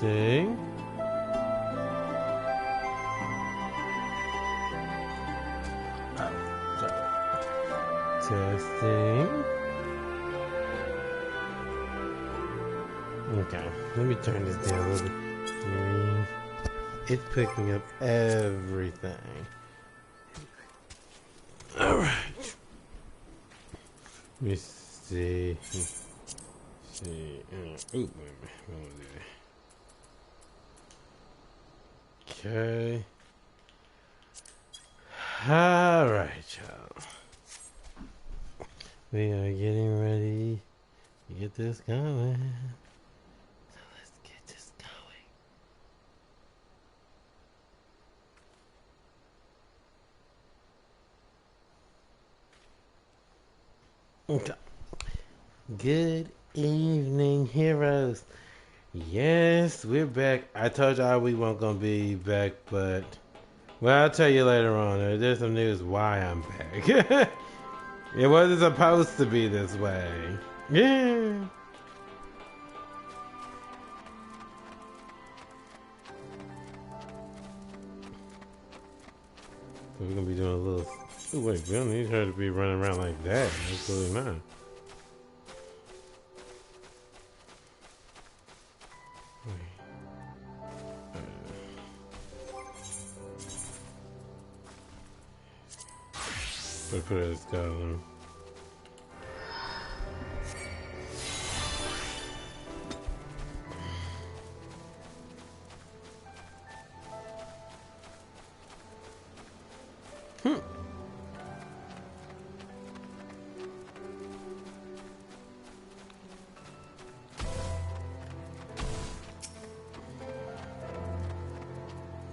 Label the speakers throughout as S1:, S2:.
S1: Testing. Testing. Okay, let me turn this down a little bit. It's picking up everything. Alright. Let me see. See. Ooh, wait a minute. Okay. Alright, y'all. We are getting ready to get this going. So let's get this going. Okay. Good evening, heroes. Yes, we're back. I told y'all we weren't gonna be back, but well, I'll tell you later on. There's some news why I'm back. It wasn't supposed to be this way. Yeah. So we're gonna be doing a little. Oh wait, we don't need her to be running around like that. Absolutely not. Put it as Skylar.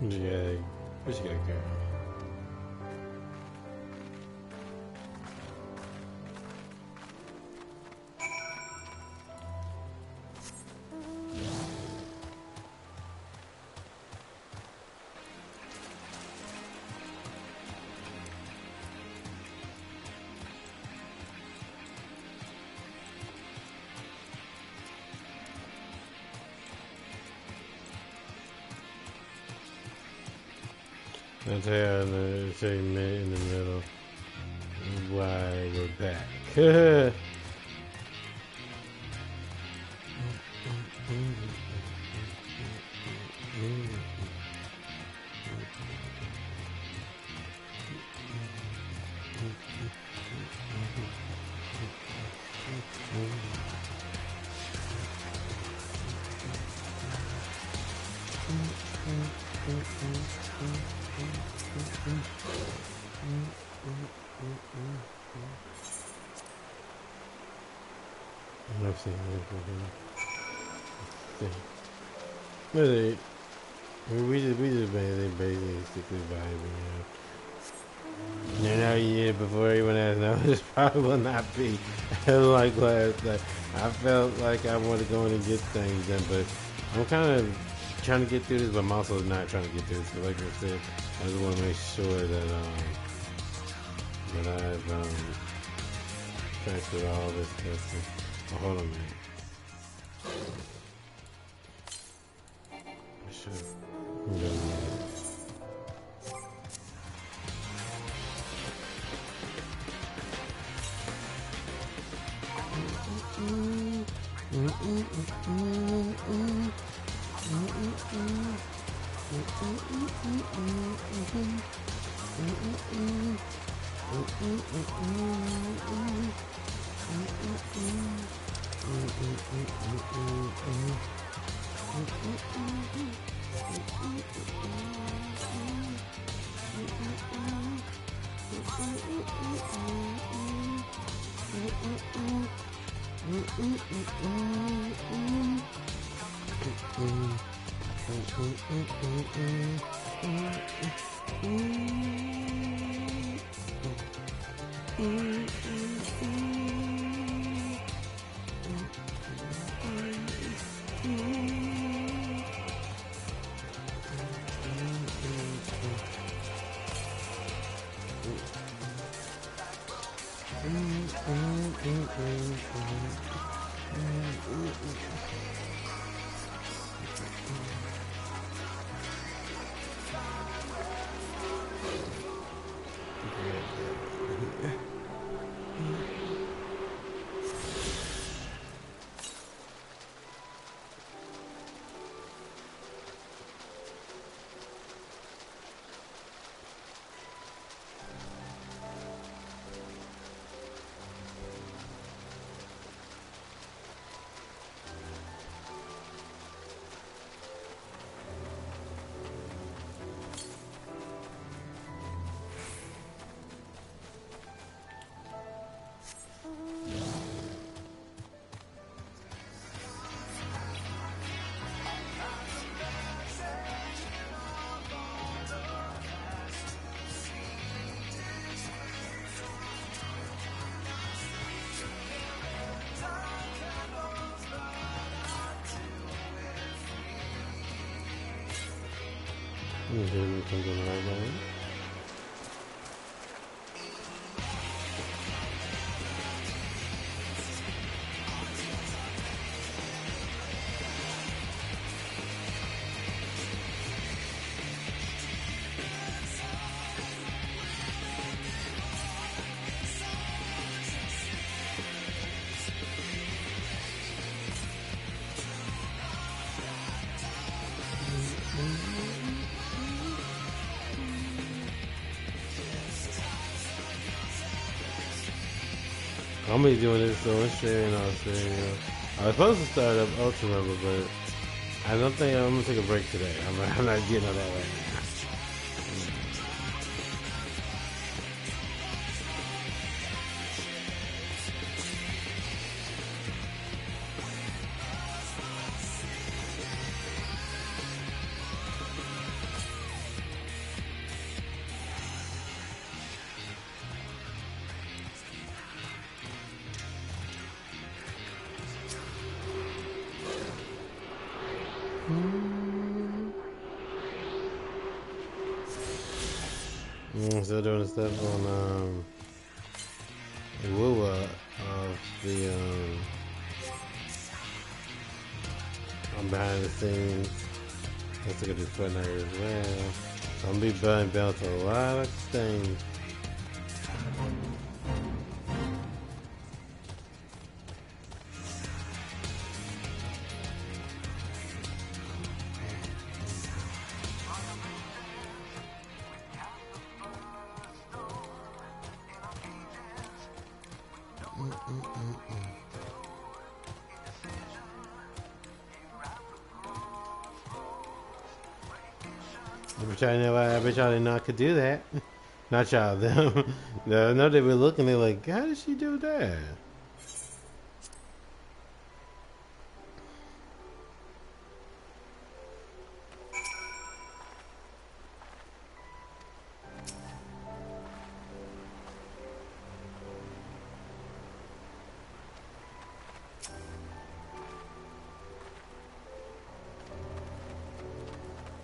S1: Yeah, what you got, girl? That's how I say in the middle. Why we're back. Let's see. We just basically vibing, you know, yeah, before everyone else knows, this probably will not be like last night. I felt like I wanted to go in and get things done, but I'm kind of trying to get through this, but I'm also not trying to get through this. But like I said, I just want to make sure that I've transferred all this stuff. Oh, hold on a minute. I should. Didn't come to the right one. I'm gonna be doing this so Australia and Australia. I was supposed to start up Ultra Rebel, but I don't think I'm gonna take a break today. I'm not getting on that right now. I'm still doing stuff on Wua of the I'm behind the scenes. I still got this Fortnite as well. So I'm gonna be buying belts a lot of things. I bet y'all didn't know I could do that. Not y'all, them. I know they were looking, they're like, how did she do that?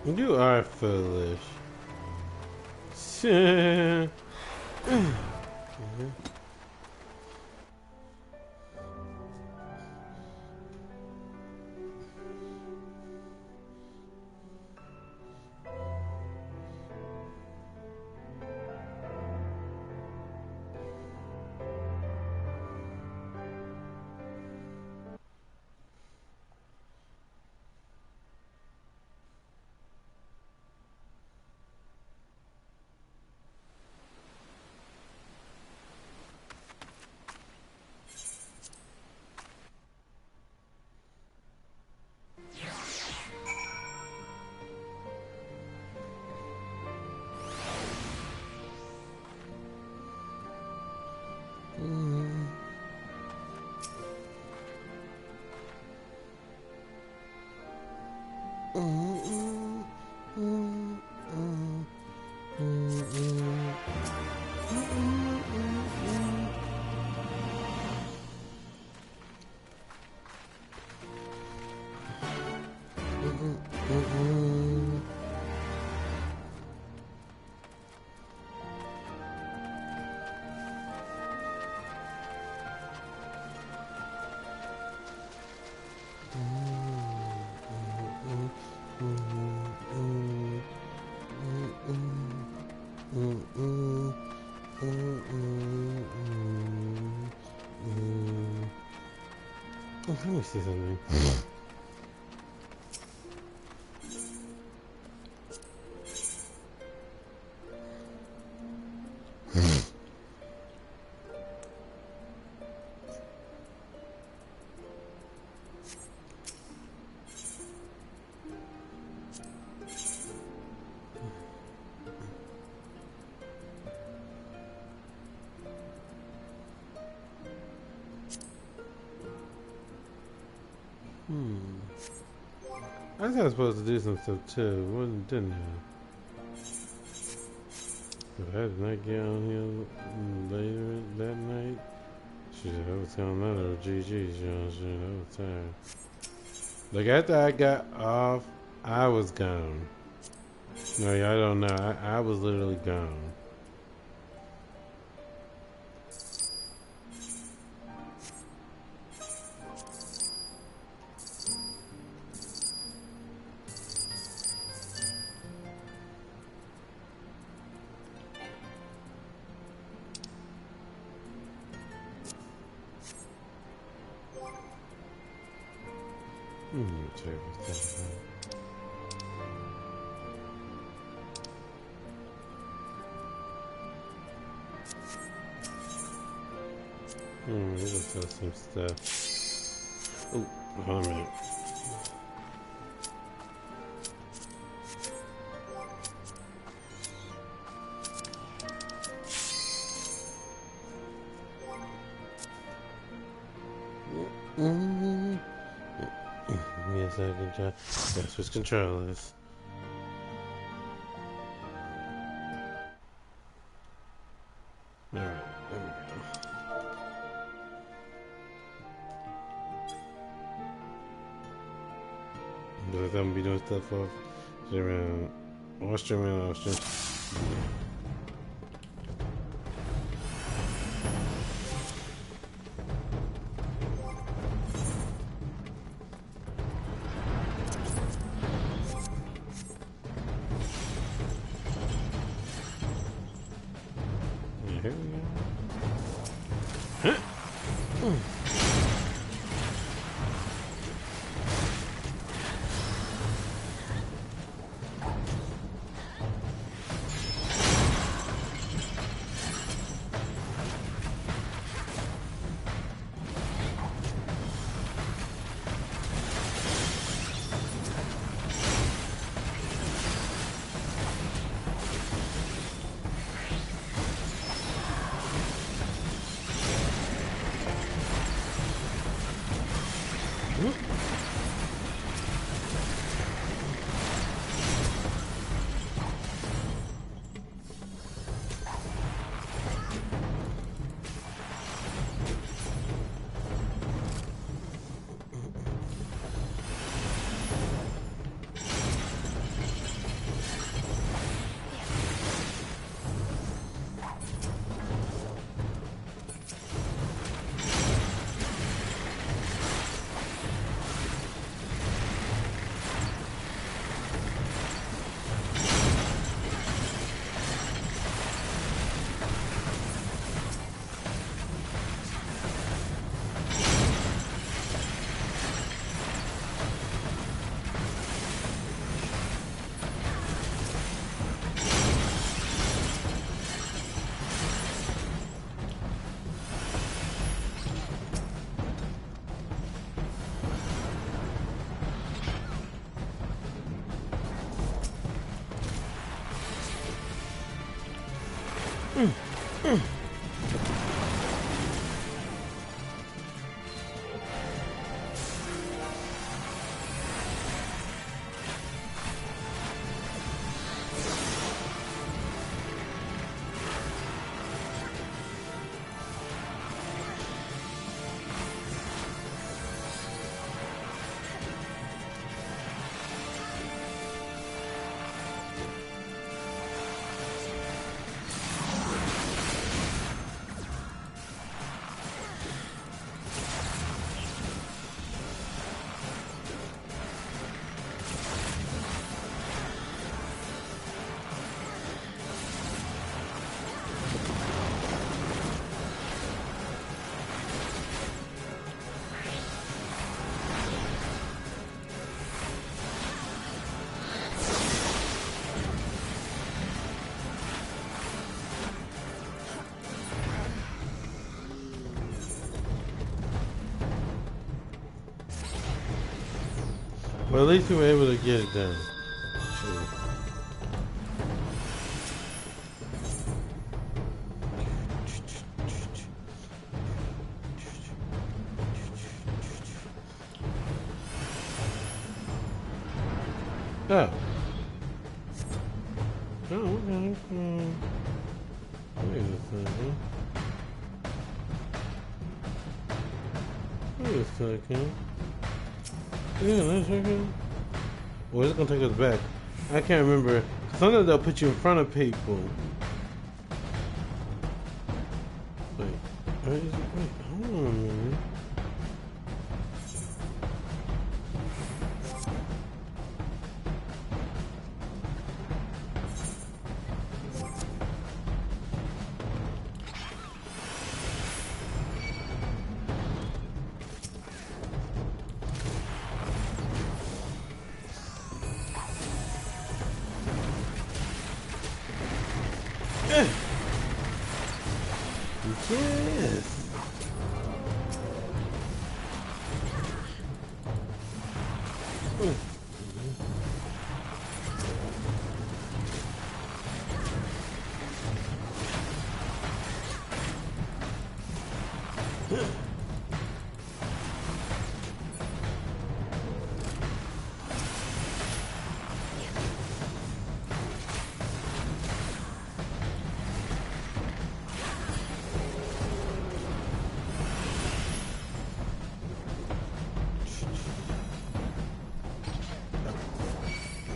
S1: You are foolish. Let me see something. I was supposed to do some stuff too, didn't I? If I did not get on here later that night, shit, I was telling another GG's, you know, shit, I was tired. Like after I got off, I was gone. No, yeah, I don't know. I was literally gone. Check this out. We just got some stuff. Oh, hold on a minute. Yes, I can try. Yeah, switch controllers. Alright, there we go. Does that be doing stuff off? Around Austrian. Yeah, here we go. Huh? Well, at least we were able to get it done. Sure. Oh. Oh, okay. Wait a second. Wait a second. Yeah, that's okay. Well, it's gonna take us back. I can't remember. Sometimes they'll put you in front of people. Wait, wait, hold on a minute. Yes. Wait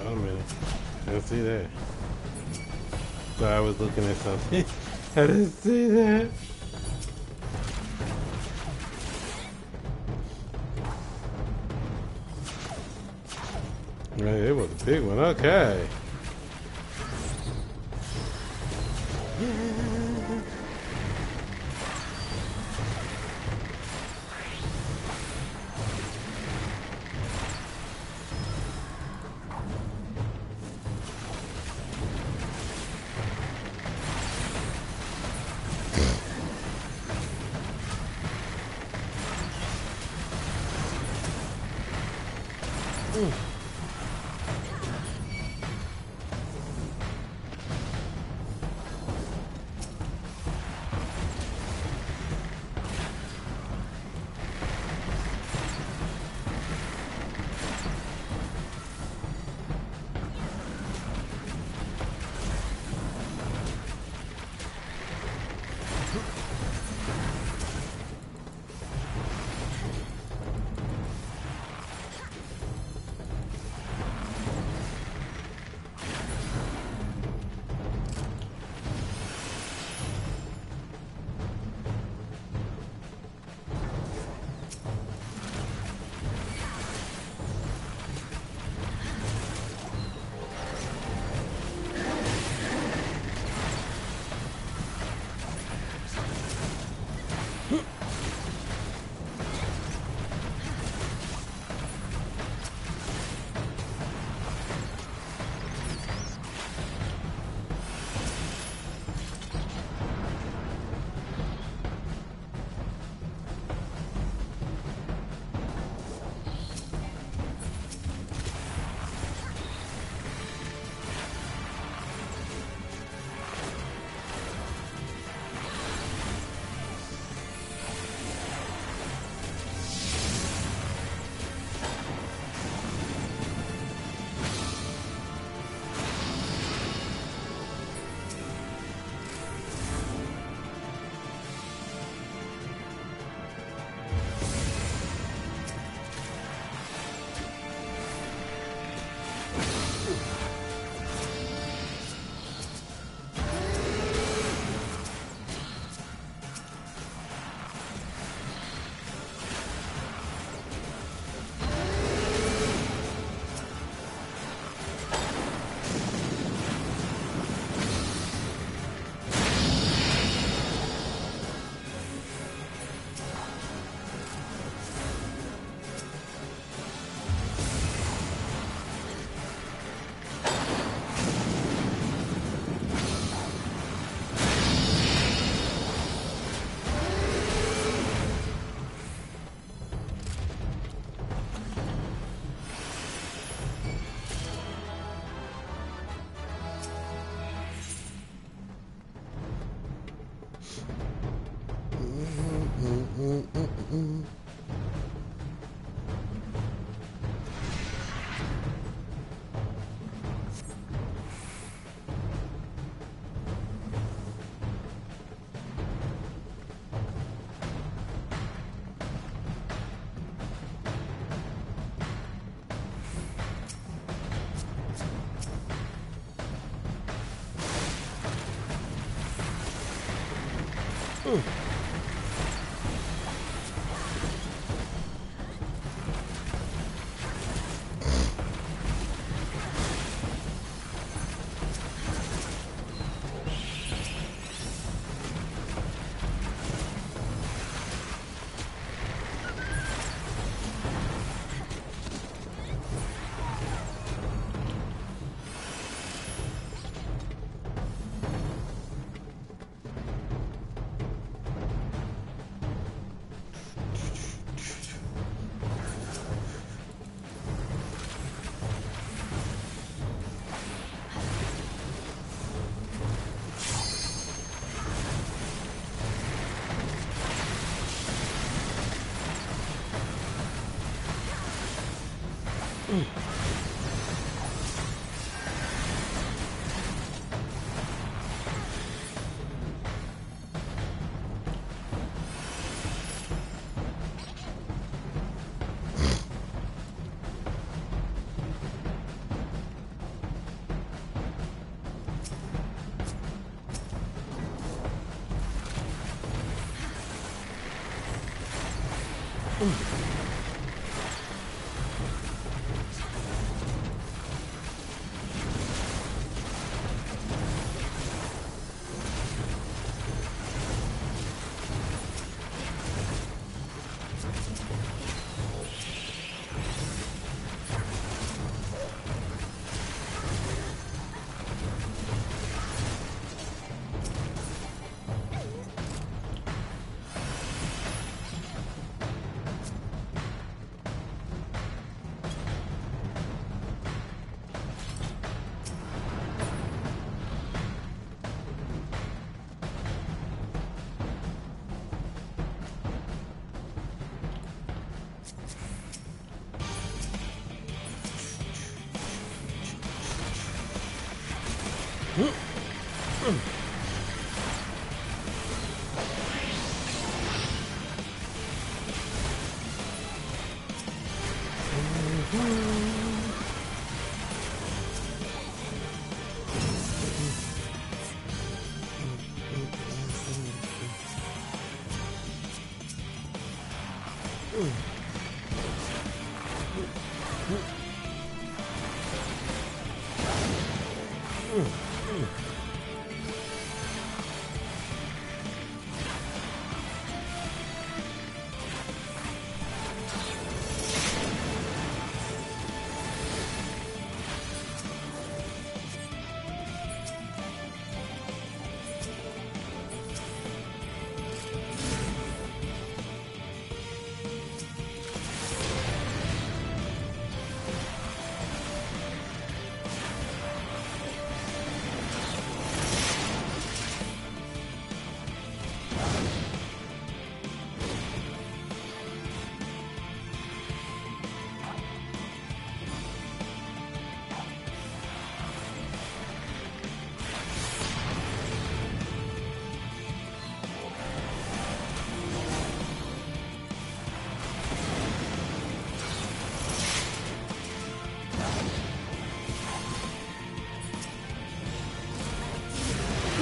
S1: a minute. I didn't see that. So I was looking at something. I didn't see that. Right, it was a big one. Okay.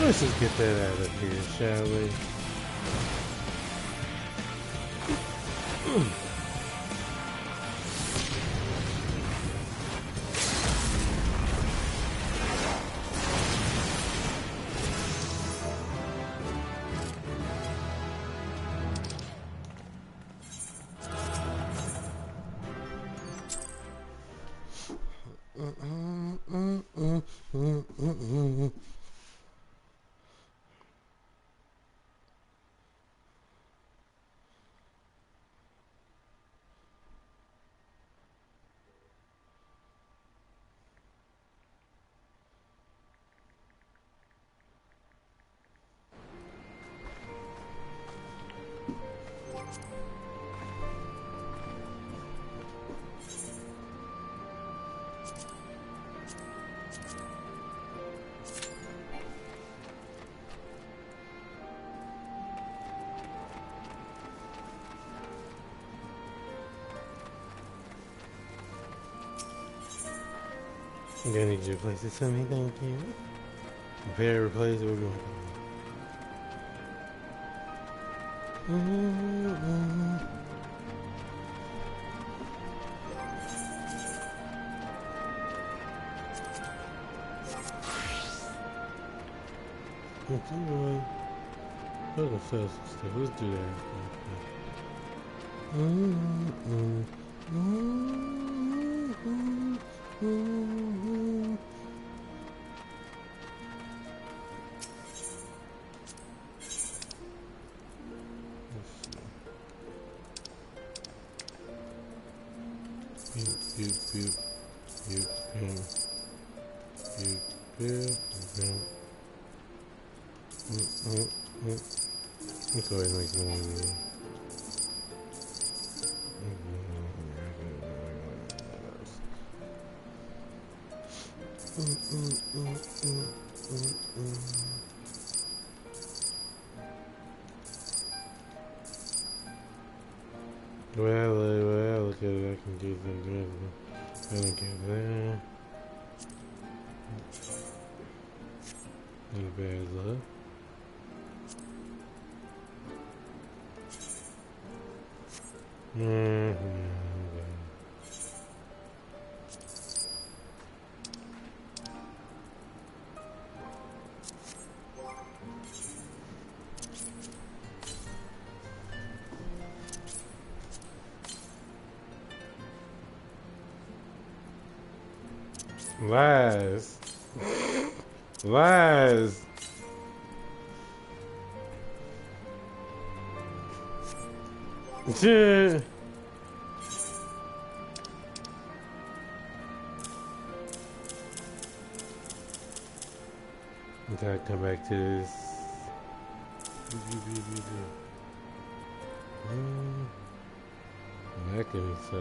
S1: Let's just get that out of here, shall we? I'm gonna need you to place it to me, thank you. Prepare to replace it, we're going. Let's do that. Let's go ahead and make one of these. Well, look at it. I can do something. I don't get that. Not bad luck. Lies. Lies. Gotta come back to this. That could be so.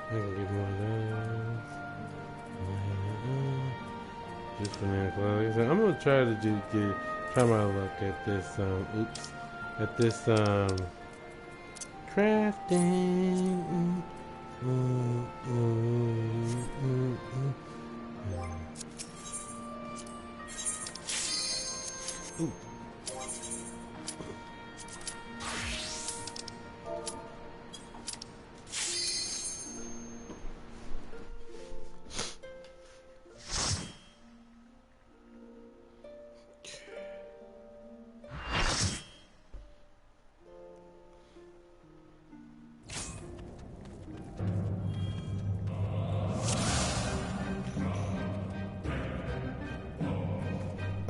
S1: I can get more of those. Just for now, Chloe. So I'm gonna try to try my luck at this. At this crafting. Ooh.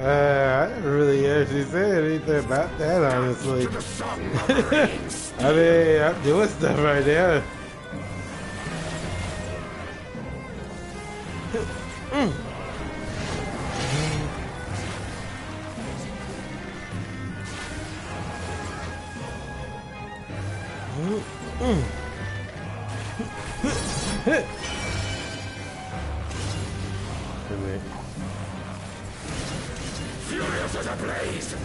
S1: I didn't really actually say anything about that, honestly. I mean, I'm doing stuff right now.
S2: Furious as a blaze!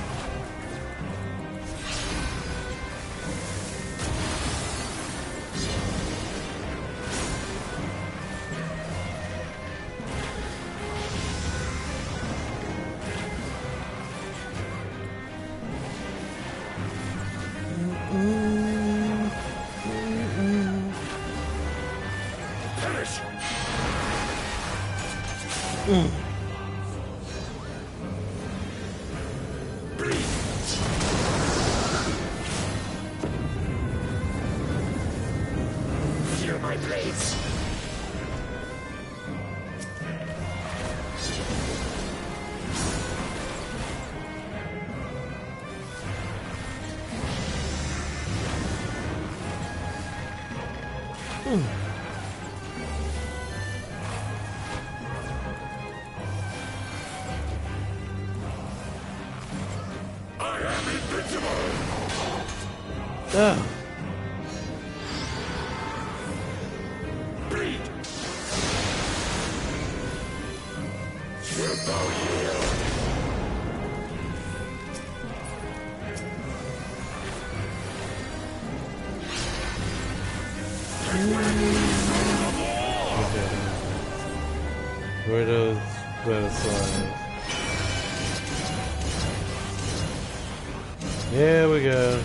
S2: Perish! Feel my blades! I am invincible! Bleed! Will thou yield?
S1: Where those butterflies? There we go.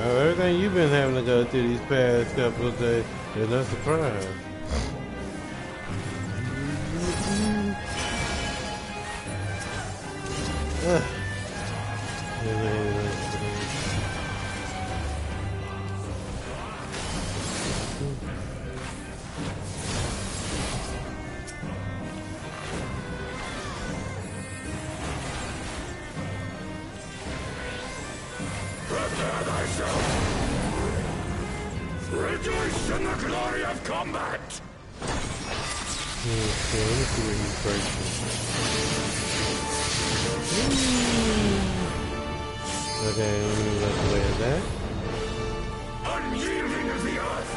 S1: Everything you've been having to go through these past couple of days is no surprise.
S2: Prepare thyself! Rejoice in the glory of combat!
S1: Okay, let me see what he's breaking. Okay, let me look away at that.
S2: Unyielding of the earth!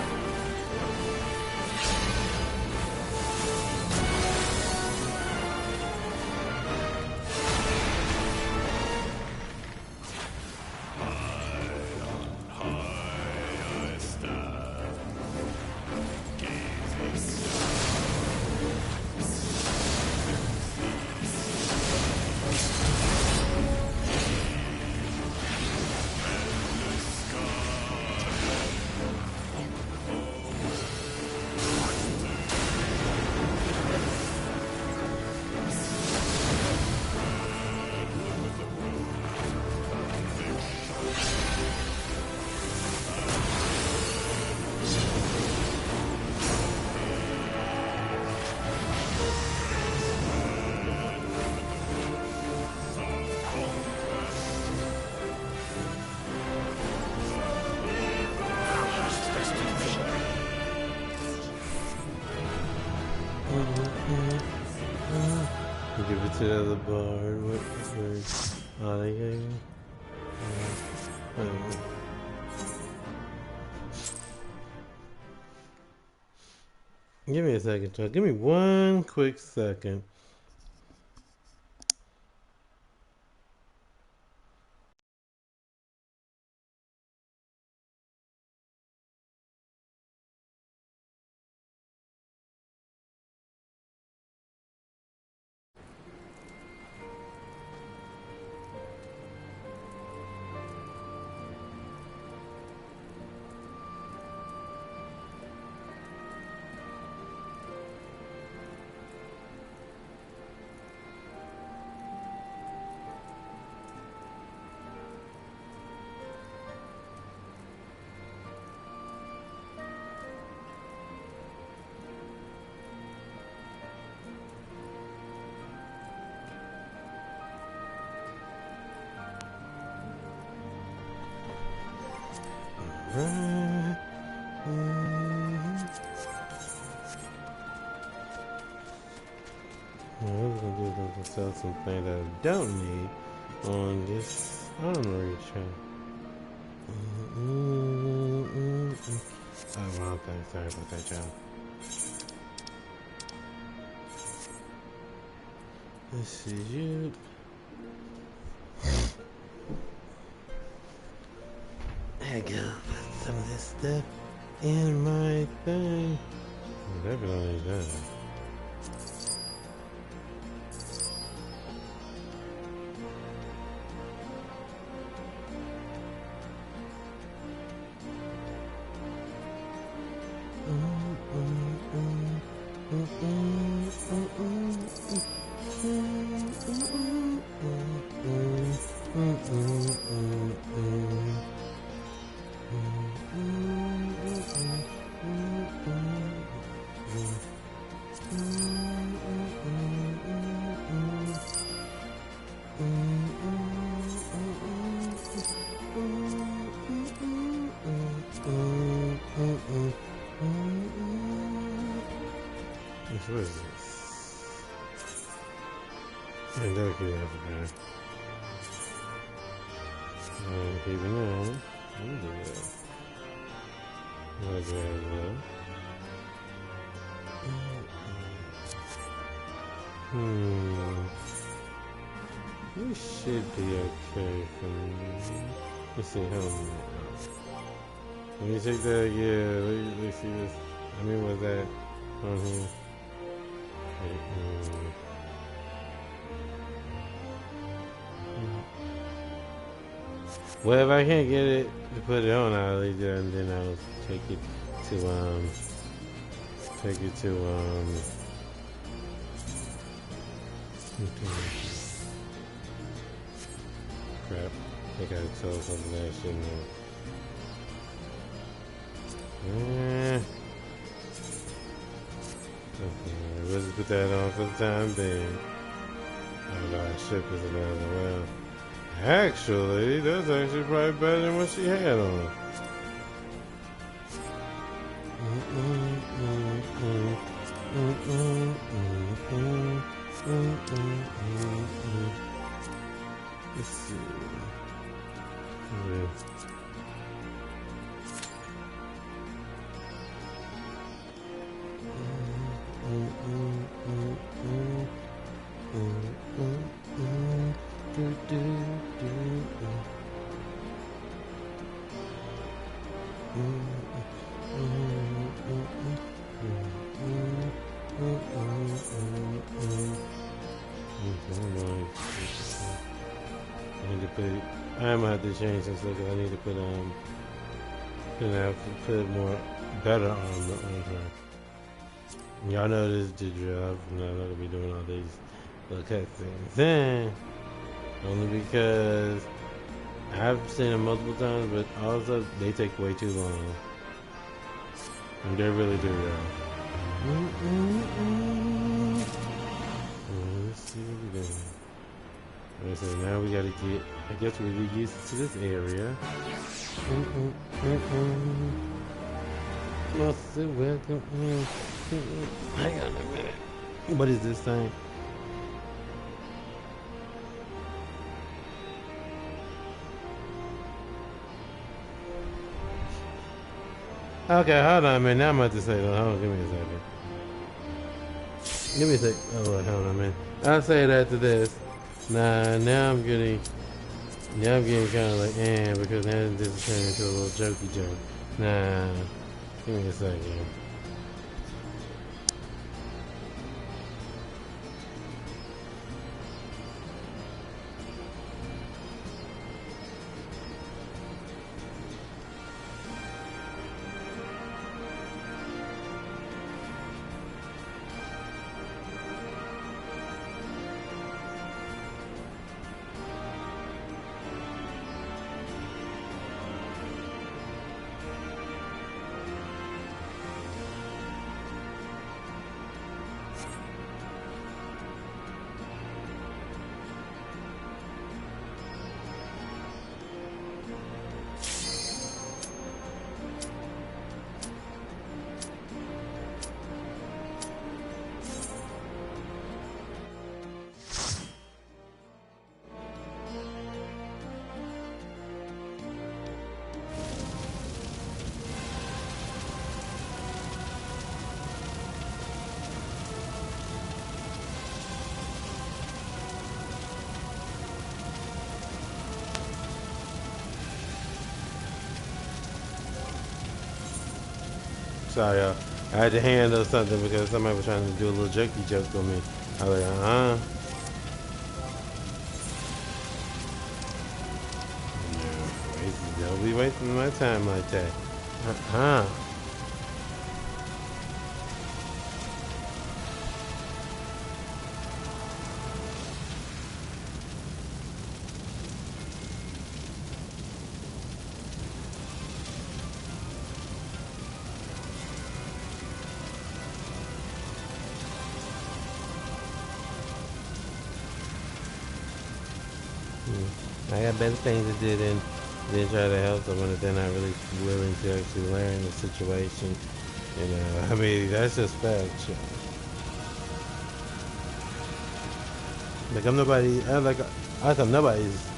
S1: Give it to the other bard. Where's oh, they gave me? Give me a second, Chuck. Give me one quick second. What we're gonna do is I'm gonna sell some things that I don't need on this armory chain. Oh, wrong thing. Sorry about that, y'all. This is you. There you go. Put some of this stuff in my thing. Oh, that really does. And don't keep that for there. And keeping that. I'm good. I'll grab that. We should be okay for me. Let's see, hold on. Let me check that, yeah, let's see this. I mean, what's that on here? Well, if I can't get it to put it on, I'll leave it and then I'll take it to, crap. I gotta tell something that I shouldn't have. Okay, we'll just put that on for the time being. Oh god, ship is another well. Actually, that's actually probably better than what she had on. Let's see. Yeah. I'm gonna have to change this look. I need to put more better on her. Y'all know this is the drill. I'm not gonna be doing all these little cut things. Then only because I've seen them multiple times, but also they take way too long. And they really do, y'all. Let's see what we're doing. So now we gotta get, I guess we'll be used to this area. Welcome. Hang on a minute. What is this thing? Okay, hold on a minute. Now I'm about to say that. Hold on, give me a second. Give me a sec. Oh, hold on a minute. I'll say it after this. Now I'm getting kind of like, because now this is turning into a little jokey joke. Give me a second. Sorry, y'all. I had to handle something because somebody was trying to do a little jokey joke on me. I was like, No, don't be wasting my time like that. I got better things to do than try to help someone if they're not really willing to actually learn the situation. You know, I mean, that's just fact. Like I'm nobody. I thought nobody's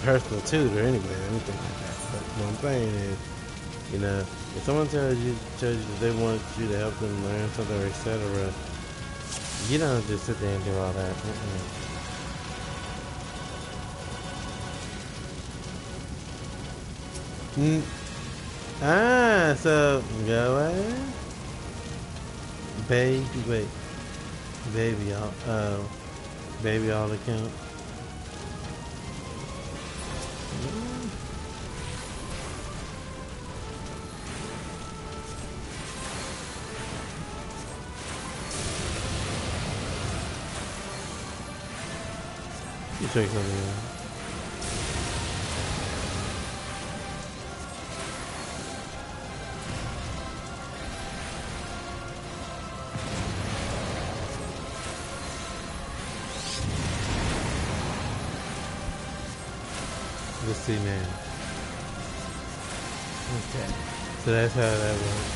S1: personal tutor anyway, or anything like that. But what I'm saying is, you know, if someone tells you that they want you to help them learn something, or etc., you don't just sit there and do all that. Mm. So go ahead, baby, wait, baby, baby, all account. You check something out. Let's see now. Okay. So that's how that works.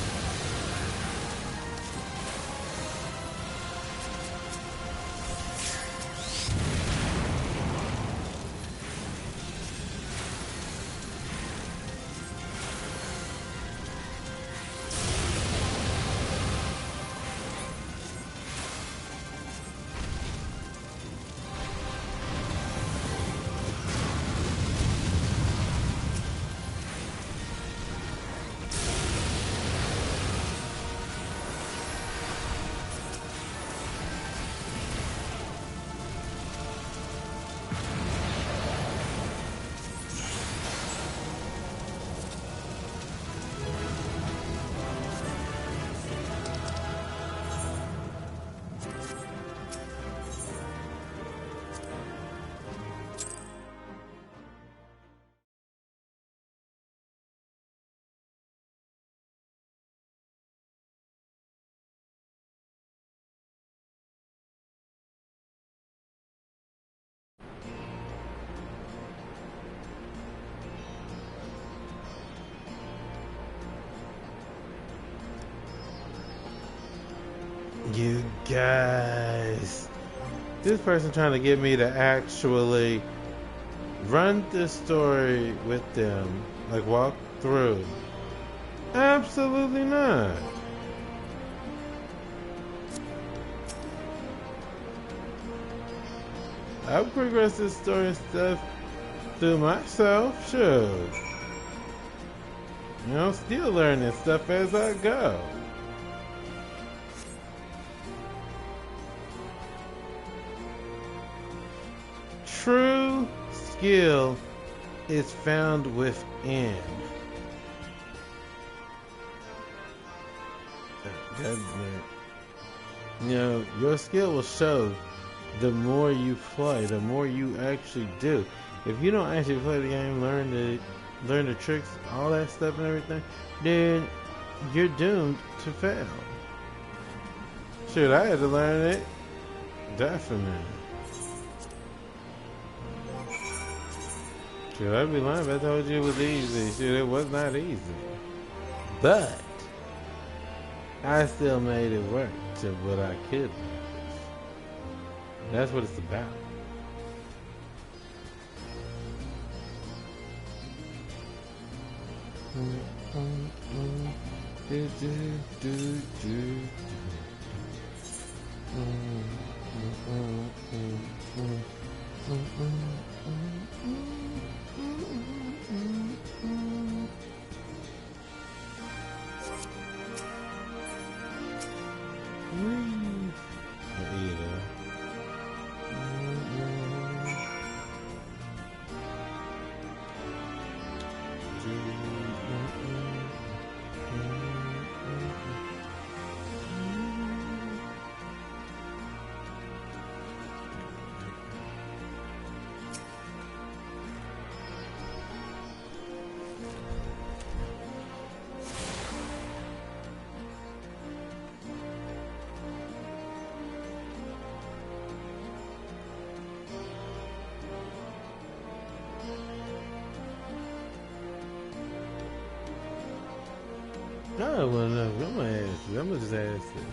S1: You guys, this person trying to get me to actually run this story with them, like walk through. Absolutely not. I've progressed this story and stuff through myself, sure. You know, I'm still learning stuff as I go. True skill is found within. You know, your skill will show the more you play, the more you actually do. If you don't actually play the game, learn the tricks, all that stuff and everything, then you're doomed to fail. Shit, I had to learn it. Definitely. Shit, I'd be lying if I told you it was easy. Shit, it was not easy. But I still made it work to what I could. That's what it's about. I don't want to know. I'm gonna ask you. I'm gonna just ask this.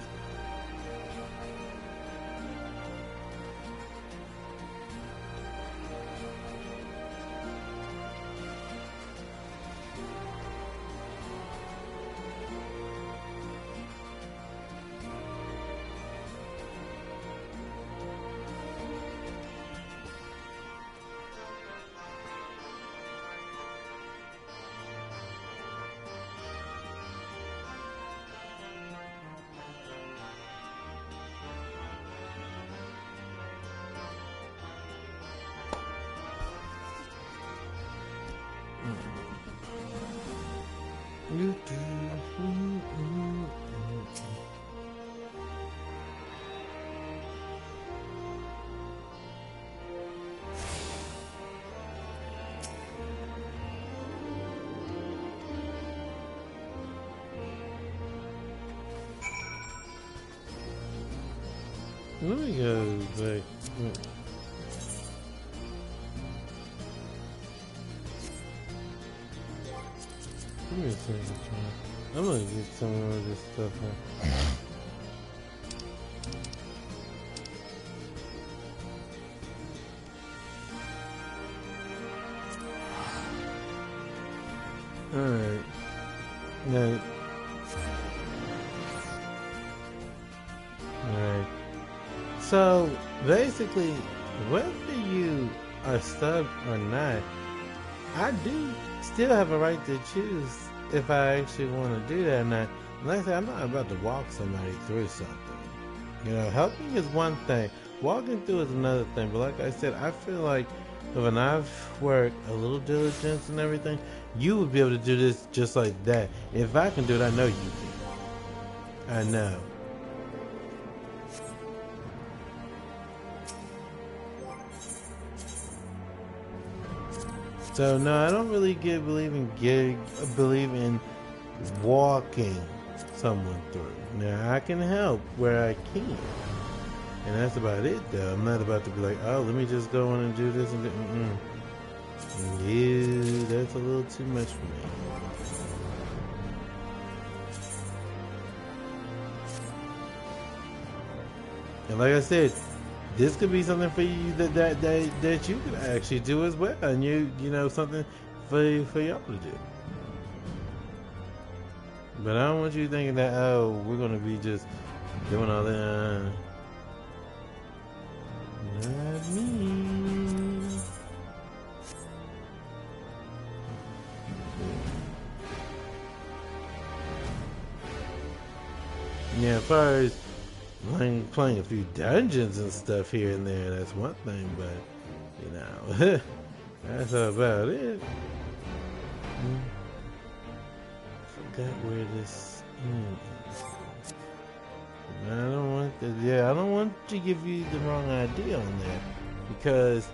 S1: Let me go back. Give me a second. I'm gonna get some more of this stuff out. Alright. Now, alright. So, basically, whether you are stuck or not, I do still have a right to choose if I actually want to do that or not. Like I said, I'm not about to walk somebody through something. You know, helping is one thing. Walking through is another thing. But like I said, I feel like if enough work, a little diligence and everything, you would be able to do this just like that. If I can do it, I know you can. I know. So no, I don't really believe in walking someone through. Now I can help where I can, and that's about it. Though I'm not about to be like, oh, let me just go in and do this and do. Yeah, that's a little too much for me. And like I said, this could be something for you that you could actually do as well, and you know something for y'all to do. But I don't want you thinking that, oh, we're gonna be just doing all that. Not me. Yeah, as far as playing a few dungeons and stuff here and there, that's one thing, but you know, that's about it. Forgot where this is. I don't want I don't want to give you the wrong idea on that, because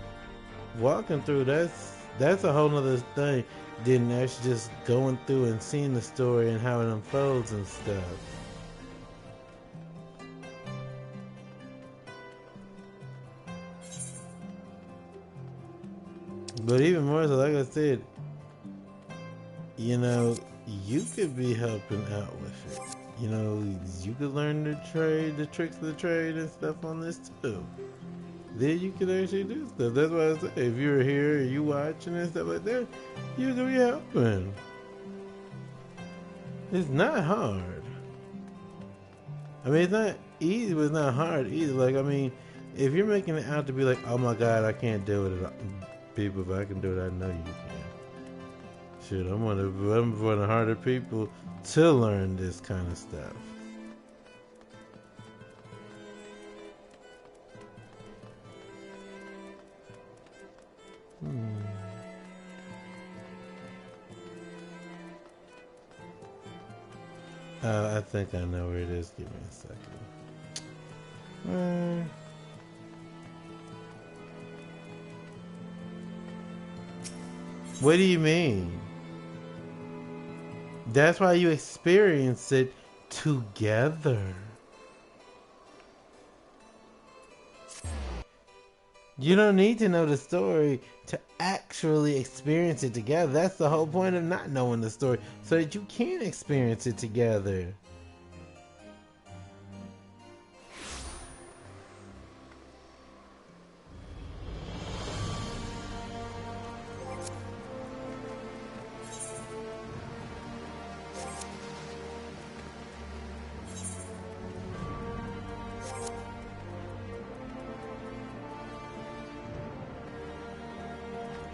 S1: walking through, that's a whole nother thing than actually just going through and seeing the story and how it unfolds and stuff. But even more so, like I said, you know, you could be helping out with it. You know, you could learn the trade, the tricks of the trade and stuff on this too. Then you could actually do stuff. That's why I say, if you're here and you watching and stuff like that, you could be helping. It's not hard. I mean, it's not easy, but it's not hard either. Like, I mean, if you're making it out to be like, oh my God, I can't do it. People, if I can do it, I know you can. Shit, I'm one of the harder people to learn this kind of stuff. I think I know where it is. Give me a second. What do you mean? That's why you experience it together. You don't need to know the story to actually experience it together. That's the whole point of not knowing the story, so that you can experience it together.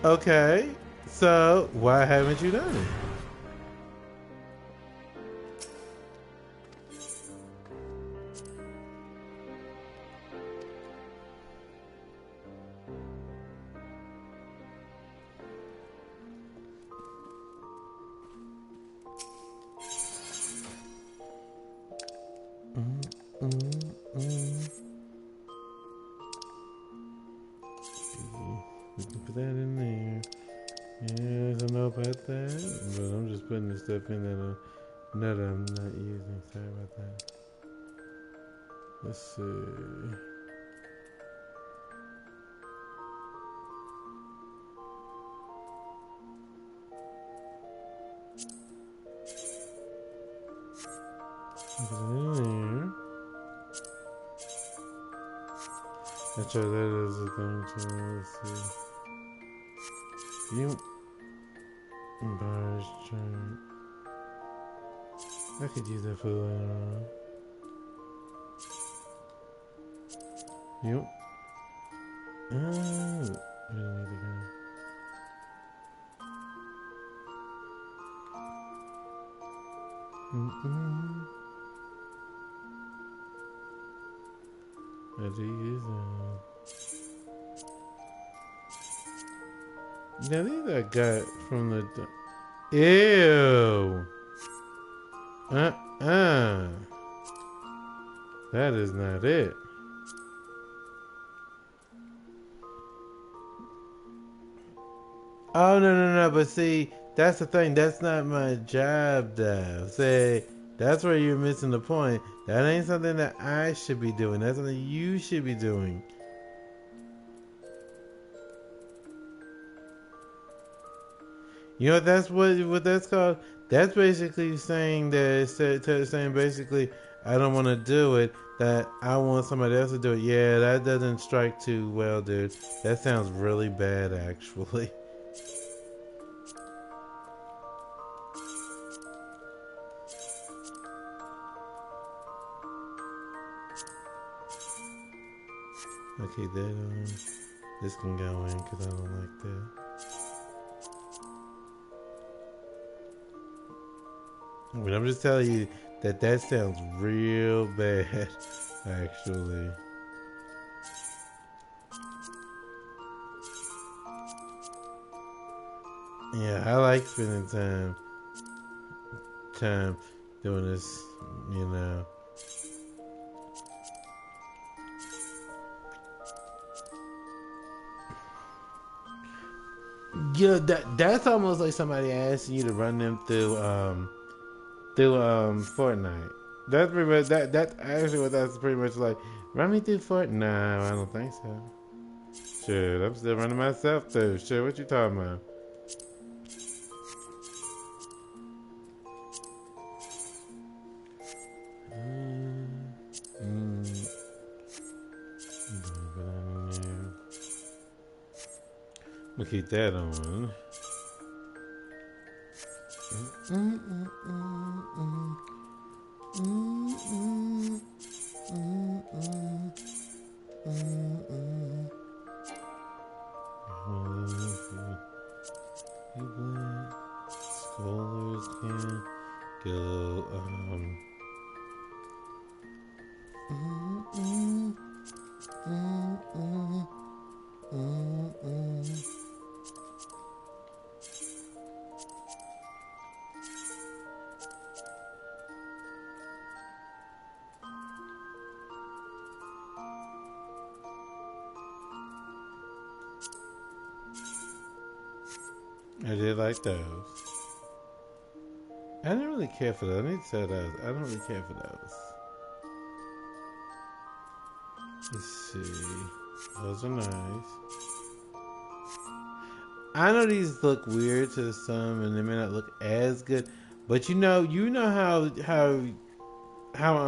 S1: Okay, so why haven't you done it? We can put that in there. Yes, I know about that, but I'm just putting the stuff in that I'm not using. Sorry about that. Let's see. Put it in there. That's right, that is the thing too. Let's see. You bars chart. I could use that for later on. Yep. Oh, I don't need to go. I do use that. Now these I got from the. Ew. Uh. That is not it. Oh no! But see, that's the thing. That's not my job, though. See, that's where you're missing the point. That ain't something that I should be doing. That's something you should be doing. You know what that's called? That's basically saying that saying basically I don't want to do it. That I want somebody else to do it. Yeah, that doesn't strike too well, dude. That sounds really bad, actually. Okay, this can go in because I don't like that. But I'm just telling you that sounds real bad, actually. Yeah, I like spending time doing this, you know. Yeah, that's almost like somebody asking you to run them through Fortnite. That's pretty much that's actually what that's pretty much like. Run me through Fortnite? No, I don't think so. Shit, I'm still running myself through. Shit, what you talking about? We'll keep that on. Scholars can go. I did like those. I didn't really care for those. I need to say those. I don't really care for those. Let's see. Those are nice. I know these look weird to some, and they may not look as good, but you know how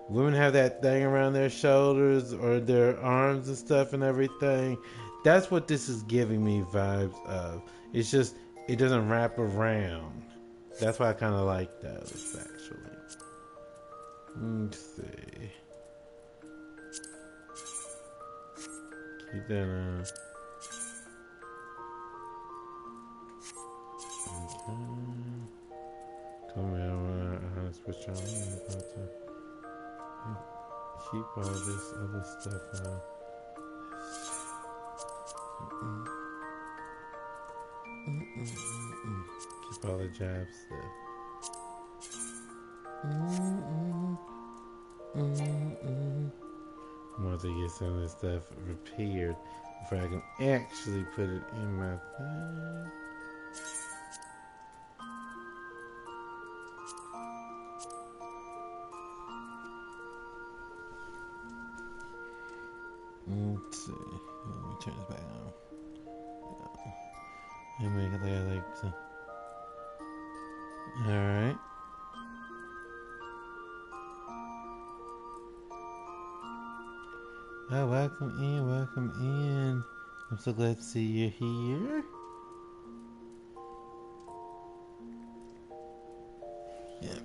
S1: women have that thing around their shoulders or their arms and stuff and everything. That's what this is giving me vibes of. It's just it doesn't wrap around. That's why I kind of like those actually. Let's see. Keep that on. Come here, I want to switch on. I'm about to keep all this other stuff on. Keep all the jab stuff. Want to get some of this stuff repaired before I can actually put it in my thing. Let's see. Let me turn this back on. And make it like to. Alright. Oh, welcome in, welcome in. I'm so glad to see you here. Yeah.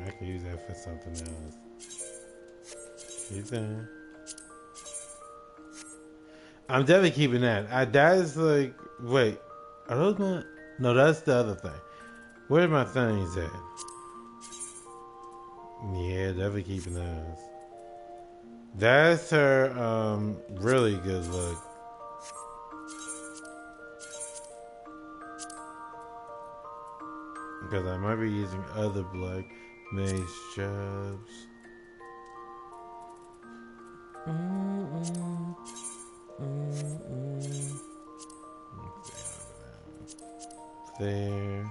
S1: I can use that for something else. Keep that. I'm definitely keeping that. That is like, wait, are those my? No, that's the other thing. Where are my things at? Yeah, definitely keeping those. That's her really good look. Because I might be using other black mage jobs. There.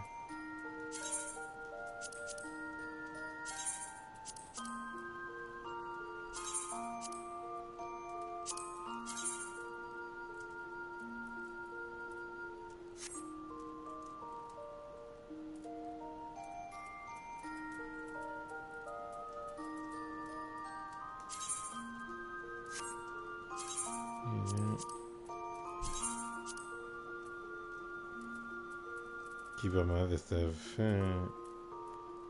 S1: Yeah. Keep up my other stuff.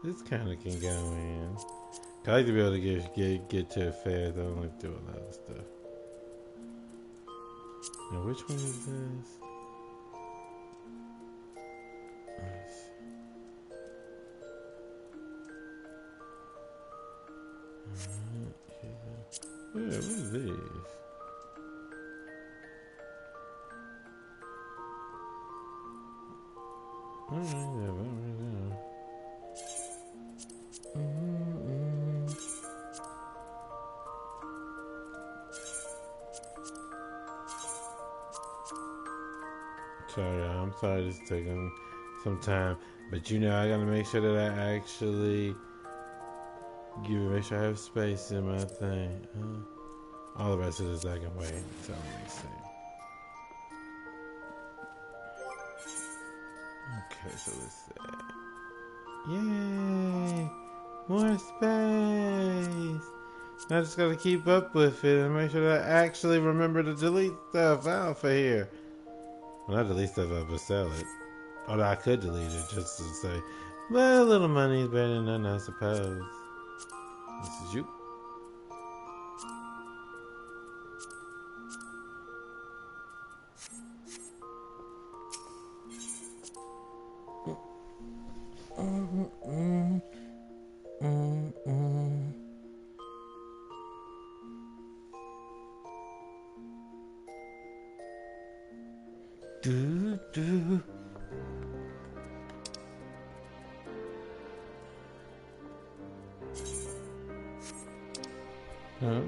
S1: This kind of can go in. I like to be able to get to it fast. I don't like to do a lot of stuff. Now, which one is this? Let's see. Yeah, what is this? Alright, yeah, right now. Sorry, I'm sorry this is taking some time. But you know, I gotta make sure that I actually make sure I have space in my thing. All the rest of this I can wait. So let me see. Okay, so what's that? Yay! More space! I just gotta keep up with it and make sure that I actually remember to delete stuff out for here. When I delete stuff, I'll just sell it. Although I could delete it just to say, well, a little money is better than none, I suppose. This is you. Do, do. Huh?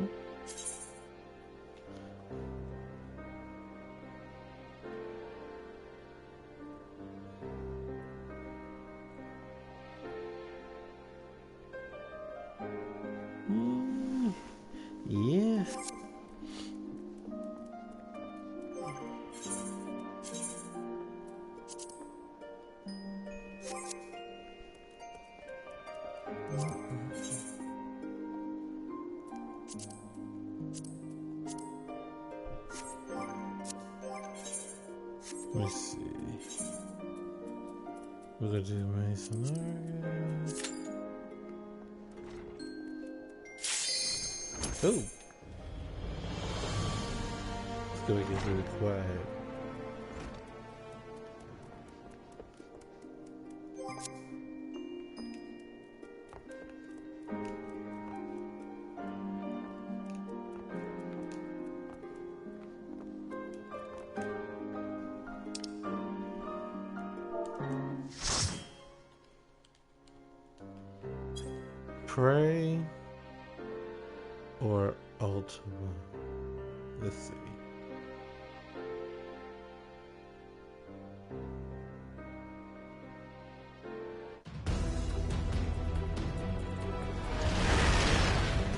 S1: Yeah. Let's see. We're gonna do my scenario. Oh! It's gonna get really quiet. Prey or Ultima? Let's see.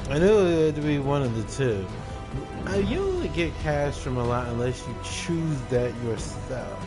S1: I knew it had to be one of the two. You only get cash from a lot unless you choose that yourself.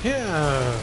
S1: Yeah.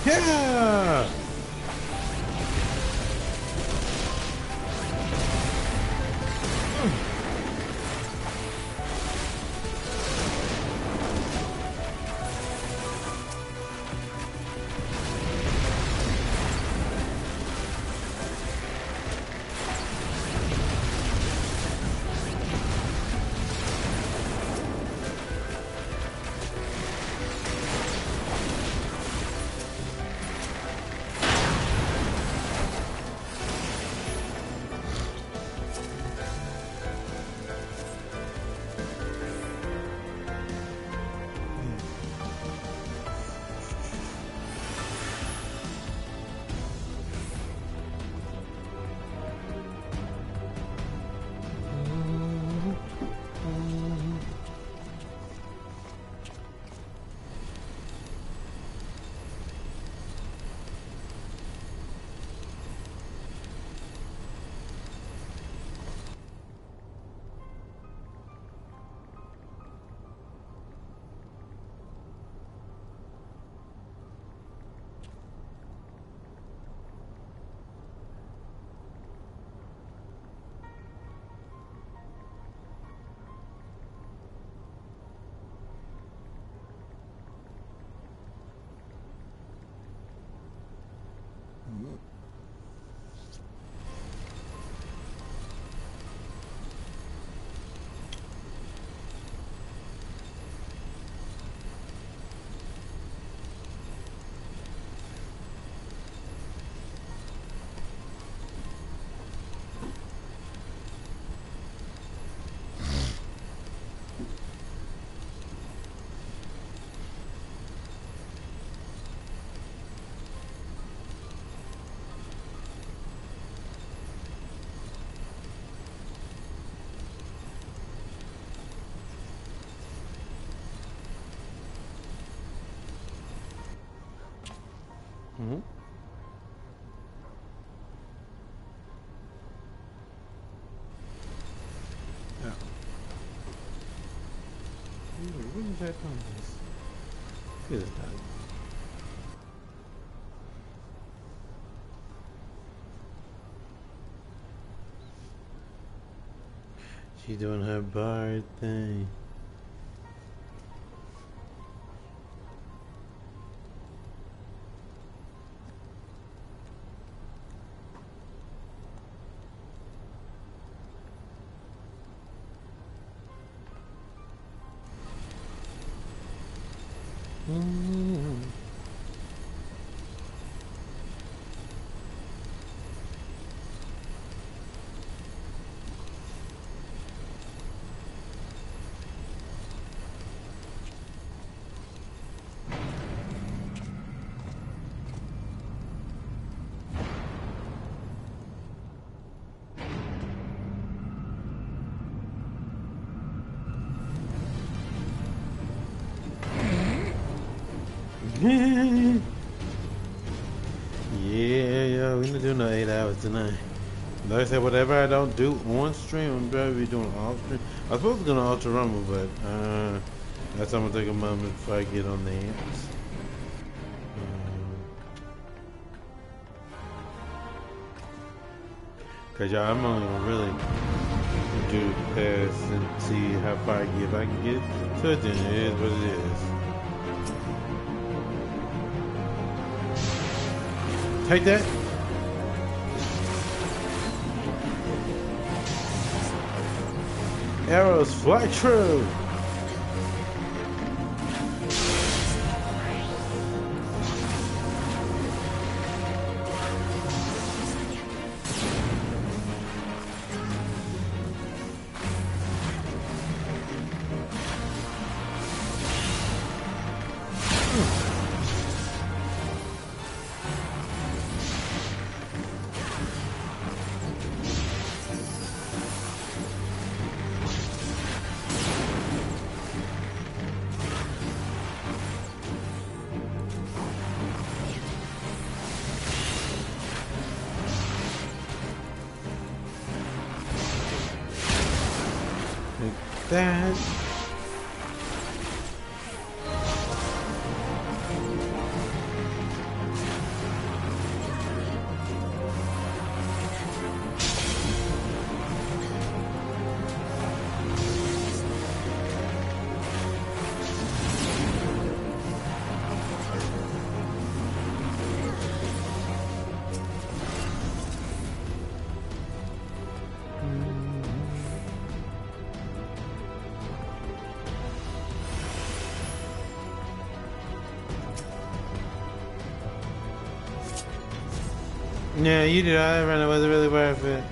S1: Yeah! Mm-hmm. Yeah. What is that from? Feel it out. She doing her bard thing. Mm-hmm. Yeah, we're gonna do no 8 hours tonight. Like I said, whatever I don't do on stream, I'm probably doing off stream. I was supposed to go to Ultra Rumble, but that's I'm gonna take a moment before I get on the amps. Cause y'all, I'm only gonna really do the pass and see how far I get. If I can get to it, then it is what it is. Take that. Arrows fly true. That. Yeah, you did. I ran. It wasn't really worth it.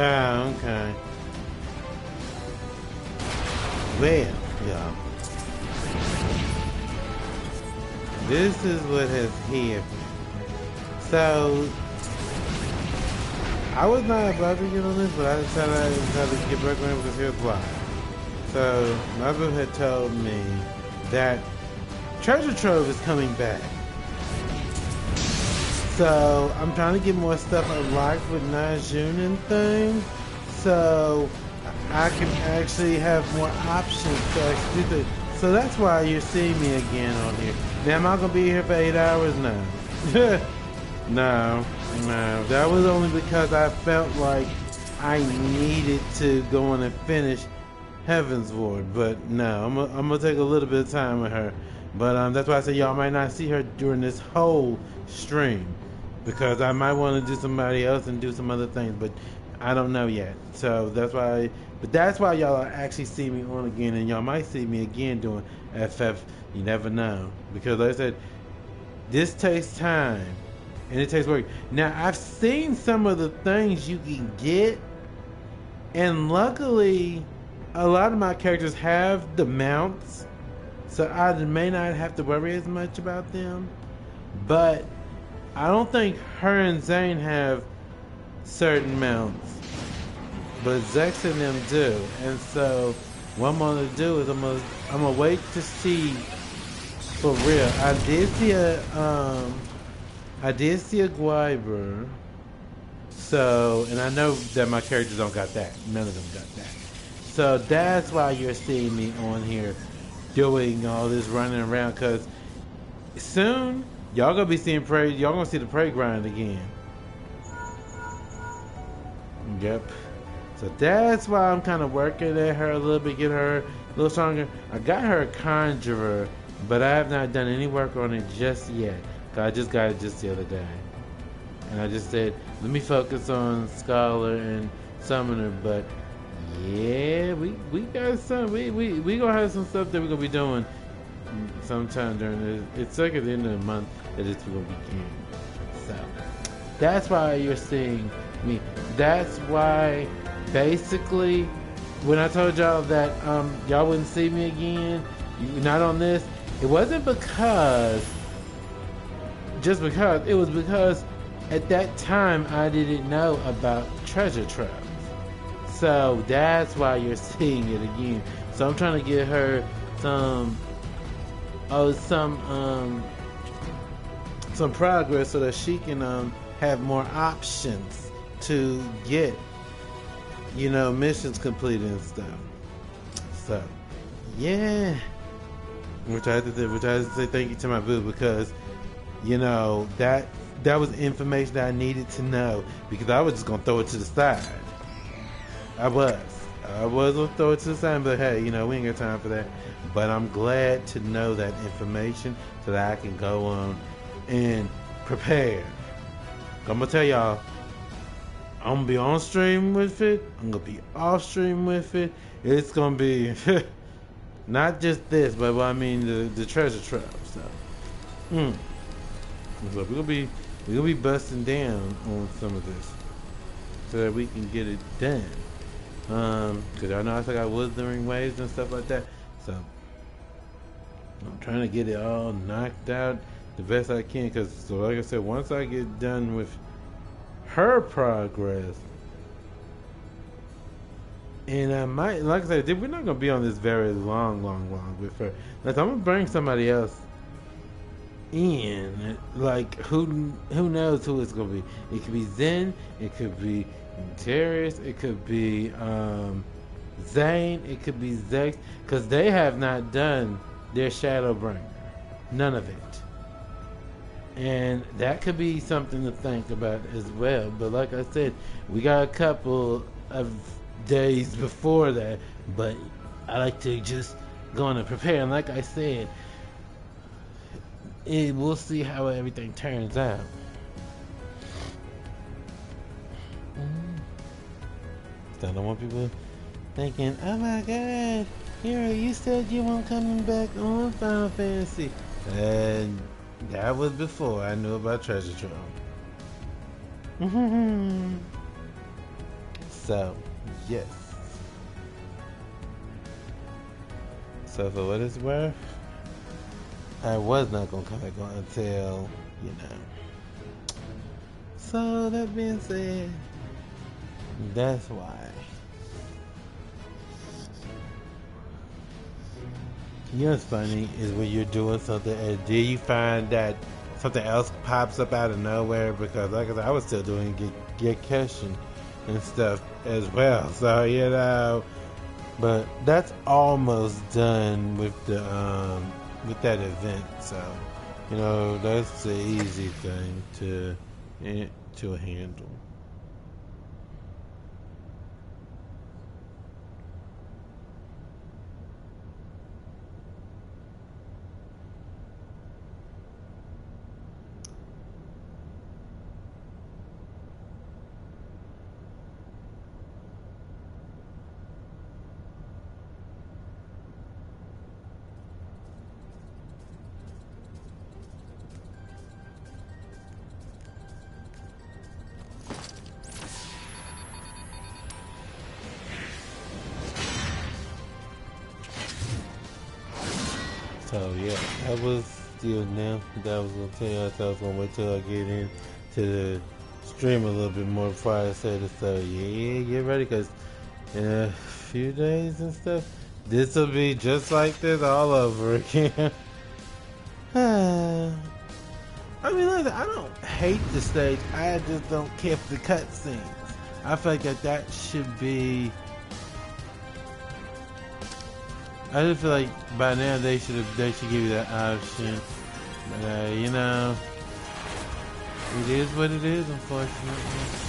S1: Ah, okay. Well, yeah. This is what has happened. So, I was not about to get on this, but I decided to get back on it because here's why. So, my boo had told me that Treasure Trove is coming back. So, I'm trying to get more stuff unlocked with Najuuuun and things. So, I can actually have more options to actually do things. So that's why you're seeing me again on here. Now, am I going to be here for 8 hours? No. No. That was only because I felt like I needed to go on and finish Heaven's Ward. But no, I'm going to take a little bit of time with her. But that's why I say y'all might not see her during this whole stream because I might want to do somebody else and do some other things, but I don't know yet. So that's why. But that's why y'all actually see me on again, and y'all might see me again doing FF. You never know because, like I said, this takes time and it takes work. Now I've seen some of the things you can get, and luckily, a lot of my characters have the mounts, so I may not have to worry as much about them. But I don't think her and Zane have certain mounts, but Zex and them do. And so what I'm gonna do is I'm gonna wait to see for real. I did see a Gwyber. So, and I know that my characters don't got that. None of them got that. So that's why you're seeing me on here doing all this running around. Cause soon y'all gonna be seeing prey. Y'all gonna see the prey grind again. Yep. So that's why I'm kind of working at her a little bit, get her a little stronger. I got her a conjurer, but I have not done any work on it just yet. I just got it just the other day. And I just said, let me focus on Scholar and Summoner. But yeah, we got some. We gonna have some stuff that we're gonna be doing sometime during this. It's like at the end of the month that it's gonna begin. So that's why you're seeing me. That's why basically when I told y'all that y'all wouldn't see me again, not on this, it wasn't because just because, it was because at that time I didn't know about treasure traps. So that's why you're seeing it again. So I'm trying to get her some progress so that she can have more options to get, missions completed and stuff. So yeah. Which I had to say thank you to my boo because that was information that I needed to know because I was just gonna throw it to the side. I was gonna throw it to the side, but hey, we ain't got time for that. But I'm glad to know that information so that I can go on and prepare. I'm gonna tell y'all, I'm gonna be on stream with it. I'm gonna be off stream with it. It's gonna be not just this, but I mean the treasure trap stuff. So we're gonna be busting down on some of this so that we can get it done. Cause I know I still got Withering Waves and stuff like that. So I'm trying to get it all knocked out the best I can. Cause so like I said, once I get done with her progress, and I might, like I said, we're not gonna be on this very long with her. Like I'm gonna bring somebody else in, like who knows who it's gonna be. It could be Zen, it could be Darius, it could be Zane, it could be Zex, because they have not done their Shadowbringer, none of it, and that could be something to think about as well. But like I said, we got a couple of days before that, but I like to just go on and prepare, and like I said, we'll see how everything turns out. So I don't want people thinking, oh my god, Hero, you said you weren't coming back on Final Fantasy. And that was before I knew about Treasure Trove. So, yes. So for what it's worth, I was not going to come back on until, So that being said, that's why. What's funny is when you're doing something and then you find that something else pops up out of nowhere, because like I said, I was still doing get question and stuff as well. So but that's almost done with the with that event. So that's the easy thing to handle. So yeah, that was still now. That was gonna tell you. I was gonna wait till I get into the stream a little bit more before I said it. So yeah, get ready, cause in a few days and stuff, this will be just like this all over again. I mean, like, I don't hate the stage. I just don't care for the cutscenes. I feel like that should be. I just feel like by now they should give you that option. But you know, it is what it is, unfortunately.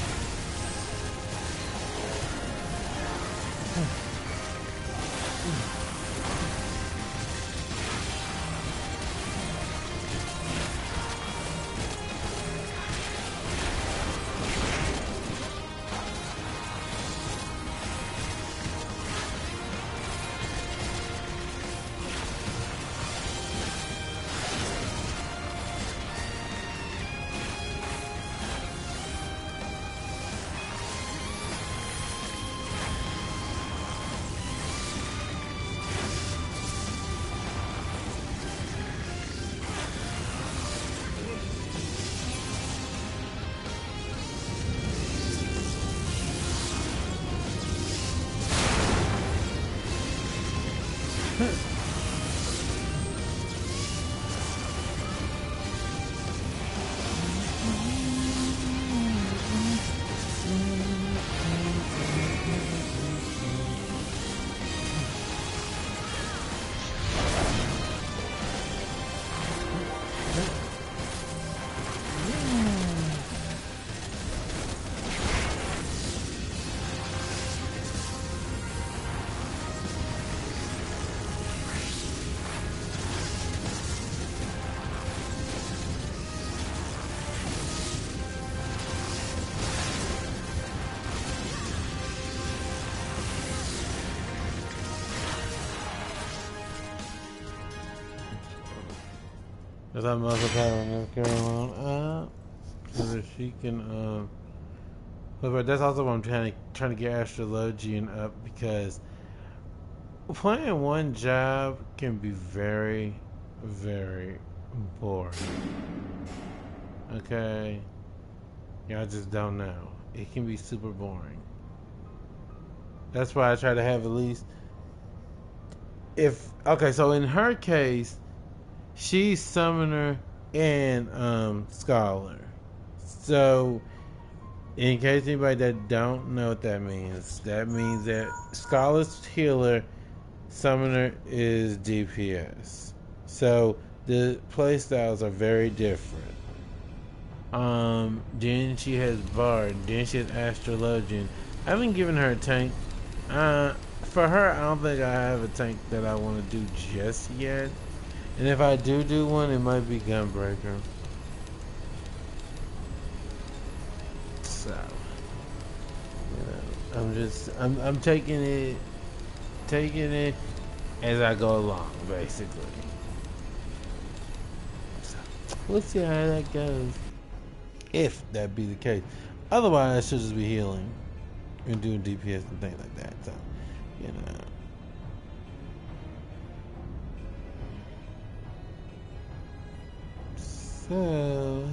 S1: Cause I'm also telling Caroline so that she can but that's also what I'm trying to get Astrologian up, because playing one job can be very, very boring. Okay, y'all just don't know. It can be super boring. That's why I try to have at least, if okay. So in her case, she's summoner and scholar. So in case anybody that don't know what that means that scholar's healer, summoner is DPS. So the playstyles are very different. Then she has Bard, then she has Astrologian. I haven't given her a tank. For her, I don't think I have a tank that I want to do just yet. And if I do one, it might be Gunbreaker. So, you know, I'm taking it as I go along, basically. So, we'll see how that goes, if that be the case. Otherwise, I should just be healing and doing DPS and things like that. So, you know. So,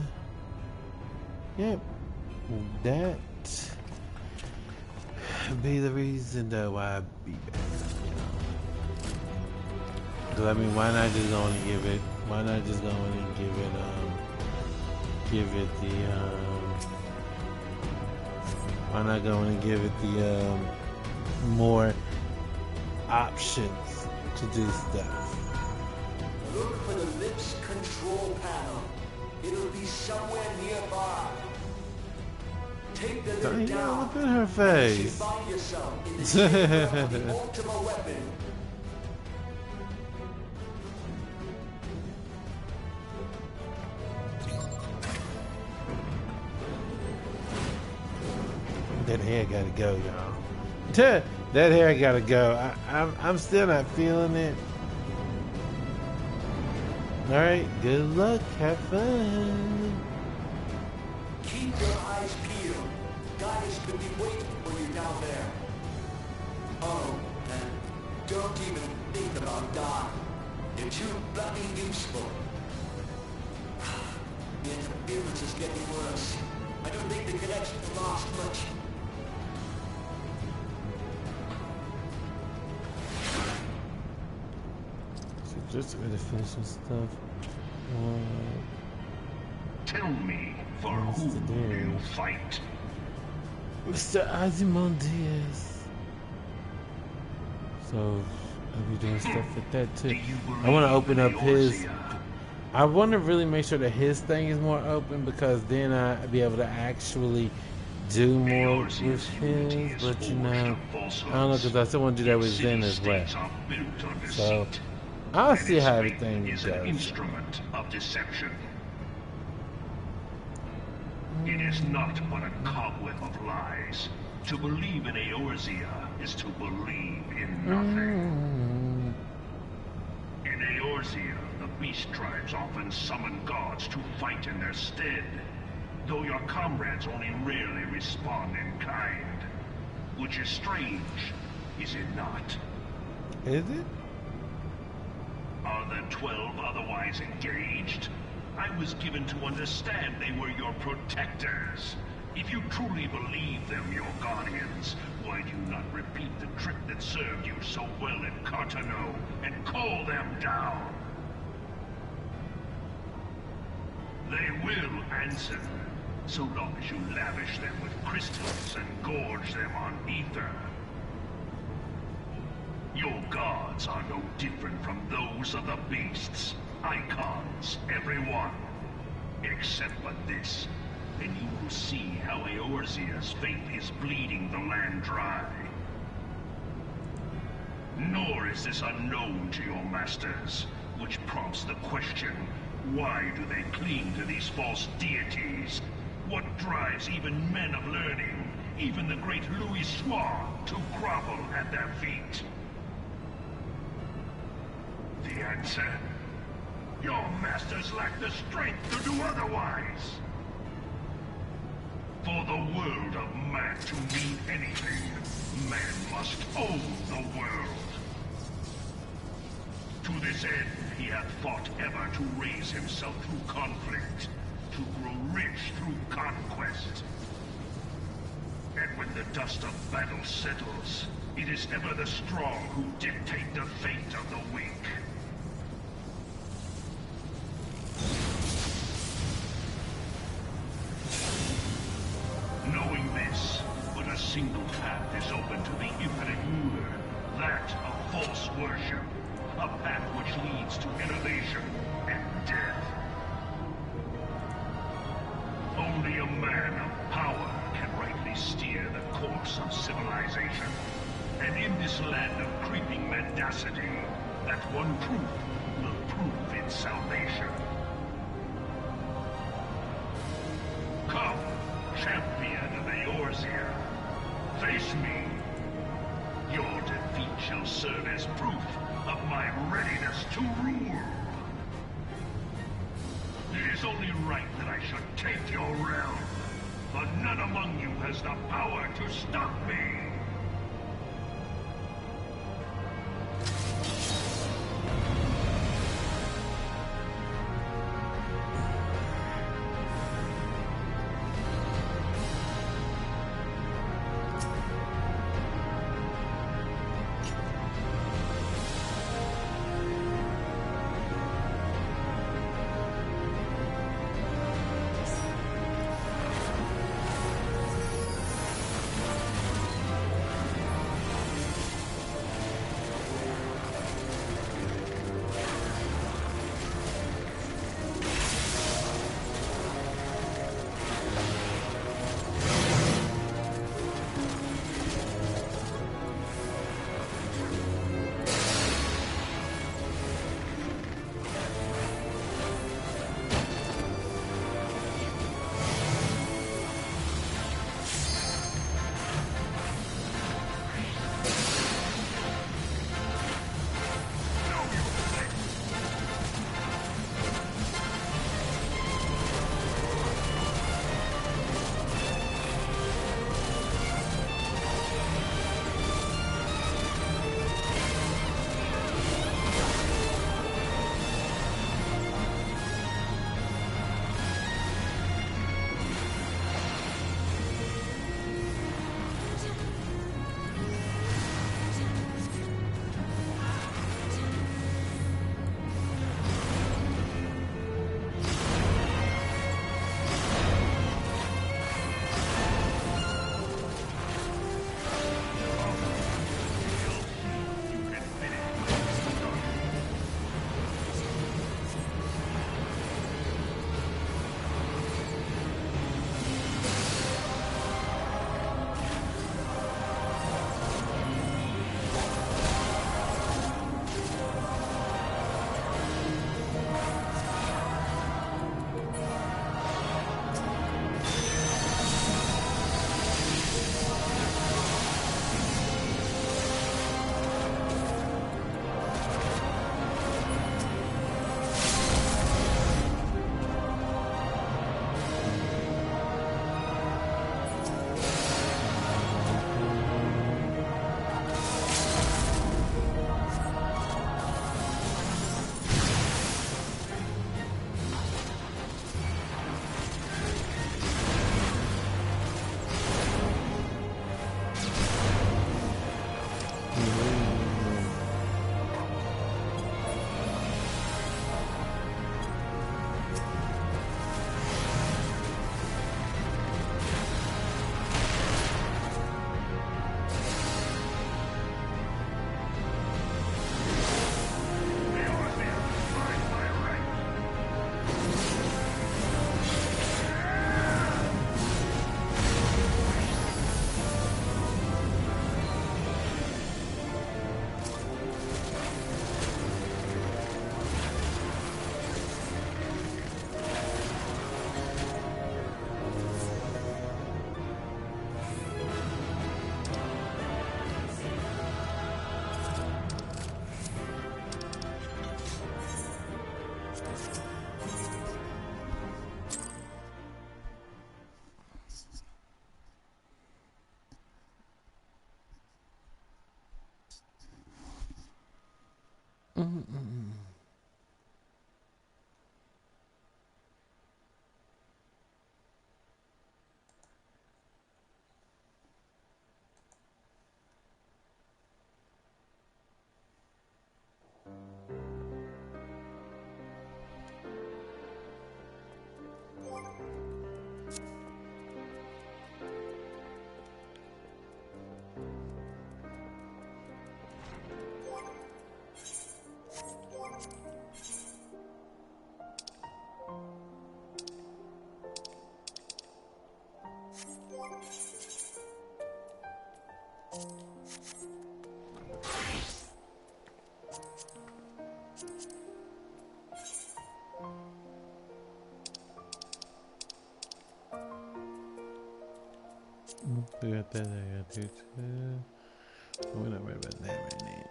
S1: yep, that be the reason that why I be back, you know. Cause I mean, why not just go and give it? Why not just go and give it the why not go and give it the more options to do stuff?
S3: Look for the lips control panel. It'll be somewhere nearby. Take the lip down.
S1: Look at her face.
S3: Find yourself in the chamber of the ultimate weapon.
S1: That hair gotta go, y'all. That hair gotta go. I'm still not feeling it. Alright, good luck, have fun.
S3: Keep your eyes peeled. Goddess could be waiting for you down there. Oh, and don't even think about dying. You're too bloody useful. The interference is getting worse. I don't think the connection will last much.
S1: So just to finish some stuff.
S2: Tell me, for whom do you fight?
S1: Mr. Ozymandias. So I'll be doing stuff with that too. I want to open up his. I want to really make sure that his thing is more open, because then I'll be able to actually do more with his. But you know, I don't know, because I still want to do that with Zen as well. So I'll see how everything goes.
S2: An instrument of deception. It is not but a cobweb of lies. To believe in Eorzea is to believe in nothing. In Eorzea, the beast tribes often summon gods to fight in their stead, though your comrades only rarely respond in kind. Which is strange, is it not?
S1: Is it?
S2: Are the 12 otherwise engaged? I was given to understand they were your protectors. If you truly believe them your guardians, why do you not repeat the trick that served you so well in Cartano and call them down? They will answer, so long as you lavish them with crystals and gorge them on ether. Your gods are no different from those of the beasts. Icons, everyone. Except but this, and you will see how Eorzea's fate is bleeding the land dry. Nor is this unknown to your masters, which prompts the question, why do they cling to these false deities? What drives even men of learning, even the great Louis Soir, to grovel at their feet? The answer? Your masters lack the strength to do otherwise. For the world of man to mean anything, man must own the world. To this end, he hath fought ever to raise himself through conflict, to grow rich through conquest. And when the dust of battle settles, it is ever the strong who dictate the fate of the weak. Knowing this, but a single path is open to the infinite ruler, that of false worship, a path which leads to innovation and death. Only a man of power can rightly steer the course of civilization, and in this land of creeping mendacity, that one truth will prove its salvation. Come, champion of Eorzea, face me. Your defeat shall serve as proof of my readiness to rule. It is only right that I should take your realm, but none among you has the power to stop me.
S1: We got that. I got two. We're not worried about that right now.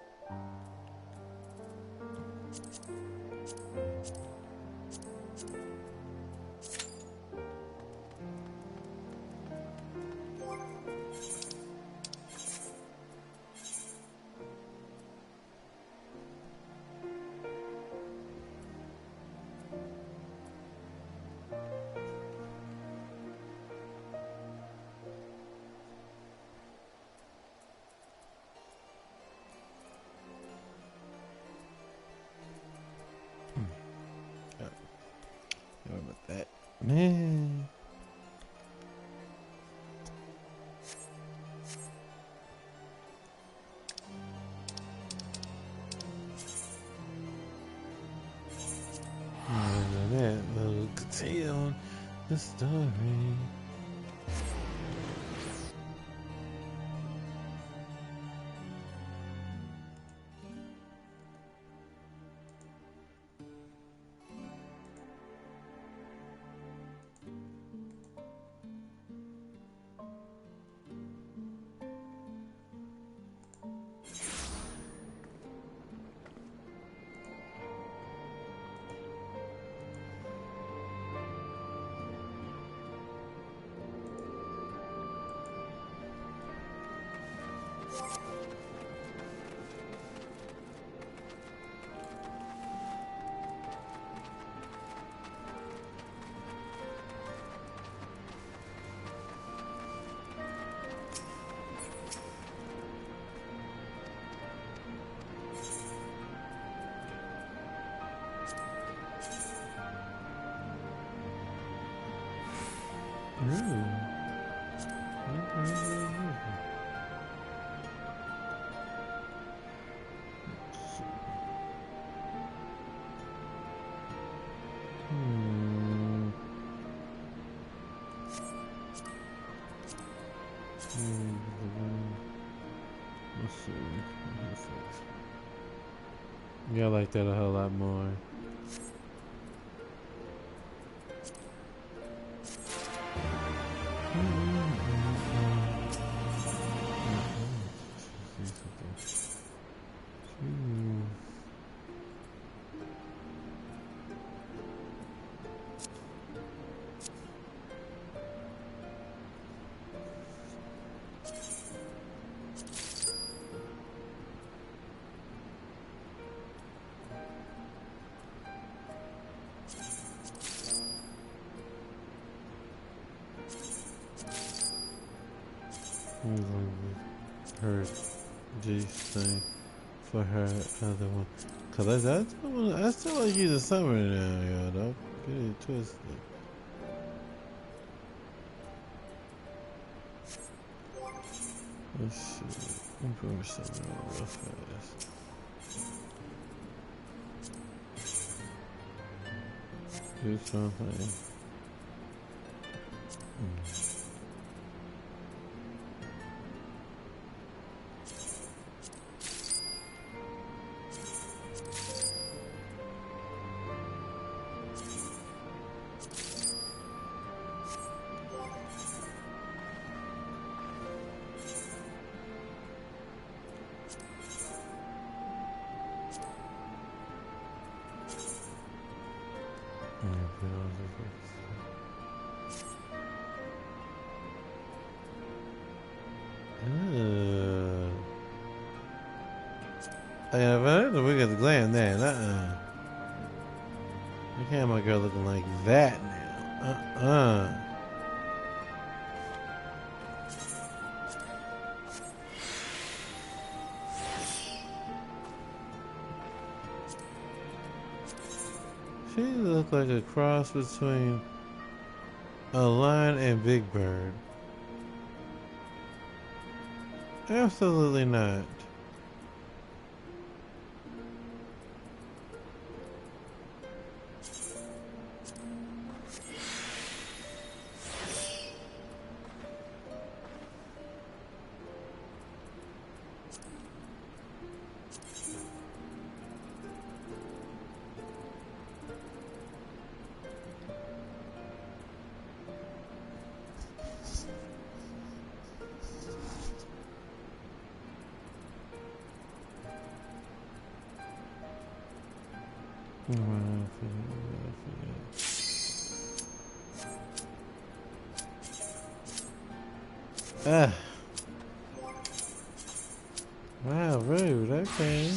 S1: What about that? Man. That little continue on the story. Let's see. Yeah, I like that a whole lot more. Her G thing for her other one. Cause I still like you the summer now, y'all. Don't get it twisted. Let's see. Improve something real fast. Do something. Yeah, but we got the glam there. I can't have my girl looking like that now. She looked like a cross between a lion and Big Bird. Absolutely not. Ah. Wow, rude. Okay.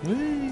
S1: Woo!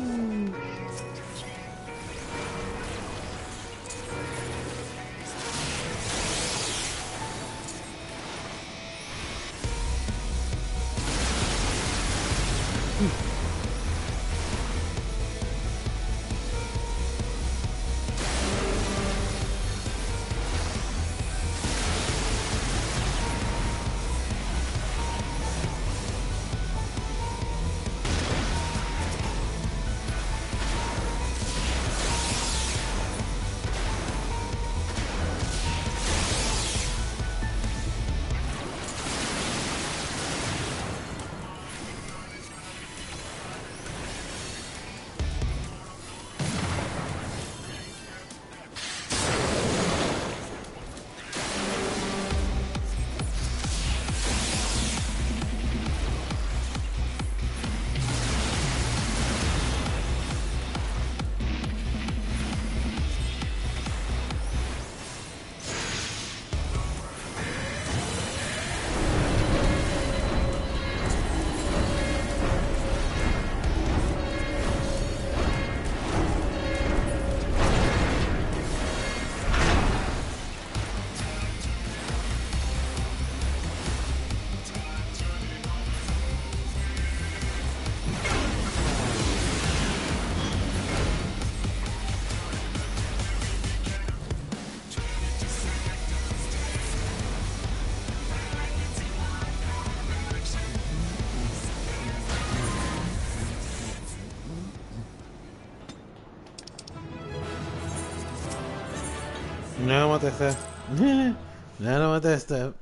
S1: No, I don't want that stuff. No, I don't want that stuff.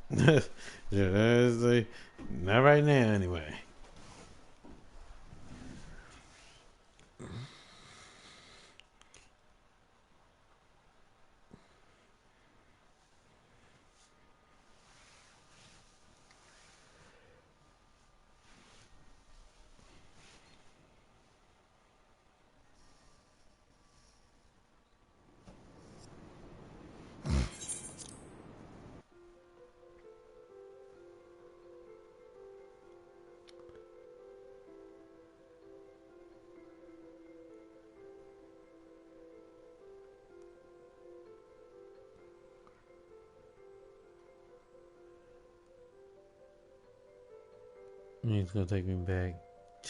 S1: Not right now, anyway. It's gonna take me back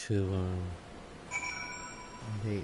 S1: to there.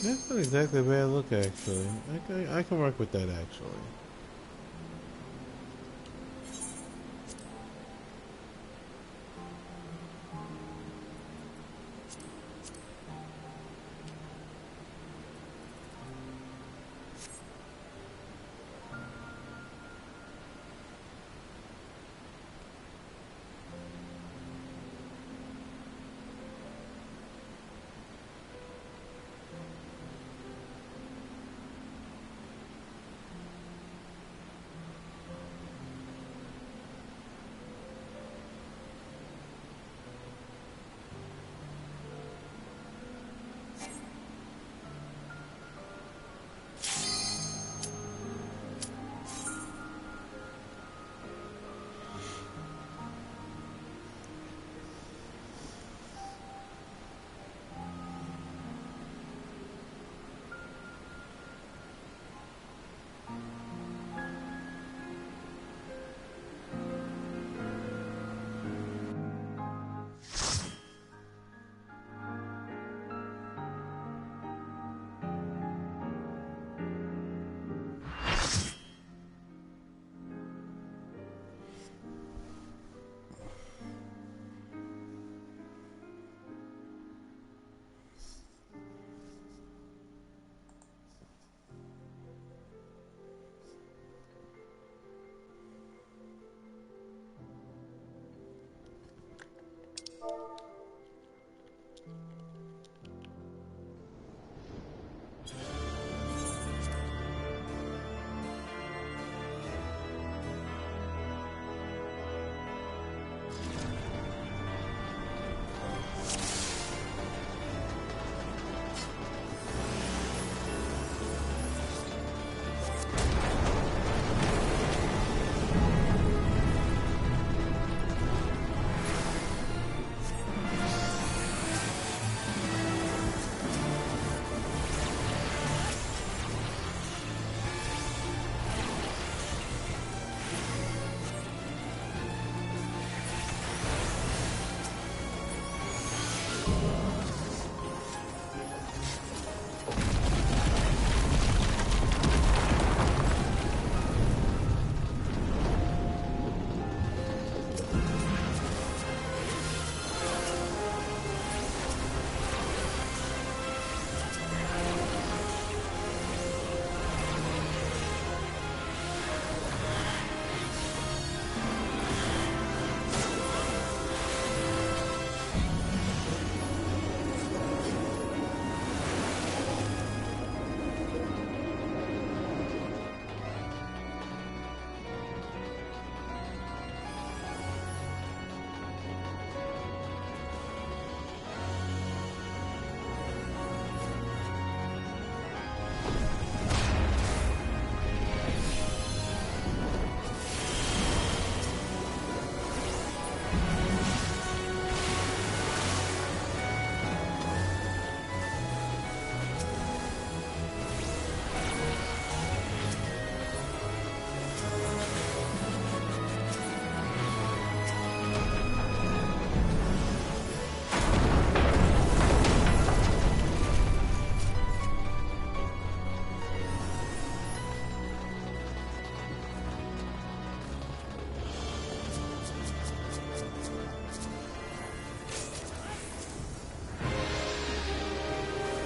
S1: That's not exactly a bad look, actually. I can work with that, actually.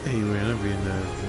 S1: Hey man, I'm being nasty.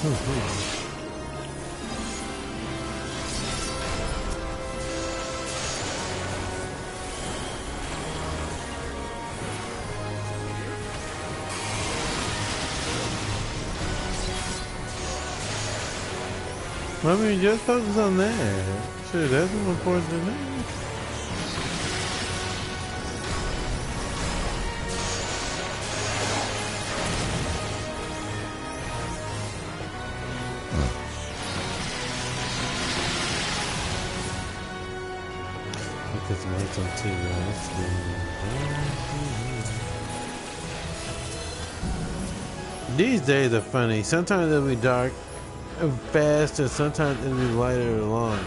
S1: I mean, just focus on that. Sure, that's more important than that. Because lights on TV, these days are funny. Sometimes they'll be dark faster, sometimes it'll be lighter or longer.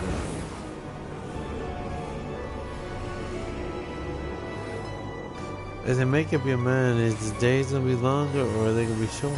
S1: As you make up your mind, is the days gonna be longer or are they gonna be shorter?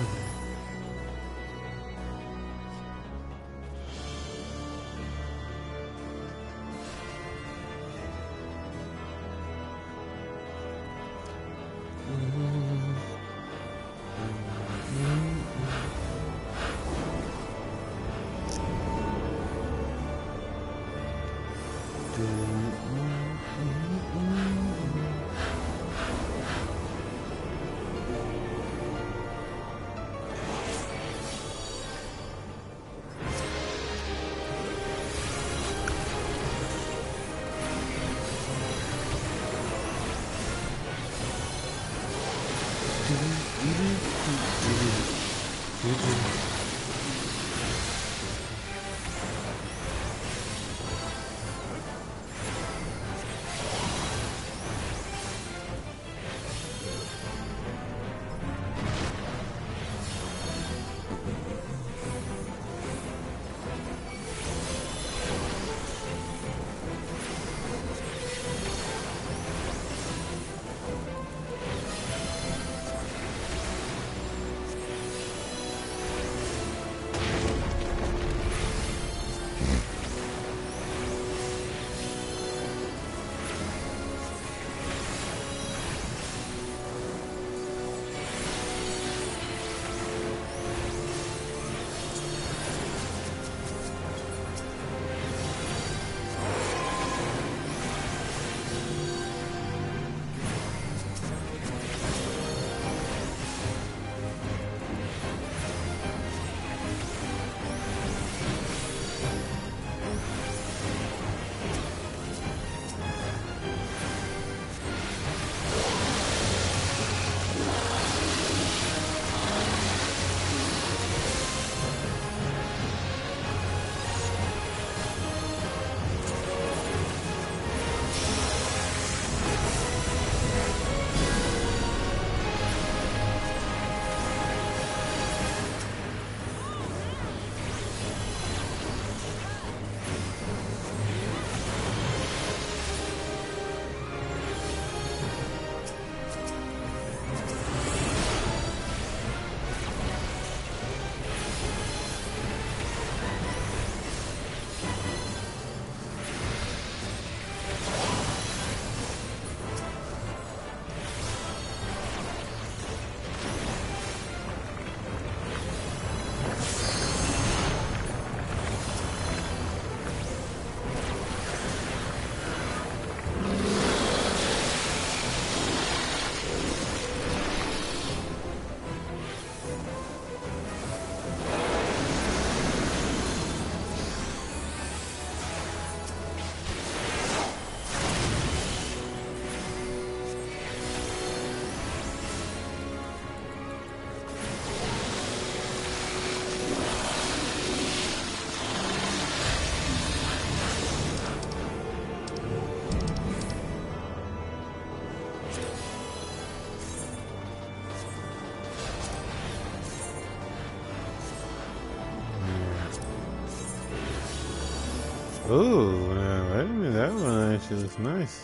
S1: Ooh, wait a minute, that one actually looks nice.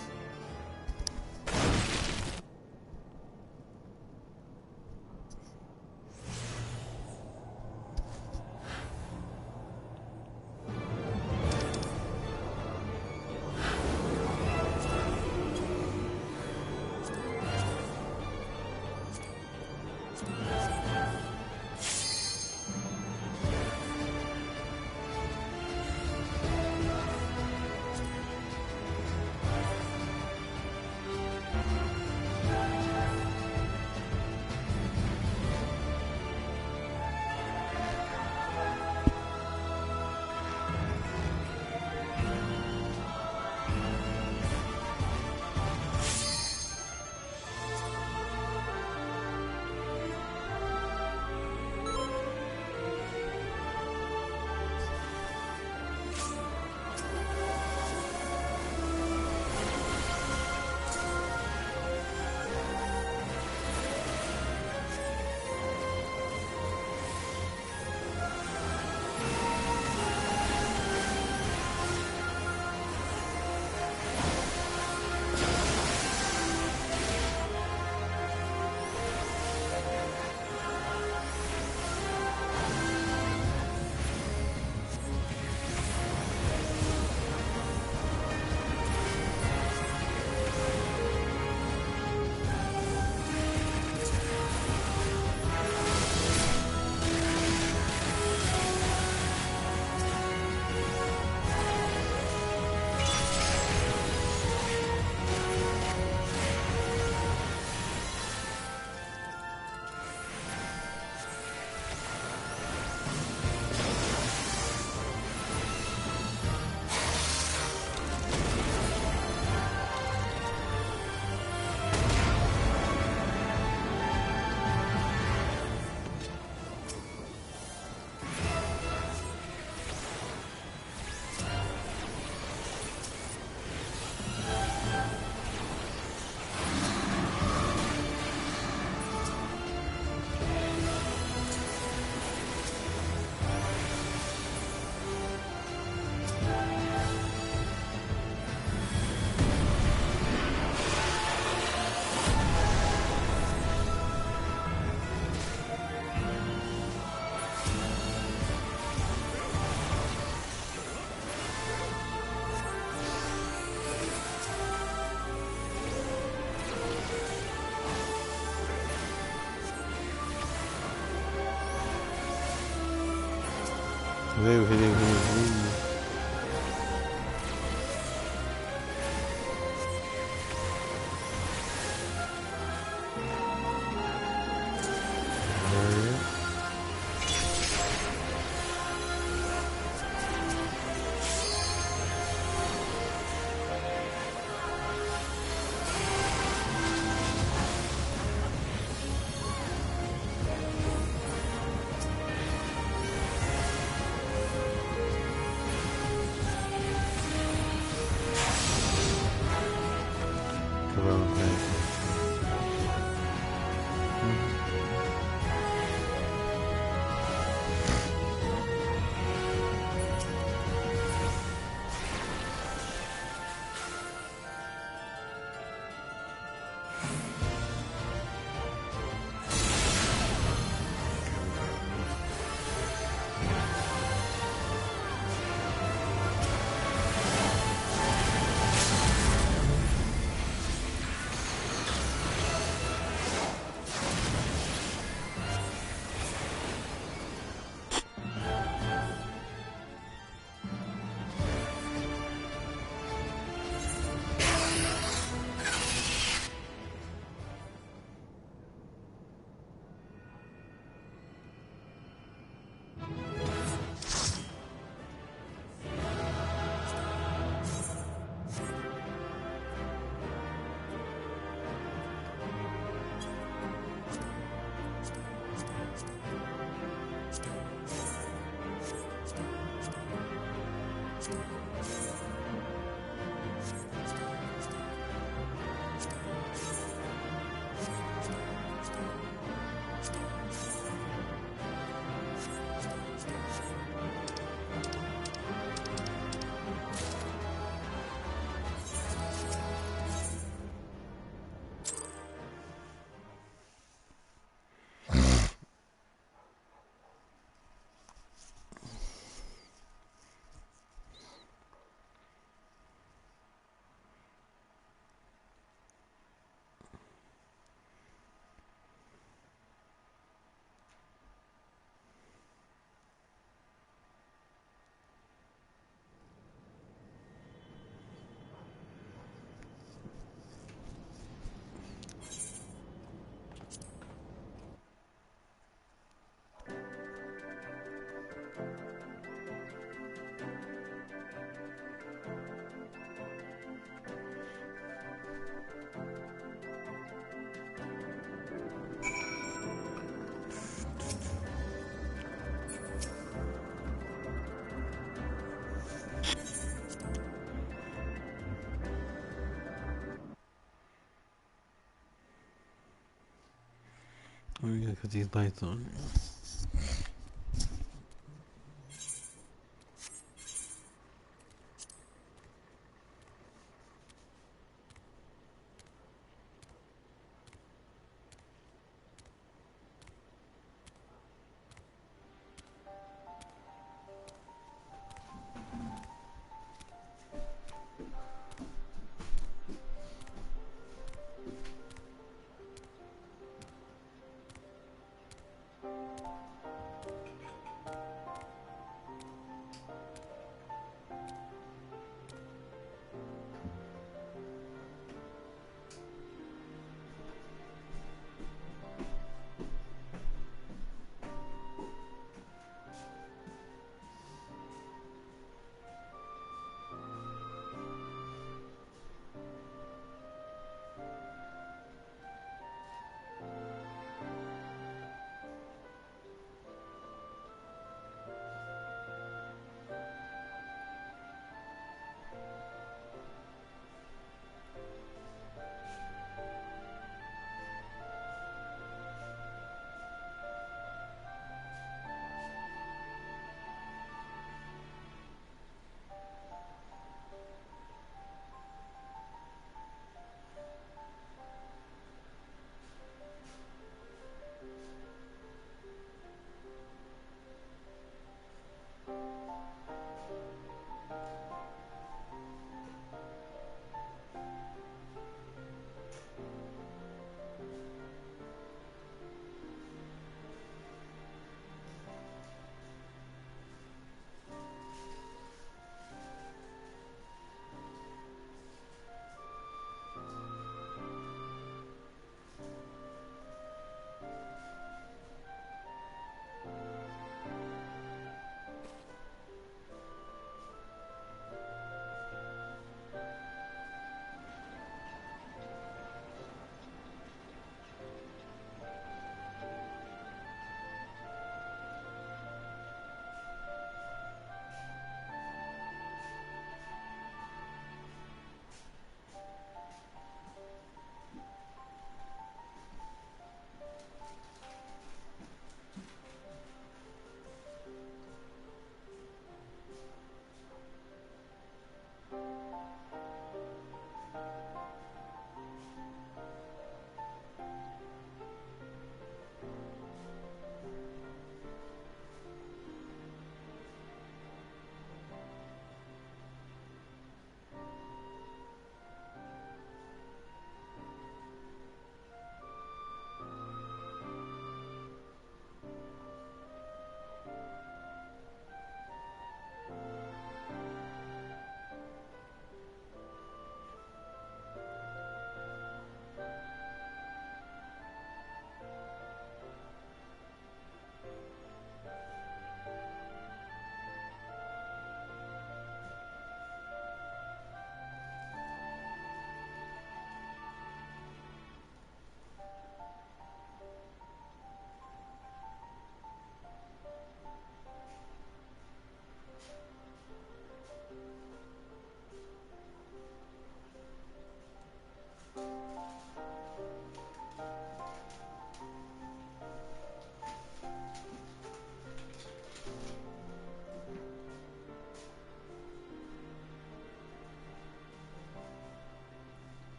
S1: Hello, hello, hello, hello. Come on, guys. Oh, we gotta put these lights on.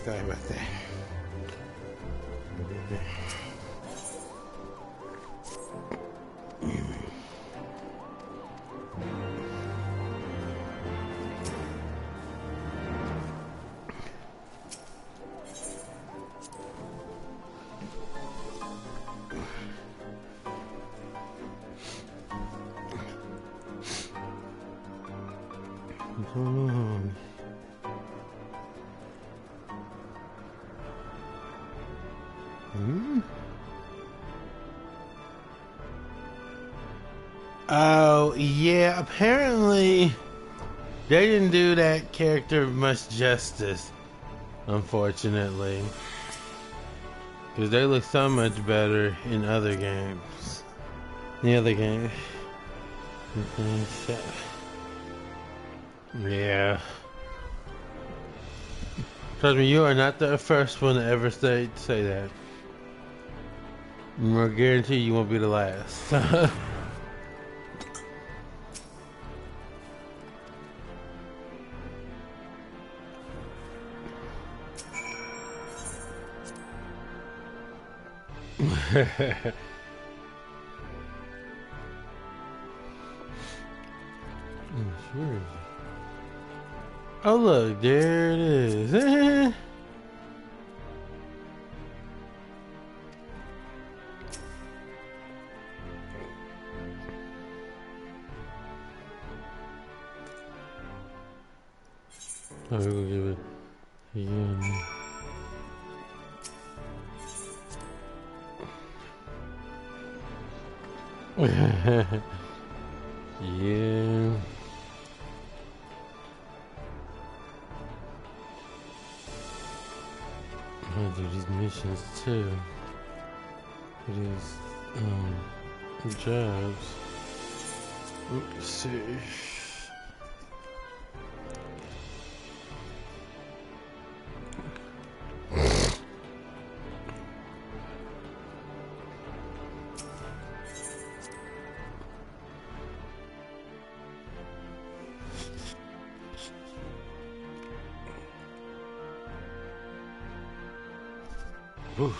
S1: Sorry about that. What's going on? Oh, yeah, apparently they didn't do that character much justice, unfortunately. Because they look so much better in other games. The other game. Yeah. Trust me, you are not the first one to ever say that. I guarantee you won't be the last. Sure. Oh look, there it is. Oh, we're gonna give it again. Yeah. I'm gonna do these missions too. These jobs. Let's see. Oof.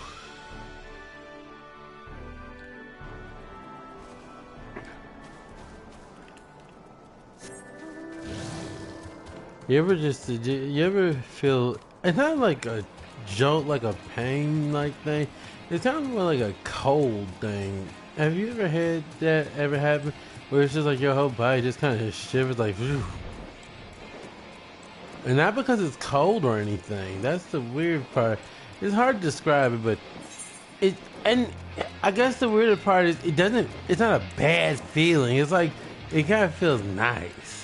S1: You ever feel, it's not like a jolt, like a pain like thing. It's kind of more like a cold thing. Have you ever had that ever happen? Where it's just like your whole body just kind of shivers like, phew. And not because it's cold or anything. That's the weird part. It's hard to describe it, but and I guess the weirder part is it's not a bad feeling. It's like, it kind of feels nice.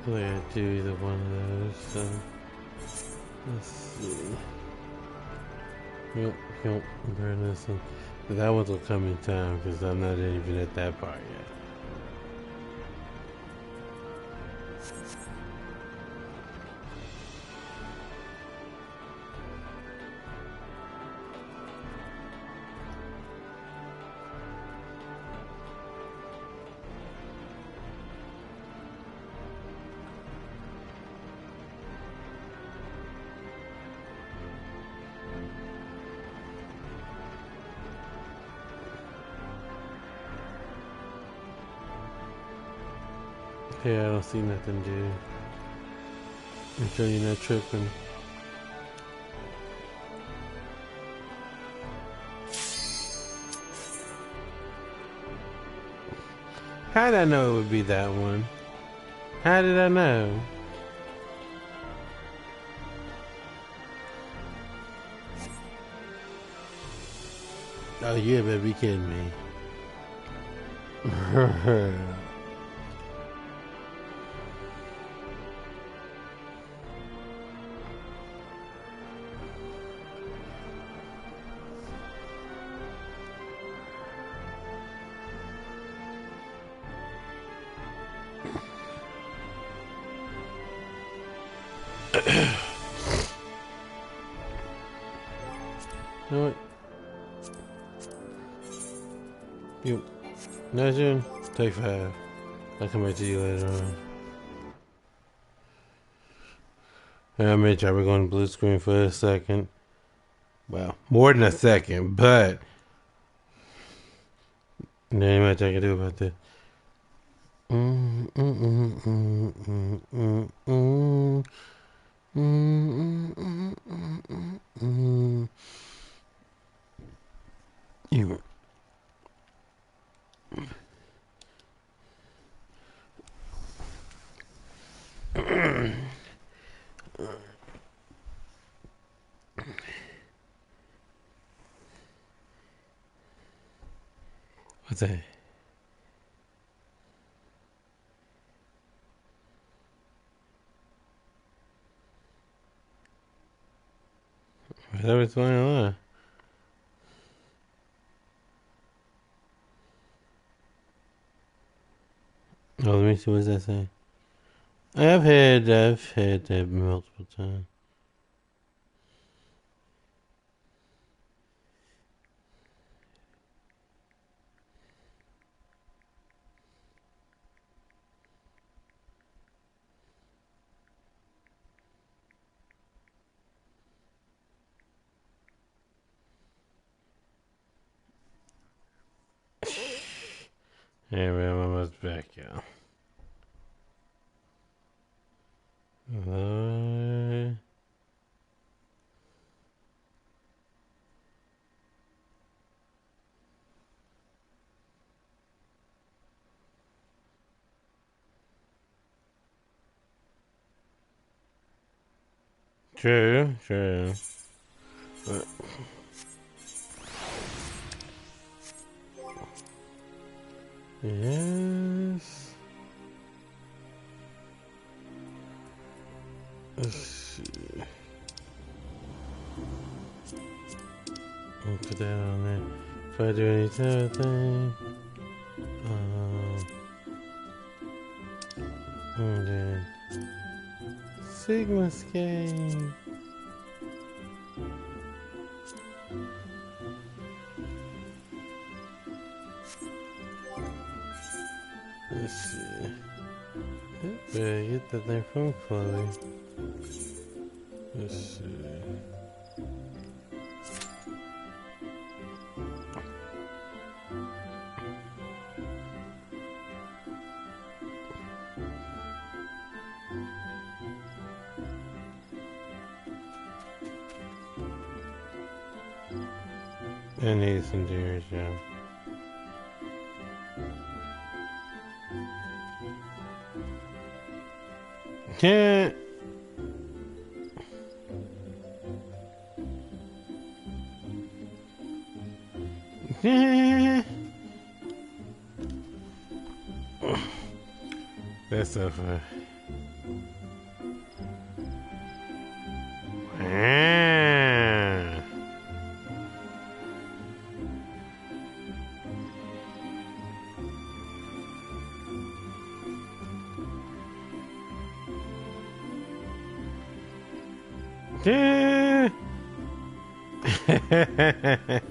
S1: I gotta do either one of those, so let's see. Yep, burn this one. But that one will come in time because I'm not even at that part yet. Yeah, I don't see nothing, dude. I'm sure you're not tripping. How did I know it would be that one? How did I know? Oh, you better be kidding me. You know what? You, Najuuuun, take 5. I'll come back to you later on. I made sure we're going to blue screen for a second. Well, more than a second, but there ain't much I can do about this. You. What's that? Whatever's going on. Oh, let me see. What's that say? I've had that multiple times. Anyway, I'm almost back, y'all. True. But yes. Let's see. I'll put that on there. If I do any other thing. And then Sigma Scale. Let's see. Better get that thing from Chloe. Let's see. I need some deers, yeah. Can't. That's so fun. Yeah. I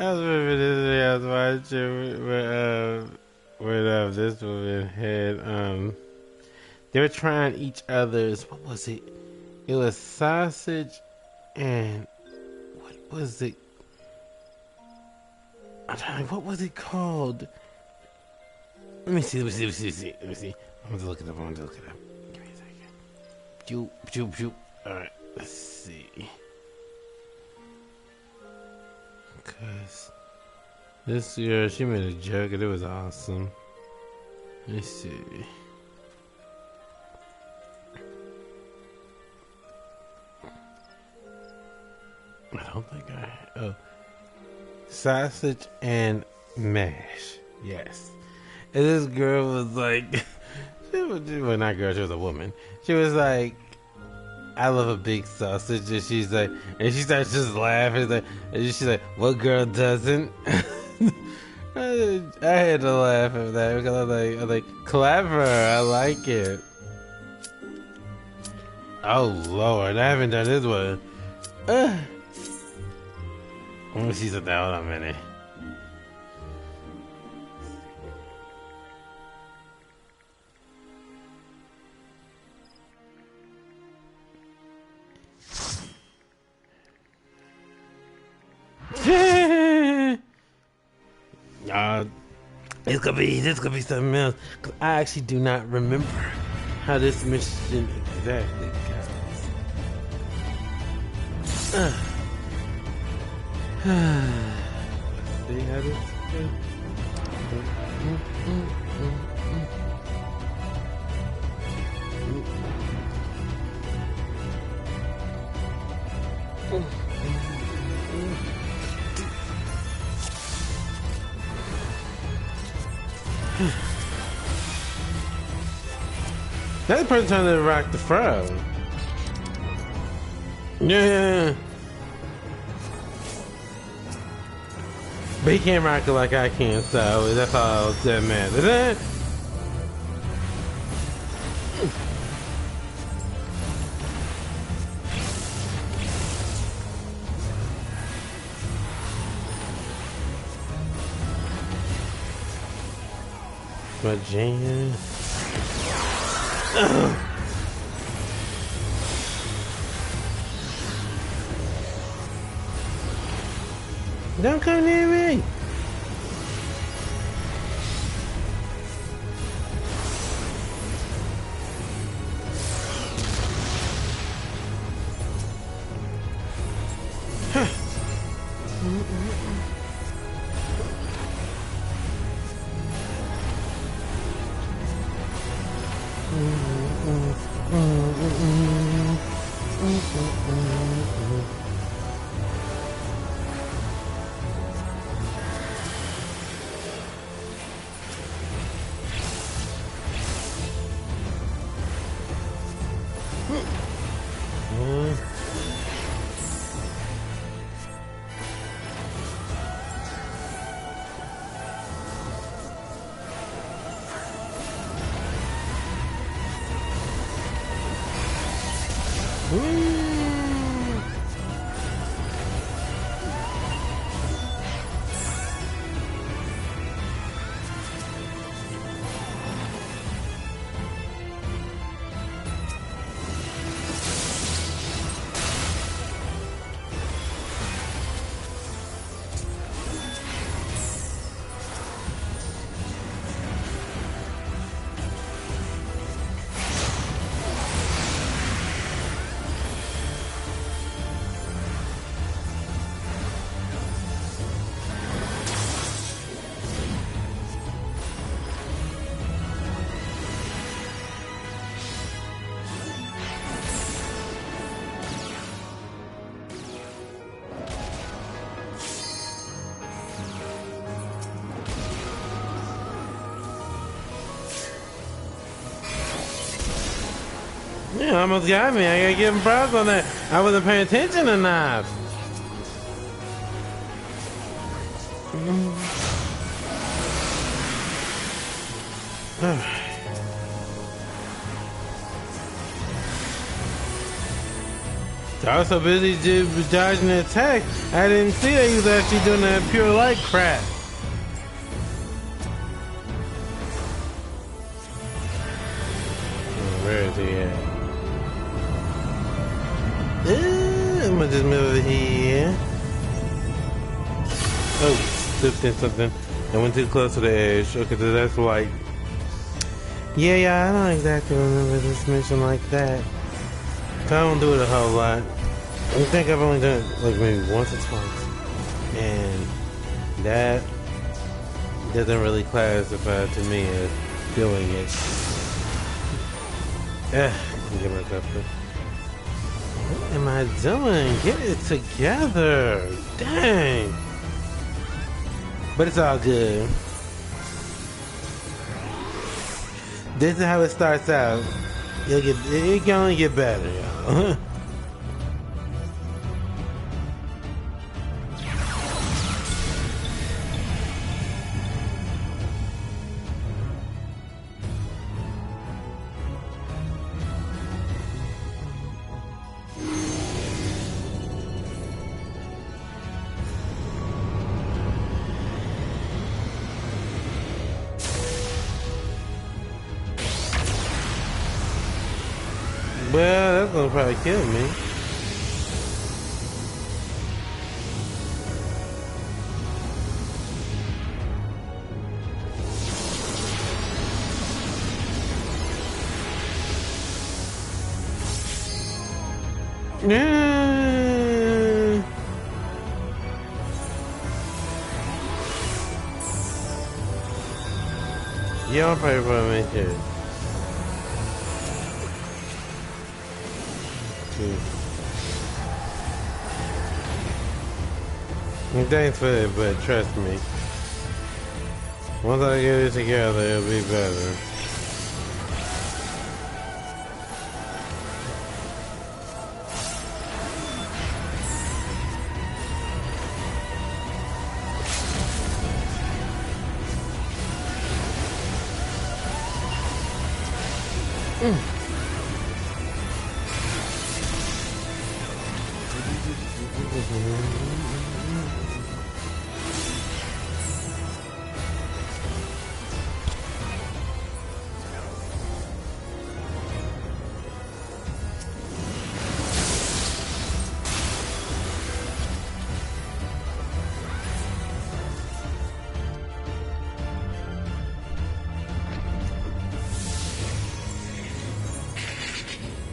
S1: was remember this video I was watching when this woman had they were trying each other's, what was it? It was sausage and what was it? I'm trying to think, what was it called? Let me see. I'm gonna look it up. Give me a second. Pew. Alright, let's see. Cause this girl, she made a joke and it was awesome. Let's see. I don't think sausage and mash. Yes. And this girl was like, well, not girl, she was a woman. She was like, I love a big sausage. And she's like, and she starts just laughing. And she's like, what girl doesn't? I had to laugh at that because I'm like, clever. I like it. Oh, Lord. I haven't done this one. Let me see something. Hold on a minute. This could be something else. 'Cause I actually do not remember how this mission exactly goes. See how this goes? That person trying to rock the frog. Yeah. But he can't rock it like I can, so that's all that matters. Virginia. Don't come near me. Yeah, almost got me. I gotta give him props on that. I wasn't paying attention enough. I was so busy dodging the attack, I didn't see that he was actually doing that pure light crap. Where is he at? I'm gonna just move over here. Oh, slipped in something. I went too close to the edge. Okay, so that's white. Yeah, I don't exactly remember this mission like that. I don't do it a whole lot. I think I've only done it like maybe once or twice. And that doesn't really classify to me as doing it. I can get myself through. What am I doing? Get it together. Dang. But it's all good. This is how it starts out. It can only get better, y'all. Well, that's gonna probably kill me. Yeah. Y'all probably make it. Thanks for it, but trust me. Once I get it together, it'll be better.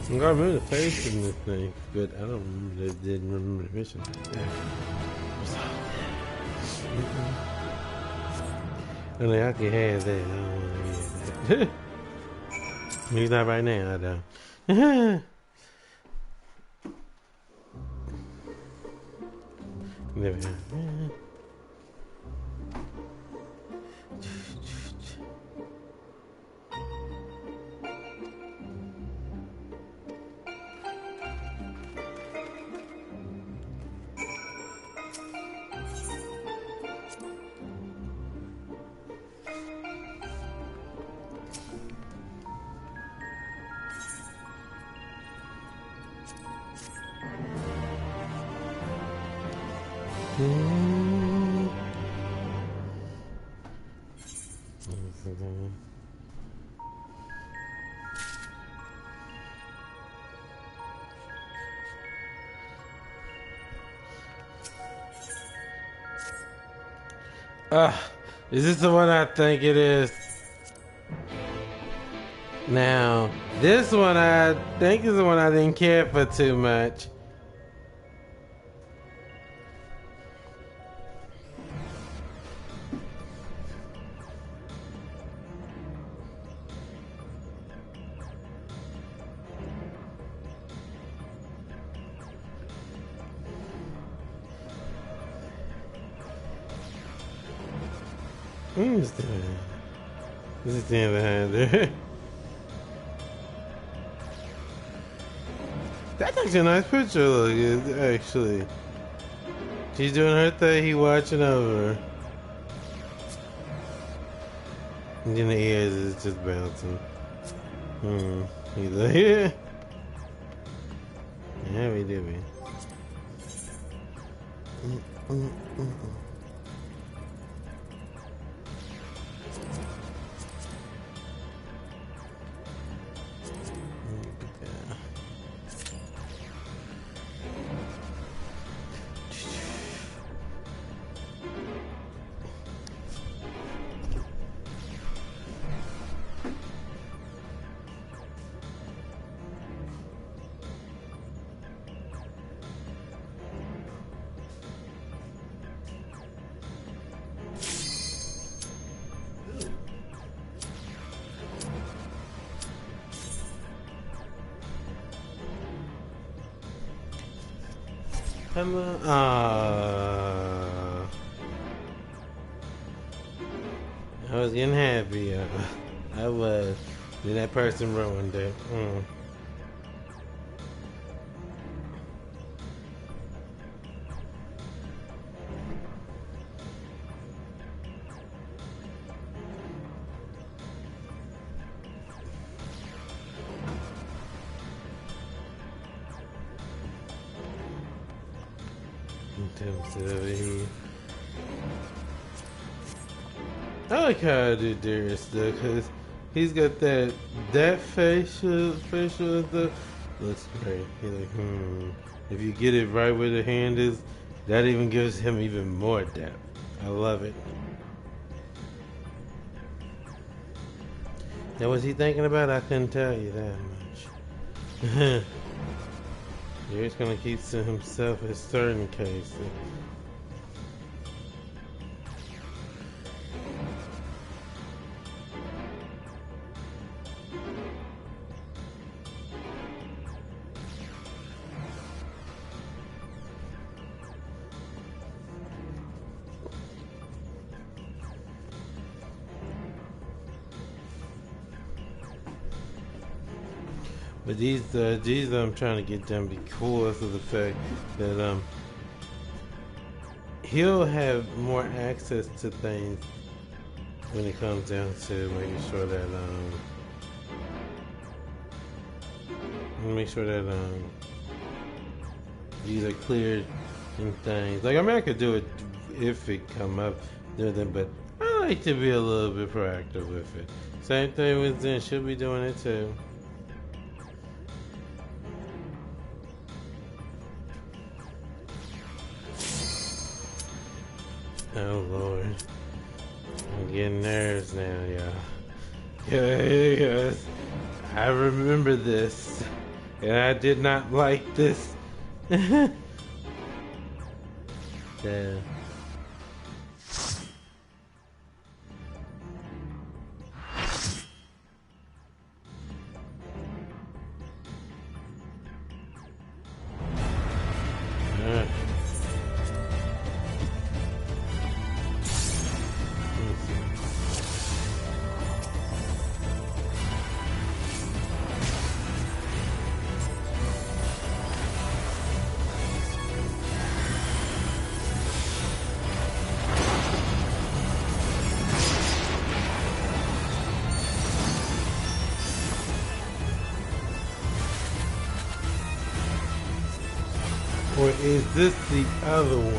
S1: I remember the face in this thing, but I don't remember. Didn't remember the mission. Only I can have that. I don't want to have that. He's not right now, I don't. Never have. Is this the one I think it is? Now, this one I think is the one I didn't care for too much. Who's that? This is Dan behind there. That's actually a nice picture, look, actually. She's doing her thing, he watching over. And then the ears is just bouncing. He's like, yeah. Yeah, we do, man. Hello. I was getting happy. I was. Then that person ruined it. I like how I do Darius though, cause he's got that facial stuff looks great. He's like, if you get it right where the hand is, that even gives him even more depth. I love it. Now, what's he thinking about? I couldn't tell you that much. Darius gonna keep to himself in certain cases. But these I'm trying to get them because of the fact that he'll have more access to things when it comes down to making sure that these are cleared and things. Like, I mean, I could do it if it come up, but I like to be a little bit proactive with it. Same thing with Zen, she'll be doing it too. Oh Lord, I'm getting nerves now, y'all. Yes, I remember this, and I did not like this. Yeah. Or is this the other one?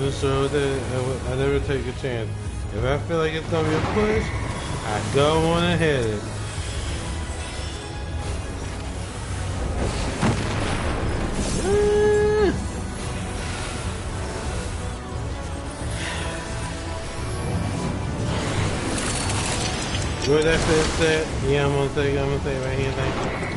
S1: wasn't sure what that. I never take a chance. If I feel like it's gonna be a push, I go on and hit it. Where that fist at? Yeah, I'm gonna say it right here. Thank you.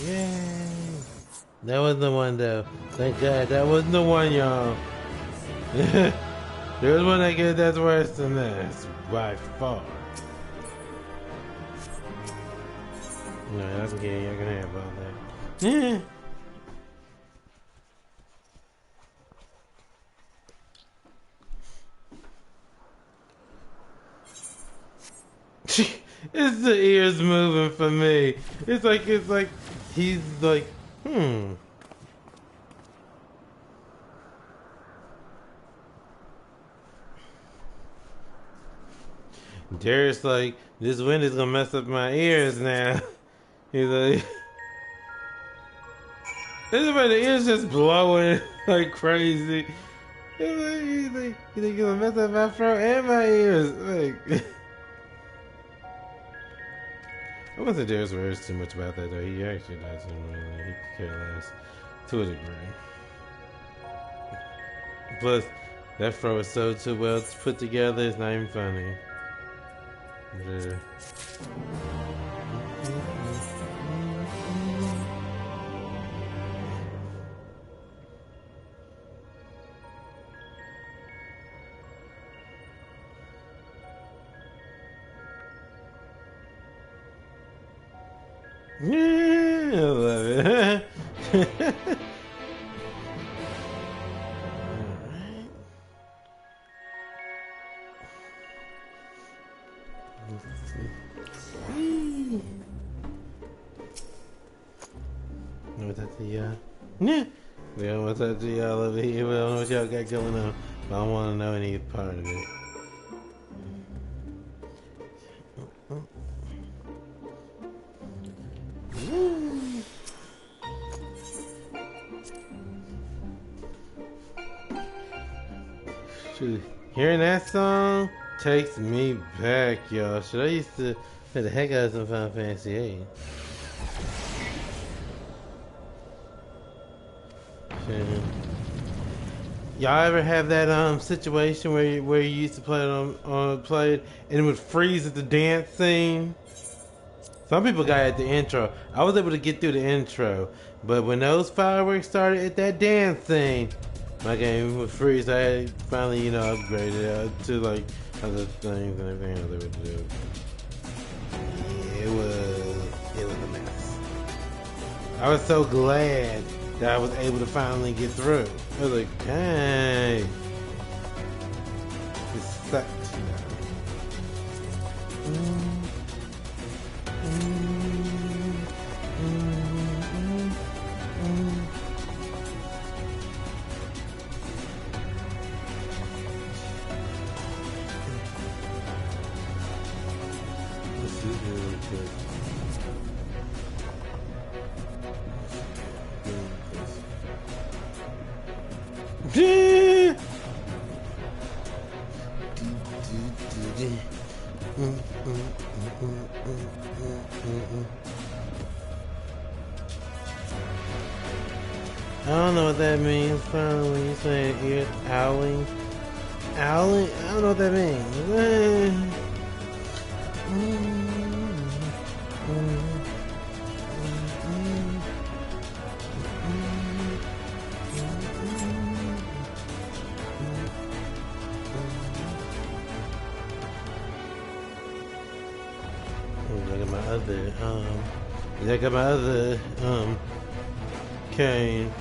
S1: Yay! That wasn't the one though. Thank God that wasn't the one, y'all. There's one that's worse than this by far. No, that's okay. I can have all that. Yeah. It's the ears moving for me. It's like he's like, Darius like, this wind is gonna mess up my ears now. He's like, this is why the ears just blowing like crazy. He's like, you're gonna mess up my throat and my ears. Like. I wasn't Darius worries too much about that though. He actually doesn't really. He could care less to a degree. Plus, that throw is so too well put together. It's not even funny. Yeah. Yeah, I love it. Alright. What's that to y'all? Yeah. We don't want that to y'all over here. We don't know what y'all got going on. But I don't want to know any part of it. Shoot, hearing that song takes me back, y'all. Should I used to play the heck out of some Final Fantasy VIII. Y'all ever have that situation where you used to play it and it would freeze at the dance scene? Some people got at the intro. I was able to get through the intro, but when those fireworks started at that dance scene, my game would freeze. I had finally, upgraded to like other things and everything else they would do. Yeah, it was a mess. I was so glad that I was able to finally get through. I was like, hey, it sucked. I don't know what that means. Finally, when you say ears owling. Owling? I don't know what that means. Look at my other cane.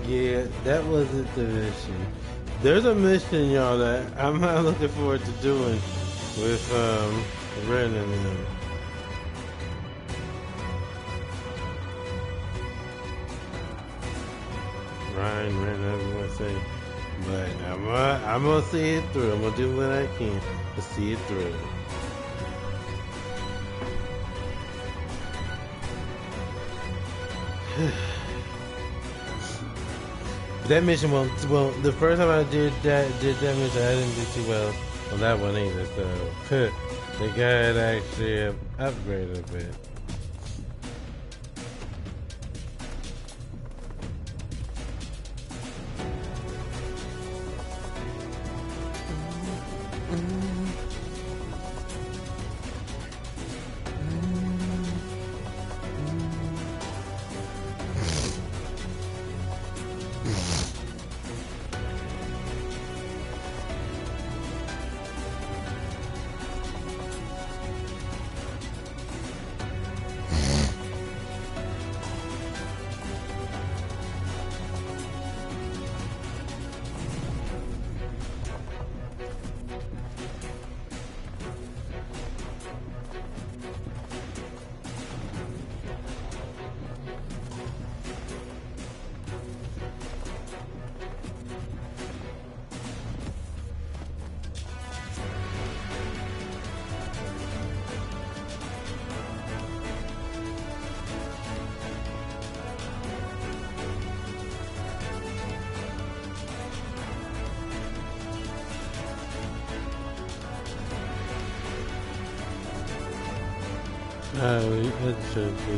S1: Yeah, that wasn't the mission. There's a mission, y'all, that I'm not looking forward to doing with Ren and them. Ryan, Ren, whatever you want to say. But I'm gonna see it through. I'm gonna do what I can to see it through. That mission well, the first time I did that mission, I didn't do too well on that one either. So the guy had actually upgraded a bit. It should be.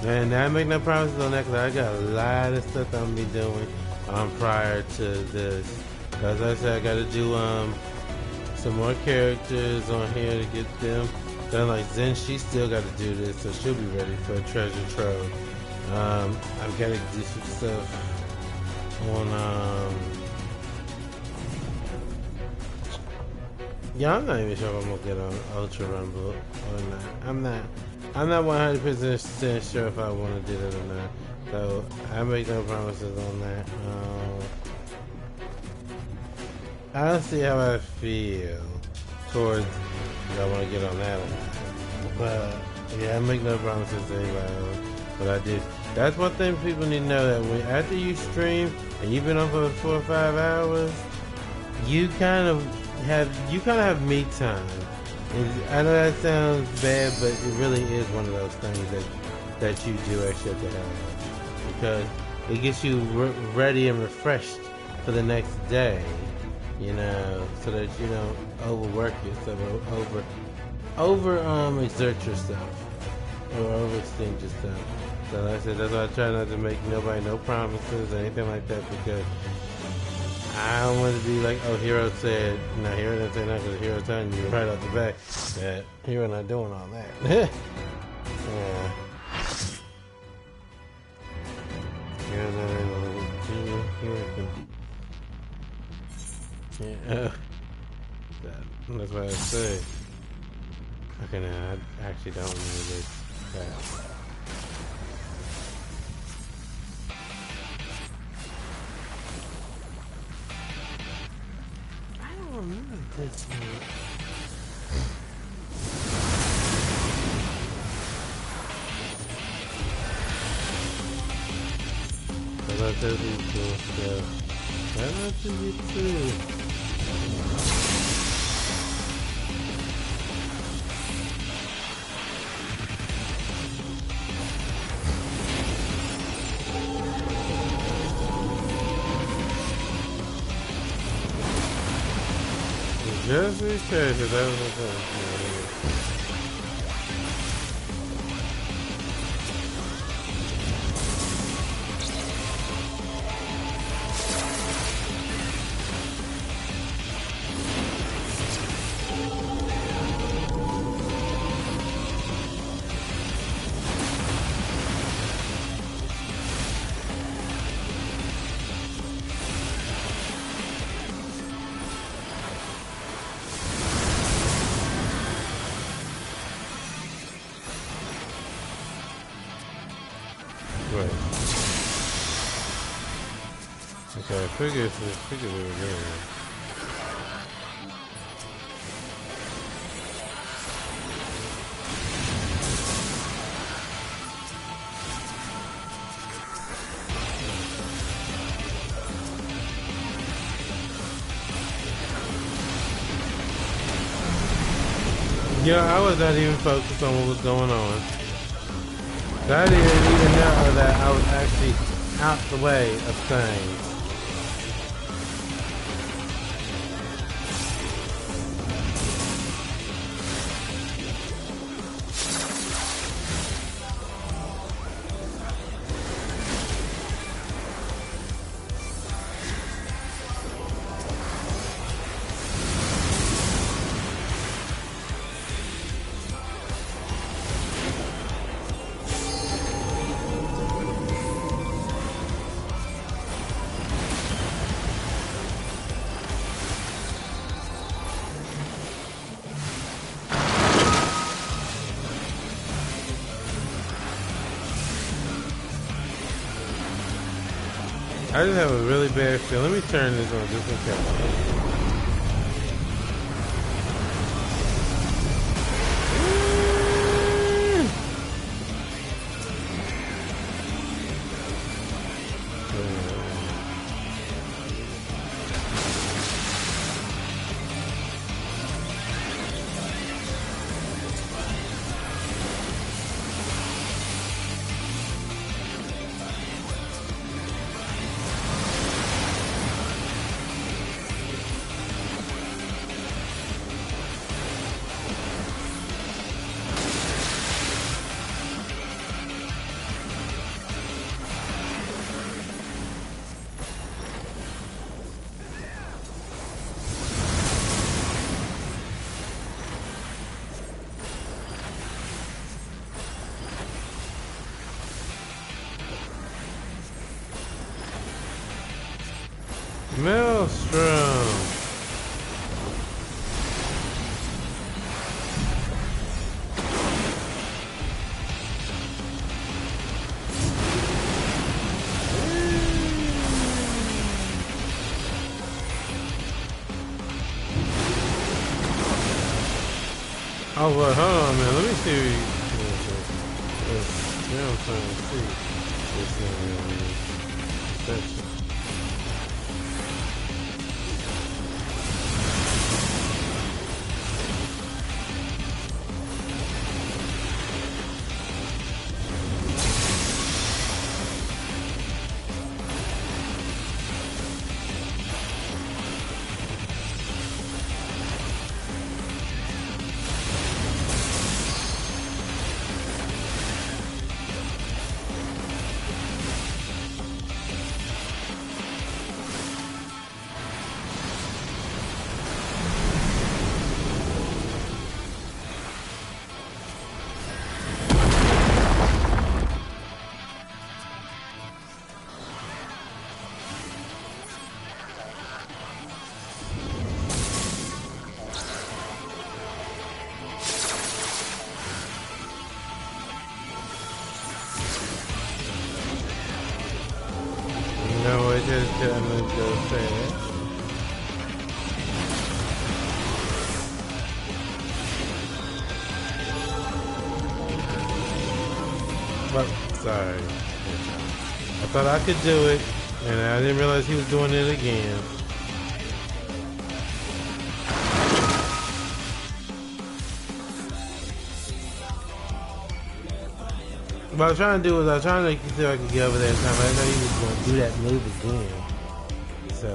S1: And I make no promises on that because I got a lot of stuff I'm gonna be doing prior to this. As I said, I got to do some more characters on here to get them done. Like Zen, she still got to do this, so she'll be ready for a treasure trove. I've got to do some stuff on yeah, I'm not even sure if I'm gonna get on Ultra Rumble or not. I'm not 100% sure if I want to do that or not. So I make no promises on that. I don't see how I feel towards if I want to get on that or not. But yeah, I make no promises to anybody else. But I do. That's one thing people need to know, that when after you stream and you've been on for 4 or 5 hours, you kind of have me time. And I know that sounds bad, but it really is one of those things that you do actually have to have, because it gets you ready and refreshed for the next day, you know, so that you don't overwork yourself or exert yourself or overextend yourself. So like I said, that's why I try not to make nobody no promises or anything like that, because I don't want to be like, oh, Hero said, no, Hero didn't say nothing, because Hero telling you right off the back that Hero not doing all that. Yeah. Hero not able to do, Hero can. Yeah. That's what I say. Okay, now, I actually don't remember this. This one. I love those cool stuff. I love you too. Just these characters, that was what's up. Okay, I figured we were doing it. Yeah, I was not even focused on what was going on. I didn't even know that I was actually out the way of things. I just have a really bad feel. Let me turn this on just in case. Maelstrom. Oh, well, hold on, man. Let me see. Now I'm trying to see this thing. That's no, it just doesn't go fast. Well, sorry. I thought I could do it, and I didn't realize he was doing it again. What I was trying to do was I was trying to see if I could get over there in time, but I know he was going to do that move again. So.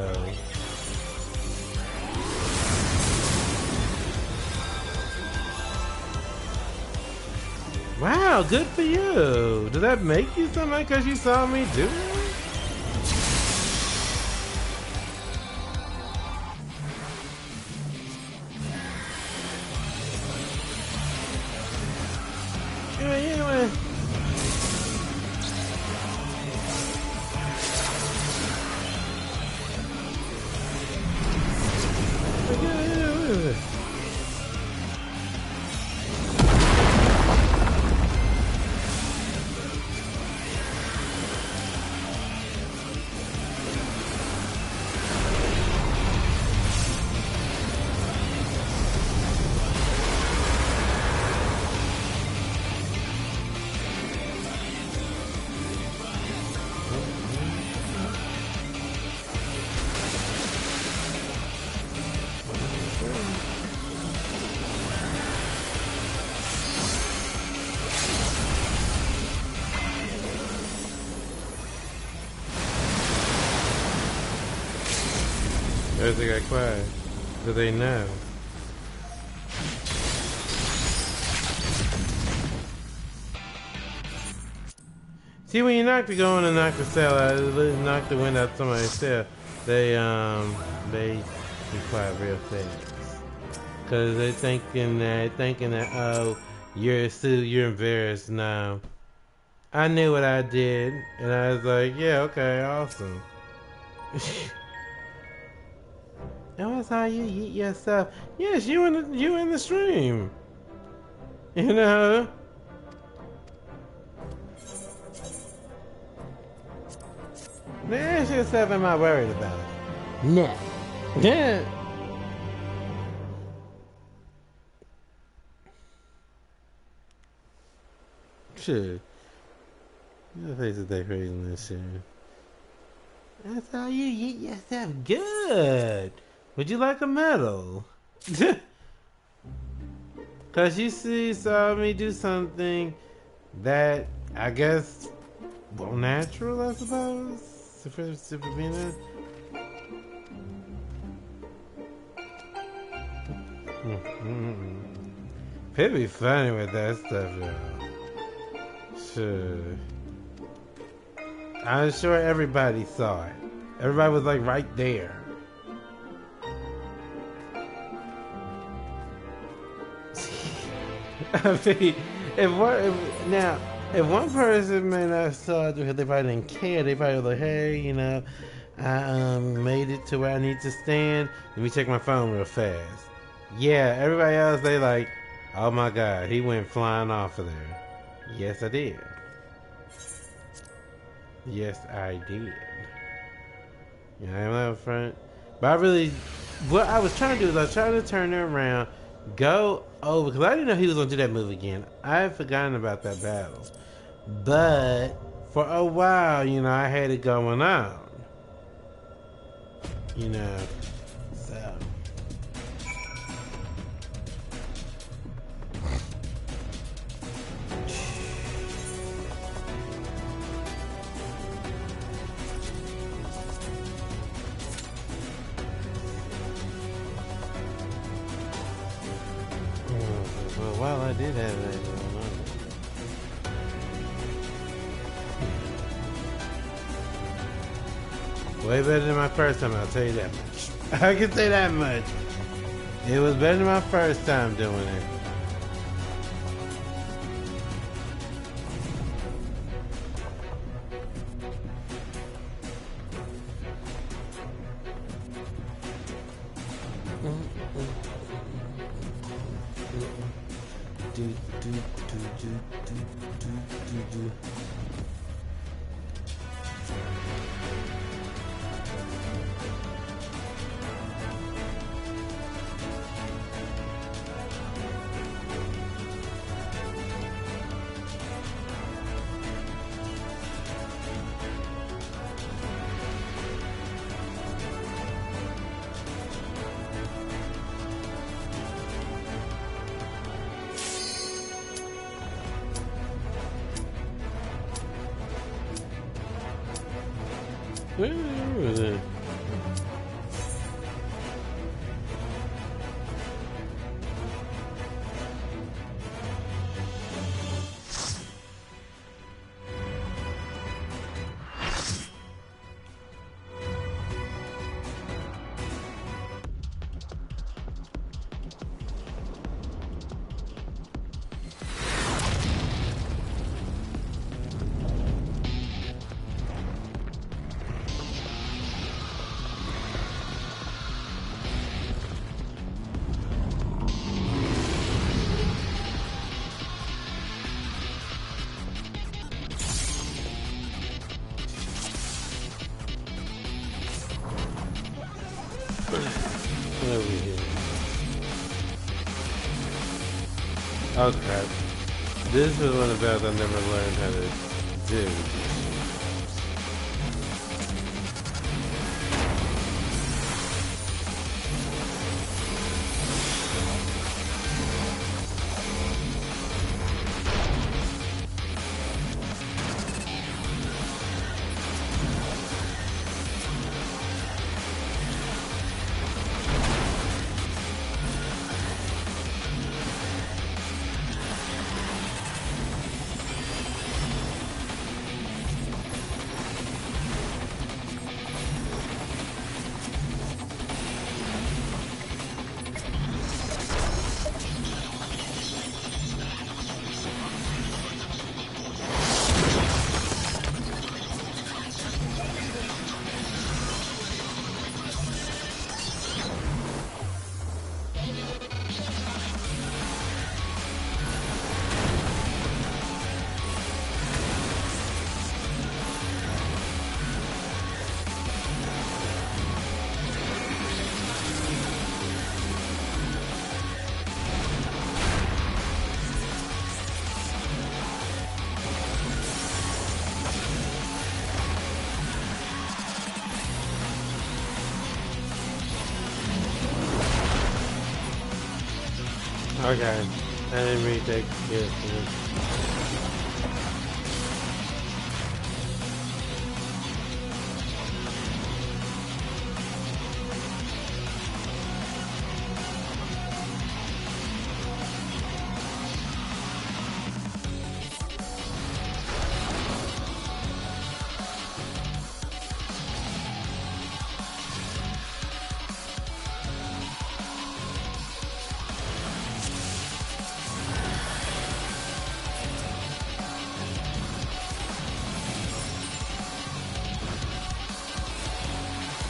S1: Wow, good for you. Did that make you something because you saw me do it? Yeah. They got quiet. Do they know? See, when you knock the goal and knock the cell out, knock the wind out somebody's cell, they be quiet real fast. Cause they're thinking that oh, you're embarrassed now. I knew what I did, and I was like, yeah, okay, awesome. Oh, that's how you eat yourself. Yes, you in the stream. You know. Now ask yourself, am I worried about it? No. Yeah. Sure. Your face is decorating this shit. That's how you eat yourself. Good. Would you like a medal? Cause you saw me do something that I guess natural, I suppose. Super being It'd be funny with that stuff, y'all. Sure. I'm sure everybody saw it. Everybody was like right there. I mean, if one person may not saw it because they probably didn't care, they probably was like, hey, you know, I made it to where I need to stand. Let me check my phone real fast. Yeah, everybody else, they like, oh my god, he went flying off of there. Yes, I did. Yes, I did. Yeah, I am out front. But I really, what I was trying to do is I was trying to turn her around, go over, because I didn't know he was going to do that move again. I had forgotten about that battle. But for a while, you know, I had it going on. You know, so. Well, while I did have that going on. Way better than my first time, I'll tell you that much. I can say that much. It was better than my first time doing it. Where was it? Over here. Oh crap. This is one of the battles I never learned how to do. Okay, I didn't read that carefully.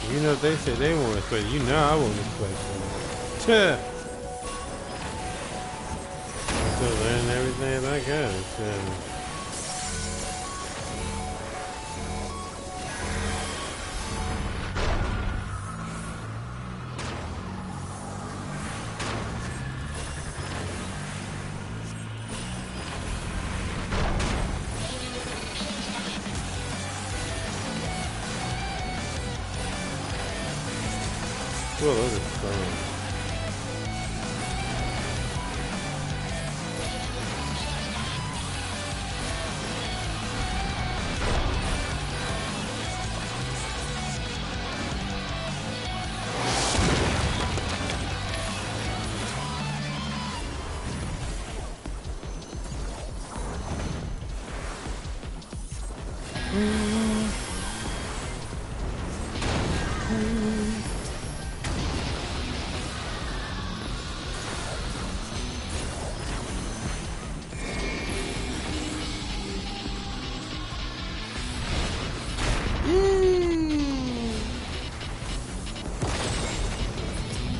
S1: You know, they said they won't expect it. You know I won't expect it. Tuh. I'm still learning everything I got. Well, those are fun.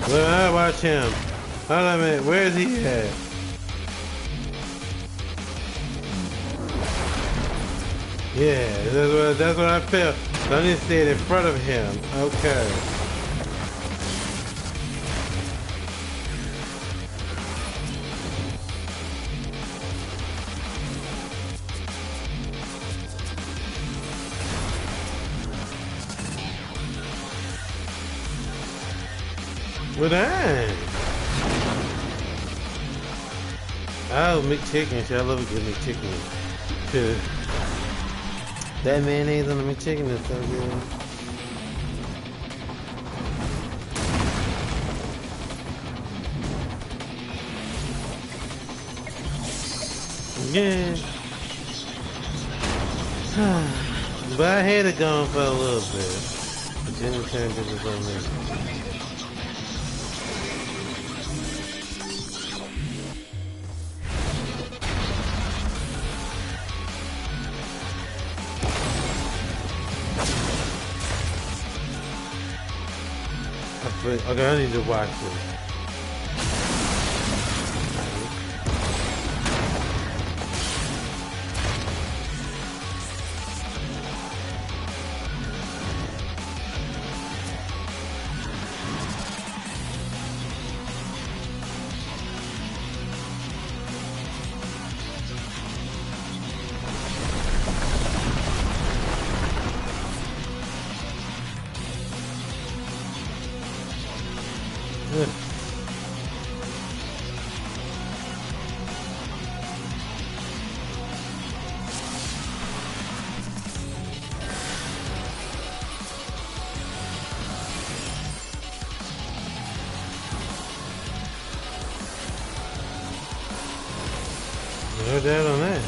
S1: Look, I watch him. Hold on a minute, where's he at? Yeah, that's what I felt. I need to stay in front of him. Okay. Well, dang. Oh, McChicken. I love a good McChicken. Too. That mayonnaise on the McChicken is so good. Yeah. But I had it going for a little bit. But then it turned into something else. Okay, I need to watch this. No doubt on that.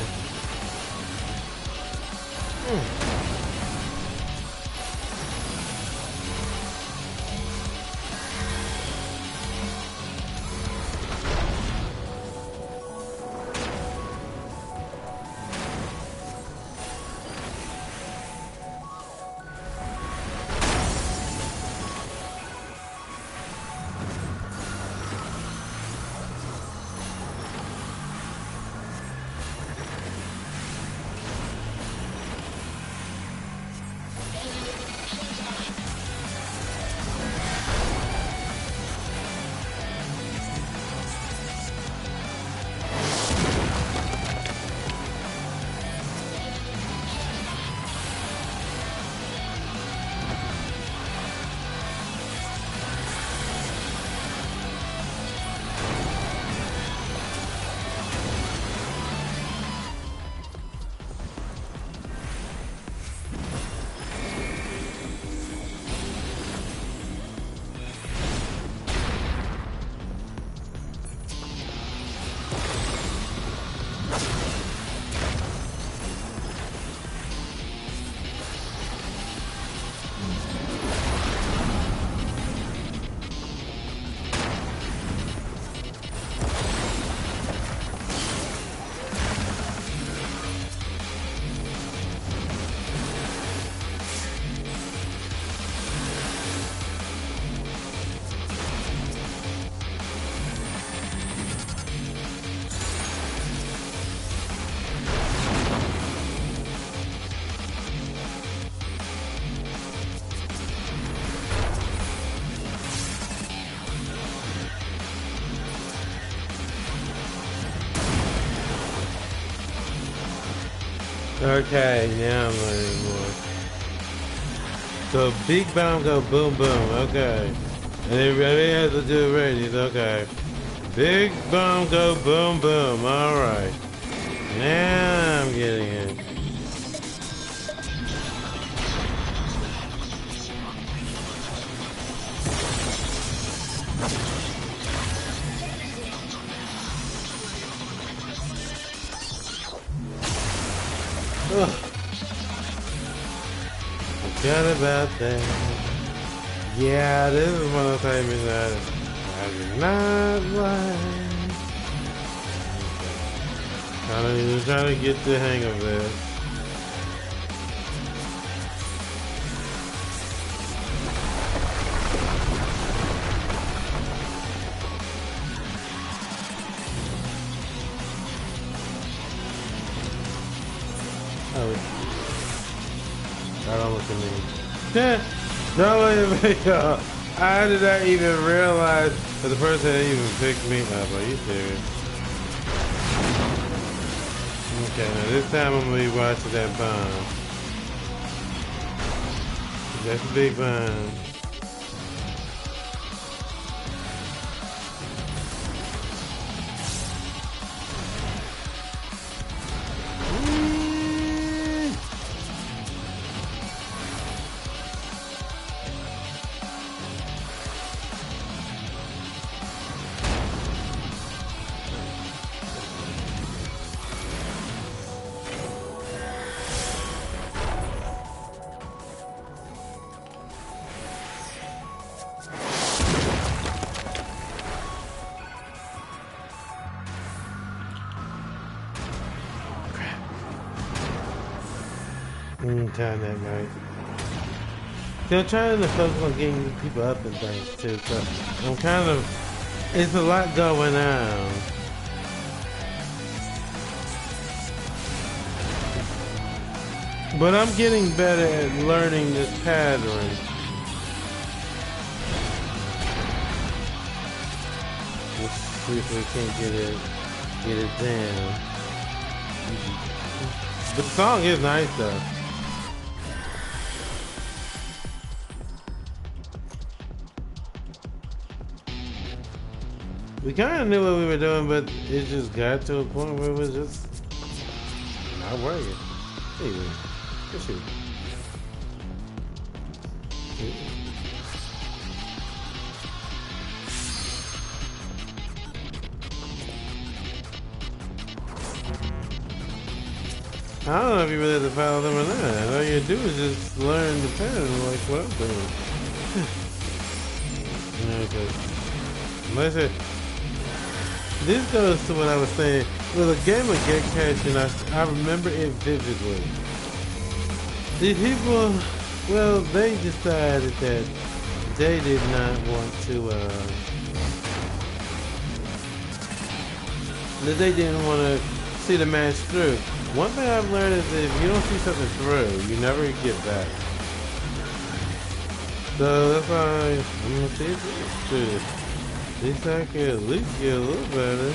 S1: Okay, now I'm learning more. So big bomb go boom boom. Okay. And everybody has to do it right. Okay. Big bomb go boom boom. Alright. Now I'm getting it. Ugh. Forgot about that. Yeah, this is one of the things that I did not like. Trying to get the hang of this. Oh, don't look at me. Don't look at me, y'all. How did I even realize that the person that even picked me up? Are you serious? Okay, now this time I'm gonna be watching that bomb. That's a big bomb. Time that night. See, I'm trying to focus on getting people up and things too, so I'm kind of, it's a lot going on. But I'm getting better at learning this pattern. Let's see if we can't get it down. But the song is nice though. We kind of knew what we were doing, but it just got to a point where it was just not working. Anyway, good shoot. I don't know if you really have to follow them or not. All you do is just learn the pattern like what I'm doing. Okay. Listen. This goes to what I was saying. With a game of Get Cash, and I remember it vividly. The people, well, they decided that they did not want to, that they didn't want to see the match through. One thing I've learned is that if you don't see something through, you never get back. So that's why I'm going to see if it's true. At least I can at least get a little better.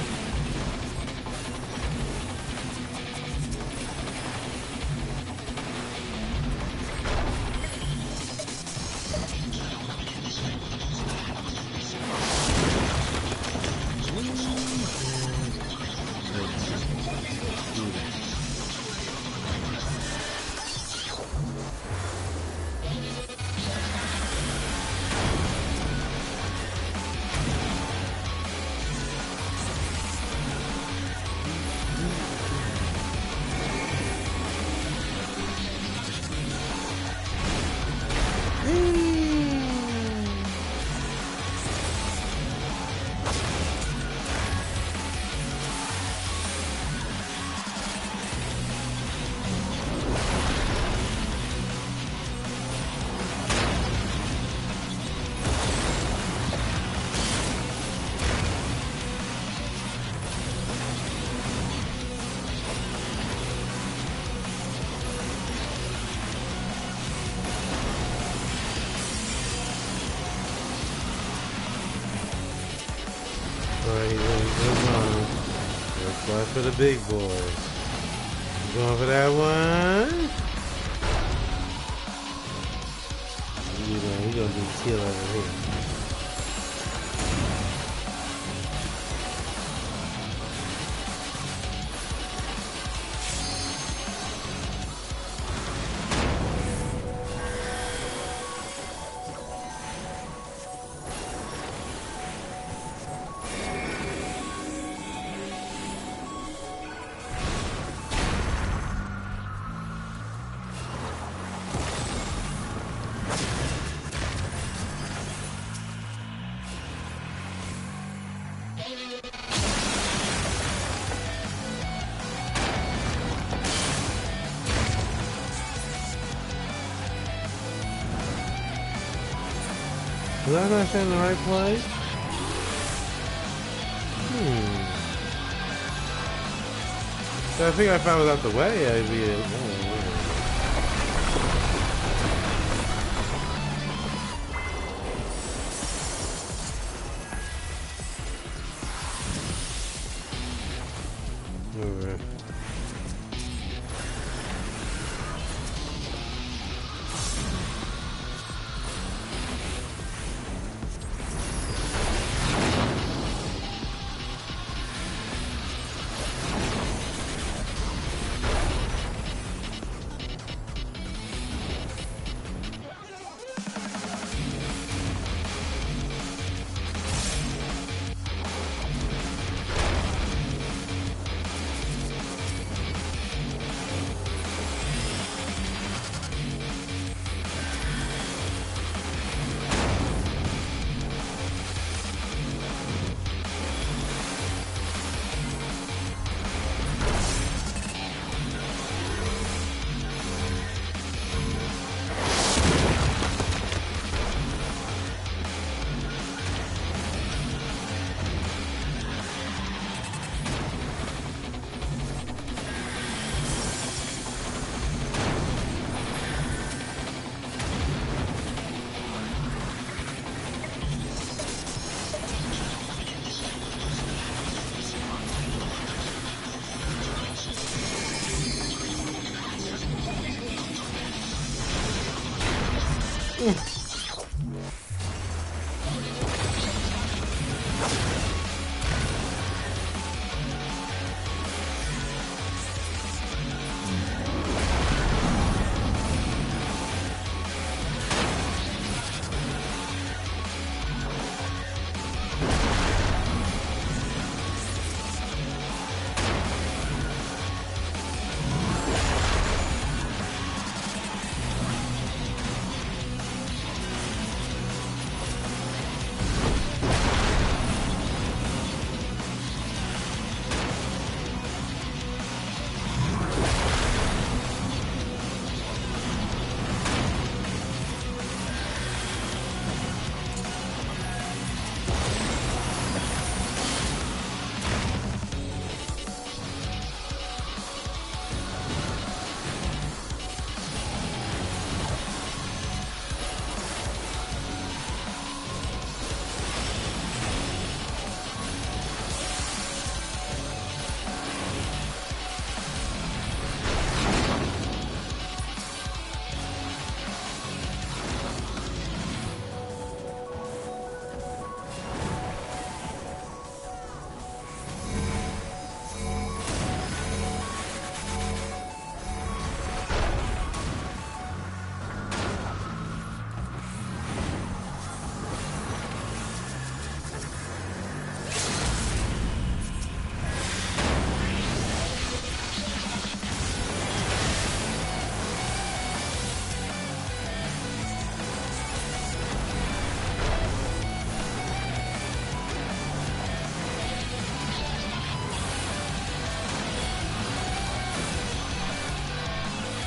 S1: For the big boys. Going for that one. We're gonna do chill over here. Was I gonna stay in the right place? So I think if I was out the way, I'd be over.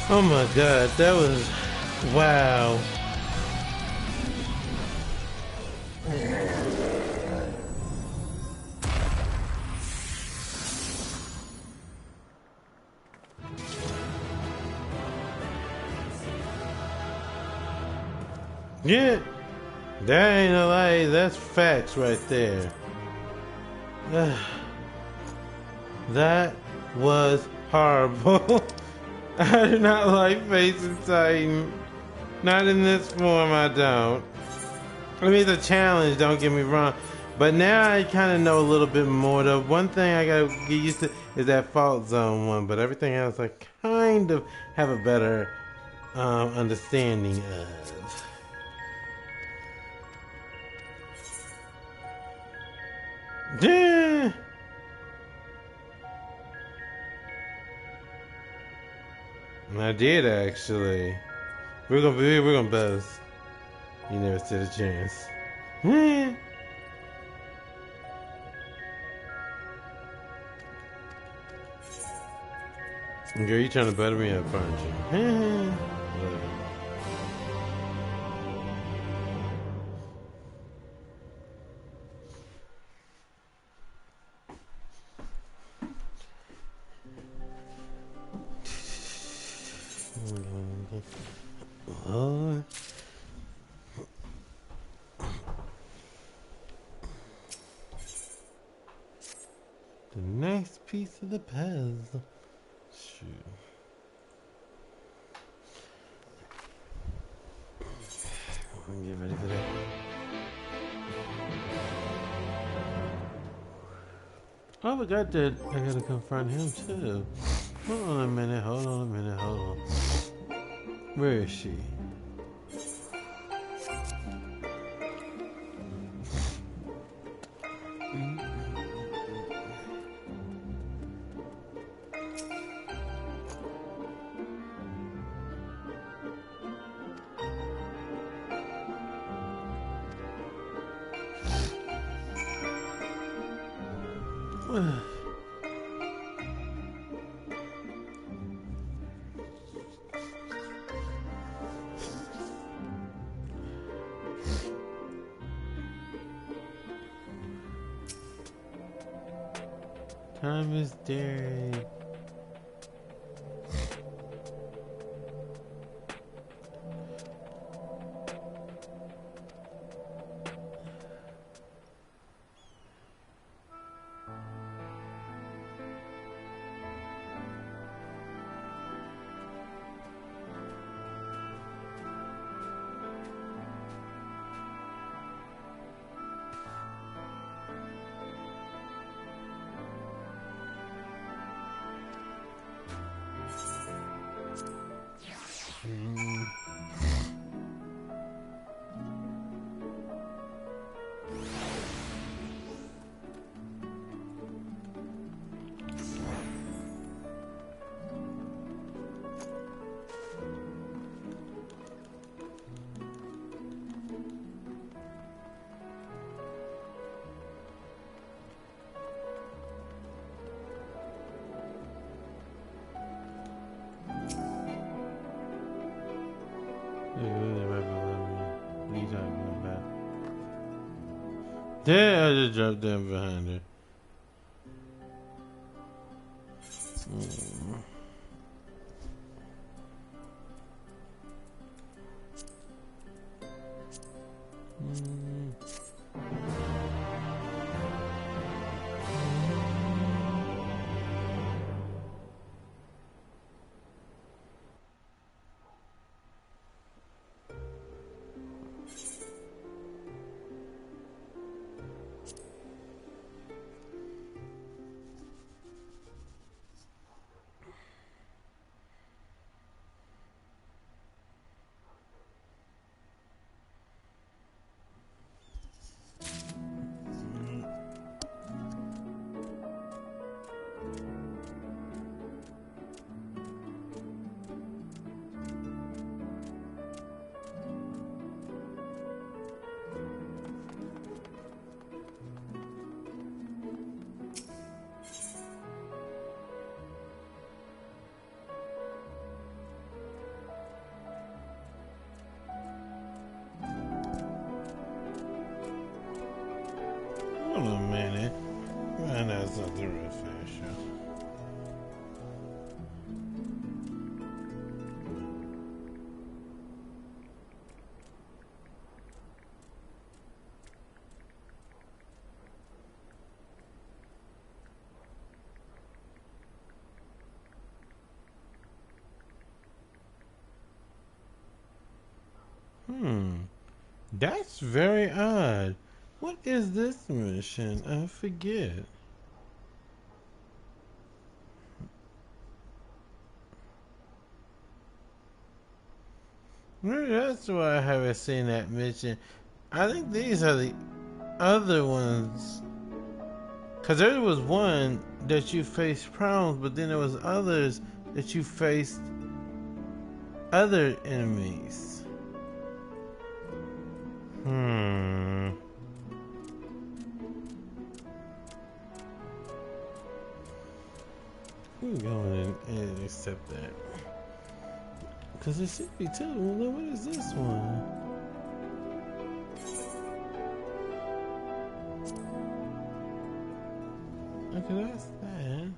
S1: Oh my god, that was... wow. Yeah, that ain't a lie, that's facts right there. That was horrible. I do not like facing Titan. Not in this form, I don't. I mean, it's a challenge, don't get me wrong. But now I kind of know a little bit more. The one thing I gotta get used to is that Fault Zone one. But everything else I kind of have a better understanding of. Yeah. I did actually. We're gonna both. You never stood a chance. Yeah. Girl, you trying to butter me up, aren't you? Oh. The next piece of the puzzle. Shoot. Get ready for that. Oh, I forgot that I gotta confront him too. Hold on a minute, hold on. Where is she? Time is day. Yeah, I just dropped down behind her. Hold on a minute. Find out something real fast, y'all. That's very odd. What is this mission? I forget. Maybe that's why I haven't seen that mission. I think these are the other ones. Because there was one that you faced problems, but then there was others that you faced other enemies. We can go in and accept that. Because there should be two. Well, what is this one? Okay, that's that.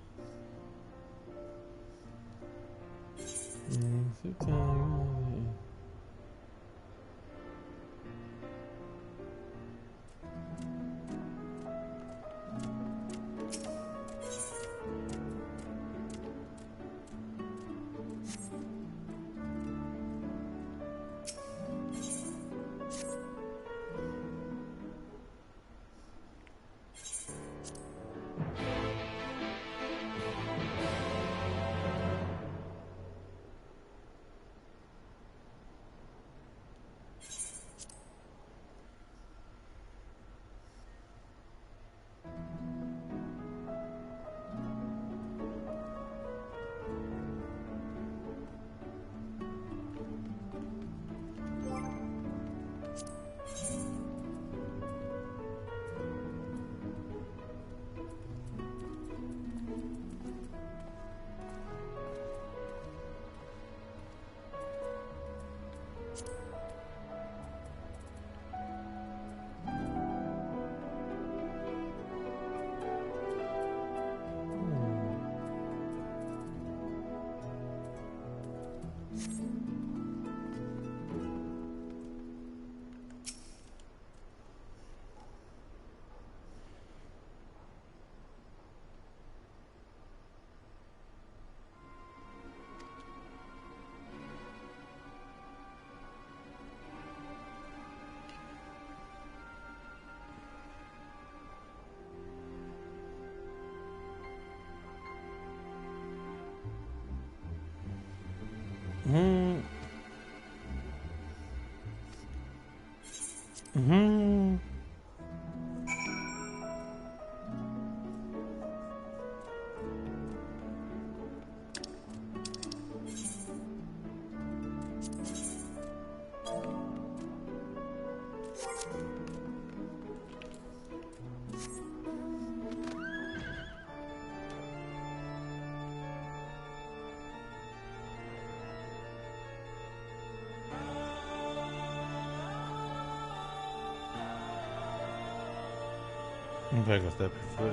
S1: I'm back on that before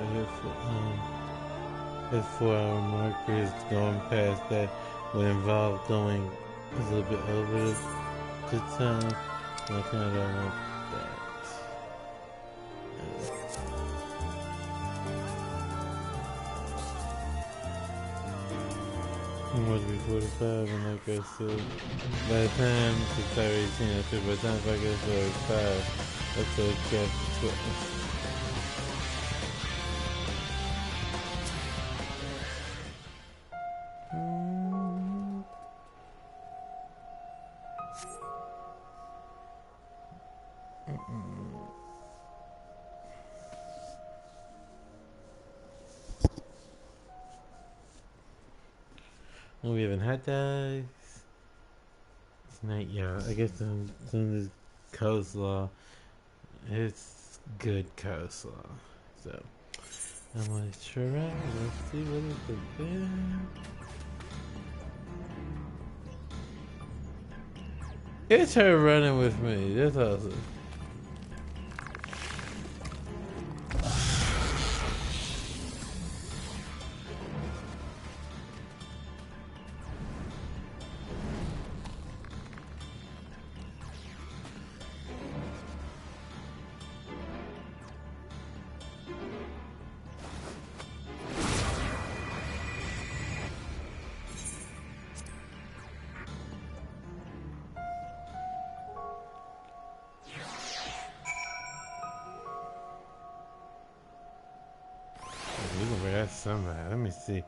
S1: his 4 hour marker is going past that would involve going a little bit over the time. I kind of don't want that. It must be 45, and like I said, by the time it's already 10, I said by the time I get to 5, that's a gap to 12. We having hot dogs. It's night, y'all. I guess some of this coleslaw. It's good coleslaw. So I'm gonna try. Let's see what it's about. It's her running with me. That's awesome. got somebody. Let me see.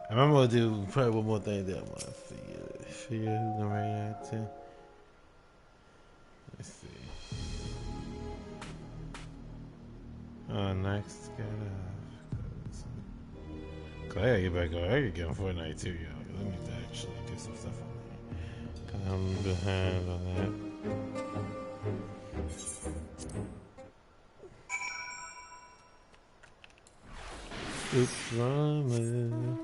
S1: I'm gonna do probably one more thing that I want to figure who gonna react to. Let's see. Oh, next got I gotta get back on. I gotta get on Fortnite too, y'all. Let me actually do some stuff on there. I'm behind on that. It's ramen.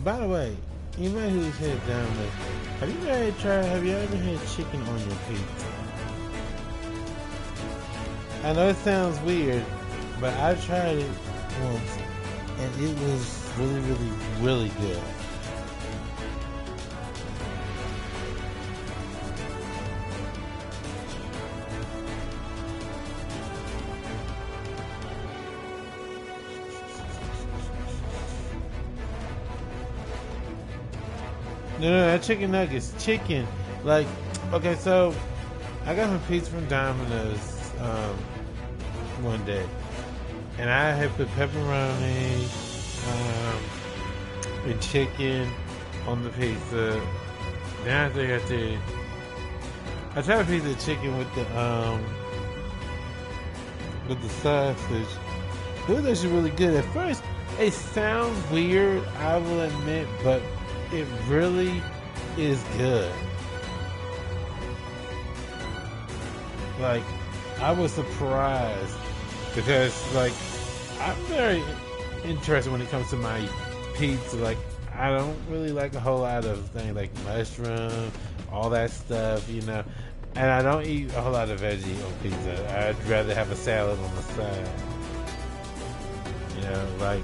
S1: By the way, anybody who's headed down there, have you ever had chicken on your pizza? I know it sounds weird, but I tried it once, and it was really, really, really good. No, that chicken nuggets. Chicken. Like, okay, so I got my pizza from Domino's one day. And I had put pepperoni and chicken on the pizza. Then I tried a piece of chicken with the sausage. It was actually really good. At first, it sounds weird, I will admit, but it really is good. Like, I was surprised because, like, I'm very interested when it comes to my pizza. Like, I don't really like a whole lot of things like mushroom, all that stuff, you know. And I don't eat a whole lot of veggie on pizza. I'd rather have a salad on the side. You know, like,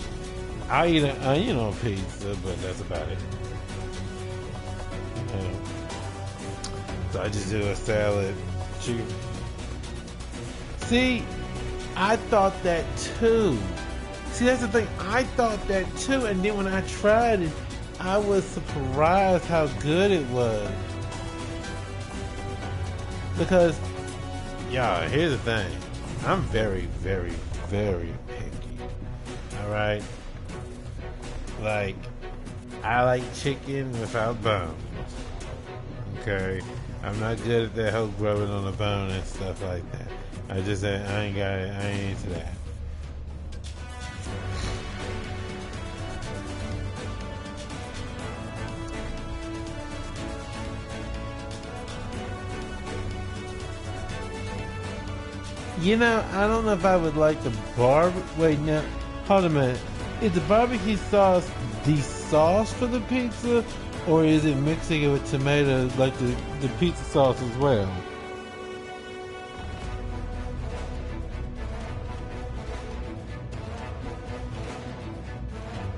S1: I'll eat an onion on pizza, but that's about it. So I just do a salad. Chicken. See, I thought that too. See, that's the thing. I thought that too, and then when I tried it, I was surprised how good it was. Because, y'all, here's the thing. I'm very, very, very picky. Alright? Like, I like chicken without bones. Okay? I'm not good at that whole grubbing on the bone and stuff like that. I ain't got it. I ain't into that. You know, I don't know if I would like the Wait, now, hold a minute. Is the barbecue sauce the sauce for the pizza, or is it mixing it with tomato like the pizza sauce as well?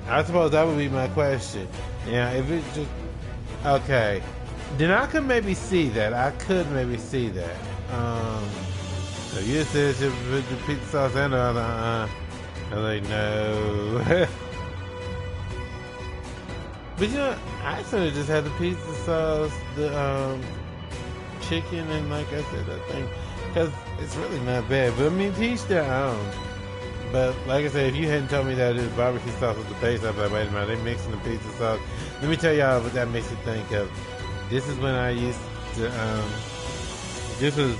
S1: I suppose that would be my question. Yeah, if it's just okay, then I could maybe see that. So you said you put the pizza sauce and the other, I'm like, no. But you know, I sort of just had the pizza sauce, the chicken, and like I said, that thing, because it's really not bad. But I mean, to each their own. But like I said, if you hadn't told me that this barbecue sauce was the base, I'd be like, wait a minute, they mixing the pizza sauce. Let me tell y'all what that makes you think of. This is when I used to, this was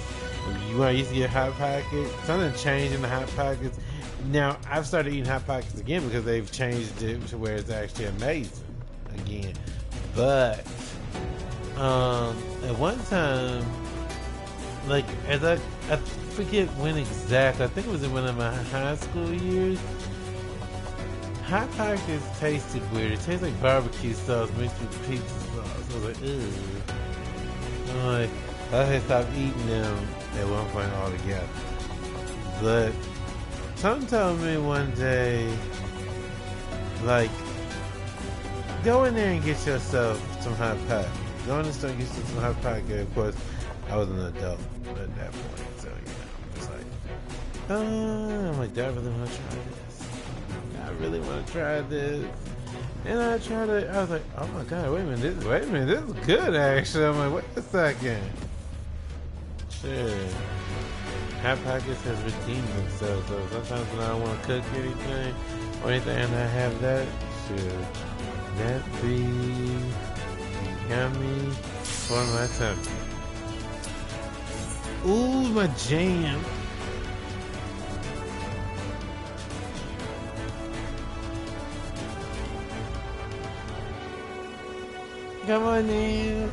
S1: when I used to get Hot Pockets. Something changed in the Hot Pockets. Now, I've started eating Hot Pockets again because they've changed it to where it's actually amazing again. But, at one time, like, I forget when exactly, I think it was in one of my high school years, Hot Pockets tasted weird. It tasted like barbecue sauce mixed with pizza sauce. I was like, ugh. I'm like, I had stopped eating them at one point altogether. But someone told me one day, like, go in there and get yourself some Hot Pockets. Go in the store and get yourself some Hot Pockets. Of course, I was an adult at that point, so, you know, I'm just like, I'm like, do I really want to try this? I really want to try this. And I tried it. I was like, oh my god, wait a minute, this is good actually. I'm like, wait a second. Shit. Hot Pockets has redeemed themselves. So sometimes when I don't want to cook anything or anything and I have that, should that be yummy for my tummy? Ooh, my jam. Come on now.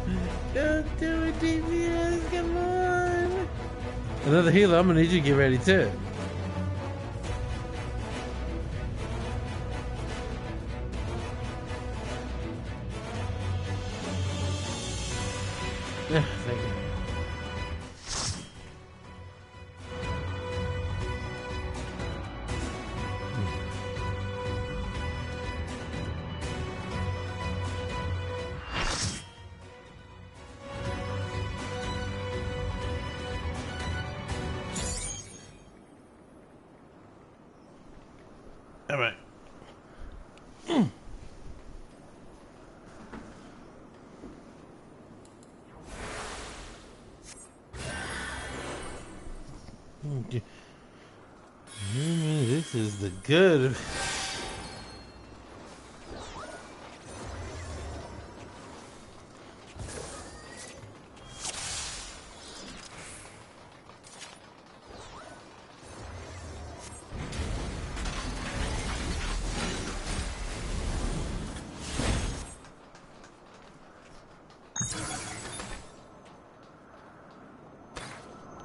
S1: Don't do it, DPS. Come on. Another healer. I'm going to need you to get ready too. Yeah, thank you. All right. This is the good.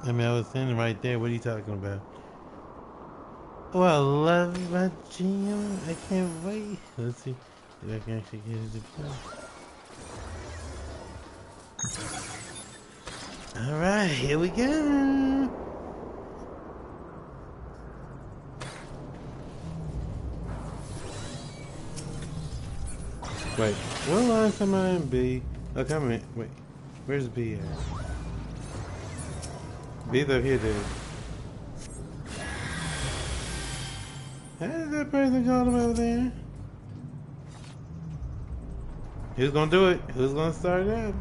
S1: I mean, I was standing right there. What are you talking about? Oh, I love my jam. I can't wait. Let's see if I can actually get it to play. Alright, here we go. Wait, what lines am I in, B? Oh, come in. Wait, where's B at? B's up here, dude. How did that person call him over there? Who's gonna do it? Who's gonna start it out?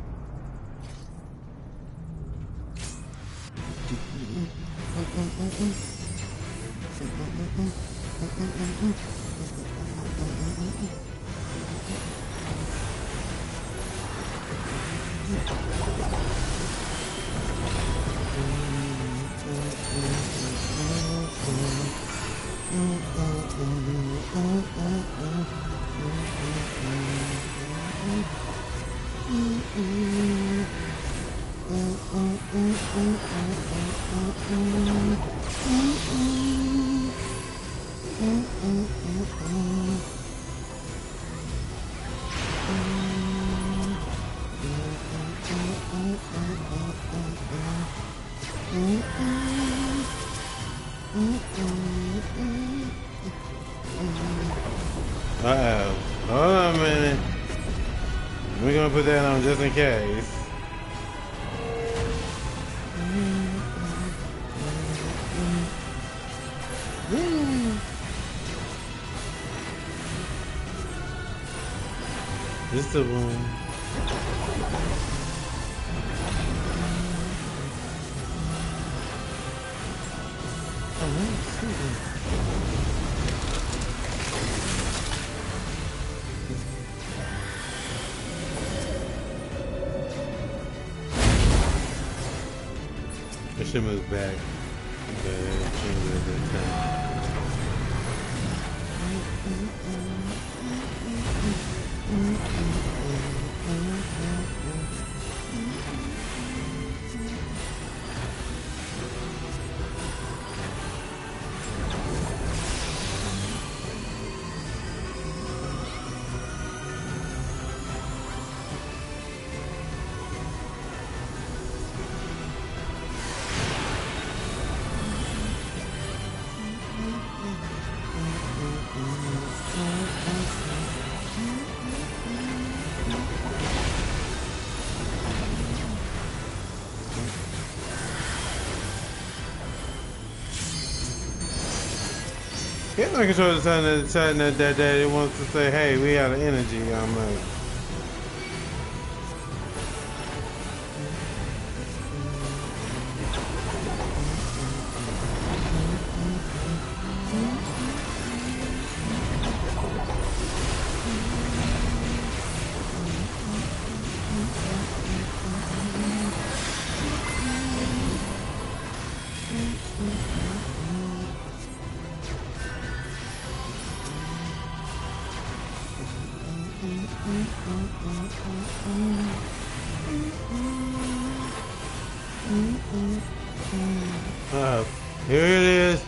S1: Uh-oh. Hold on a minute. We're gonna put that on just in case. This is the one. I should move back, but it changes every time. Yeah, my controller's telling that it wants to say, hey, we out of energy. I'm like, here it is.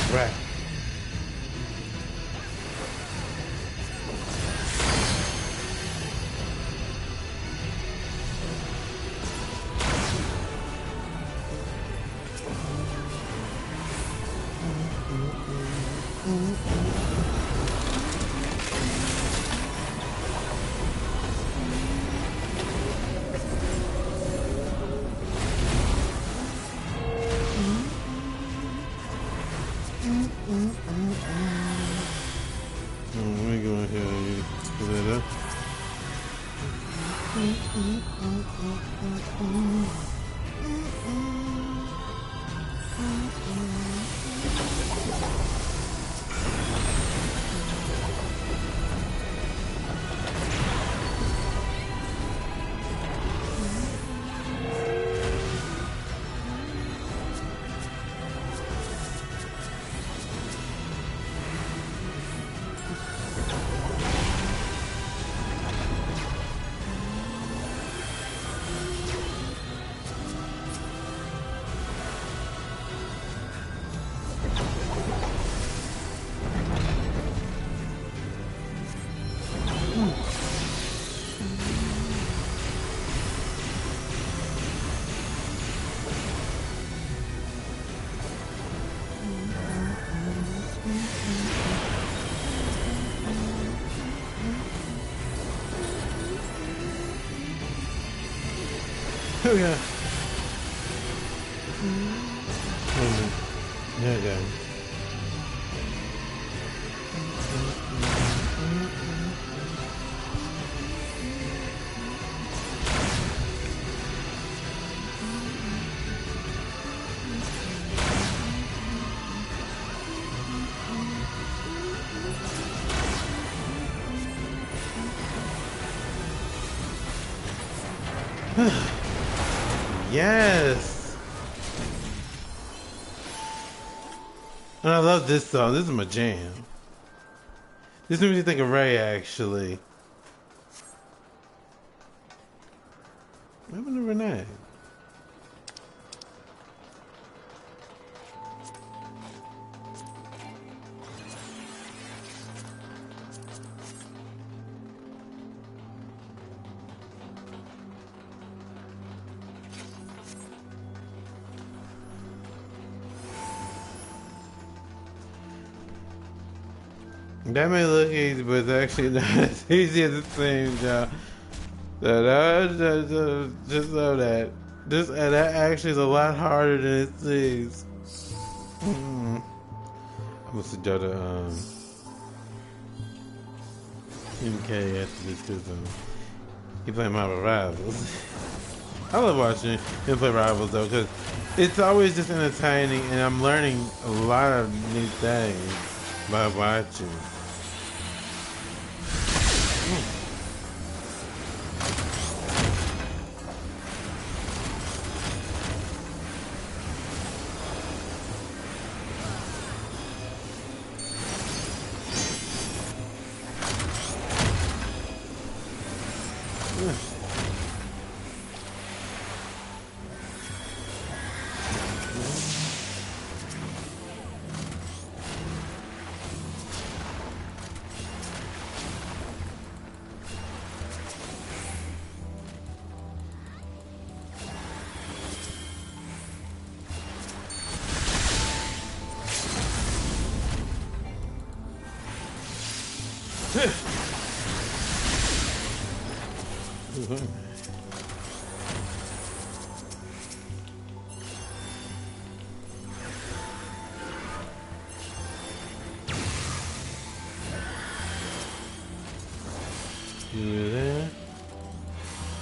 S1: Right. Let me go ahead and put that up. Yeah. There you go. Yes! And I love this song. This is my jam. This makes me think of Ray, actually. What happened to Renee? That may look easy, but it's actually not as easy as it seems, y'all. Just know that. That actually is a lot harder than it seems. I'm gonna suggest MK after this because he playing Marvel Rivals. I love watching him play Rivals though, because it's always just entertaining, and I'm learning a lot of new things by watching.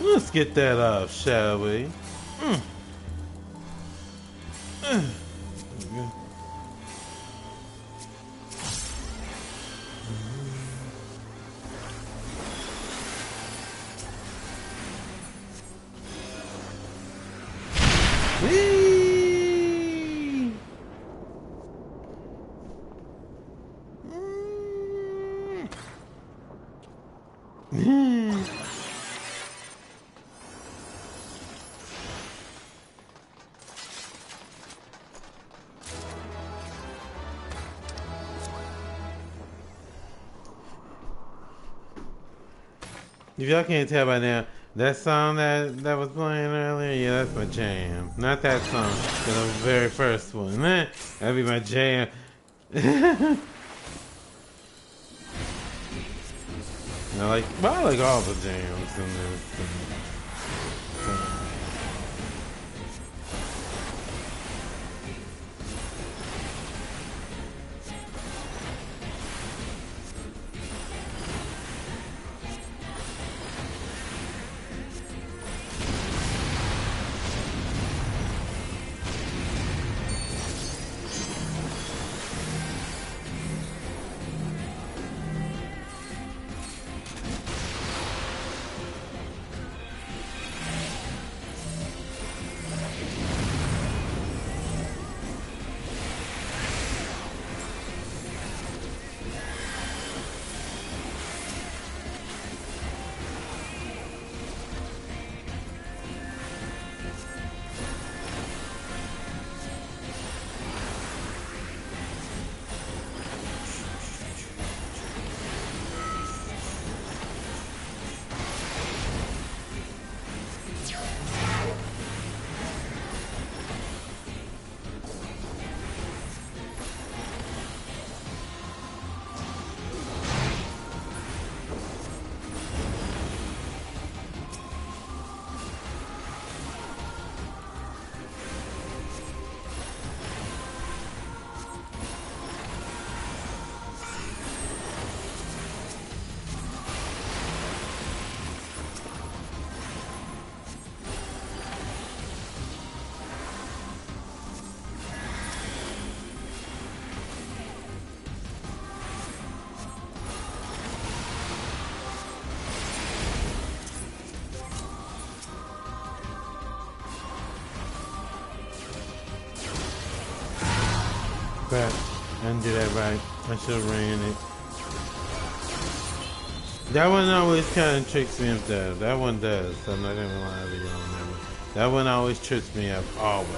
S1: Let's get that off, shall we? If y'all can't tell by now, that song that was playing earlier, yeah, that's my jam. Not that song, but the very first one. That'd be my jam. I like all the jams in this. Crap. I didn't do that right. I should have ran it. That one always kind of tricks me up though. That one does. I'm not gonna lie to you on that one. That one always trips me up. Always.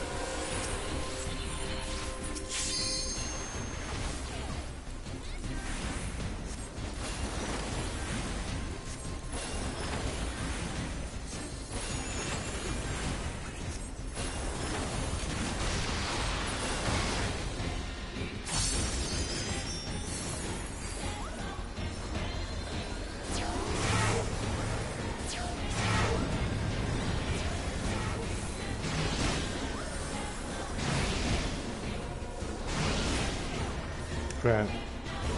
S1: Crap.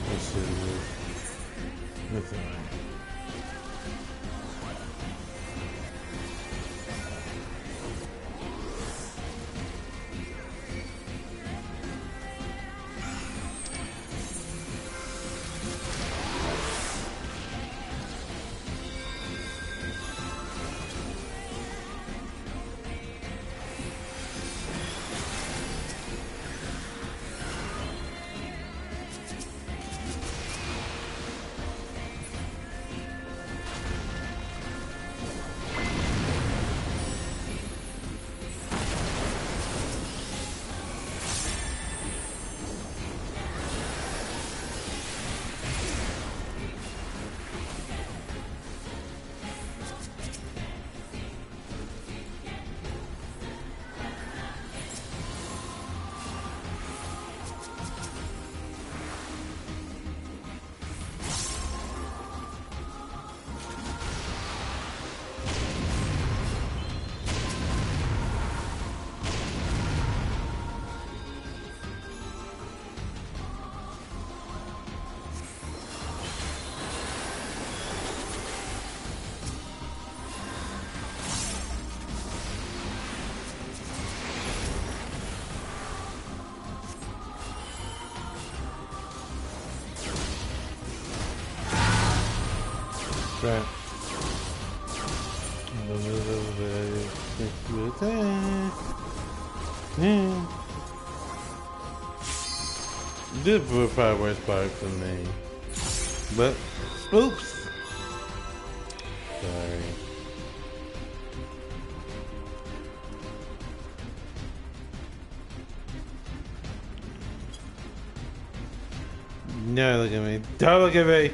S1: This shit is. That's alright. Right. Yeah. This was probably worst part for me. But, oops. Sorry. No, look at me. Don't look at me.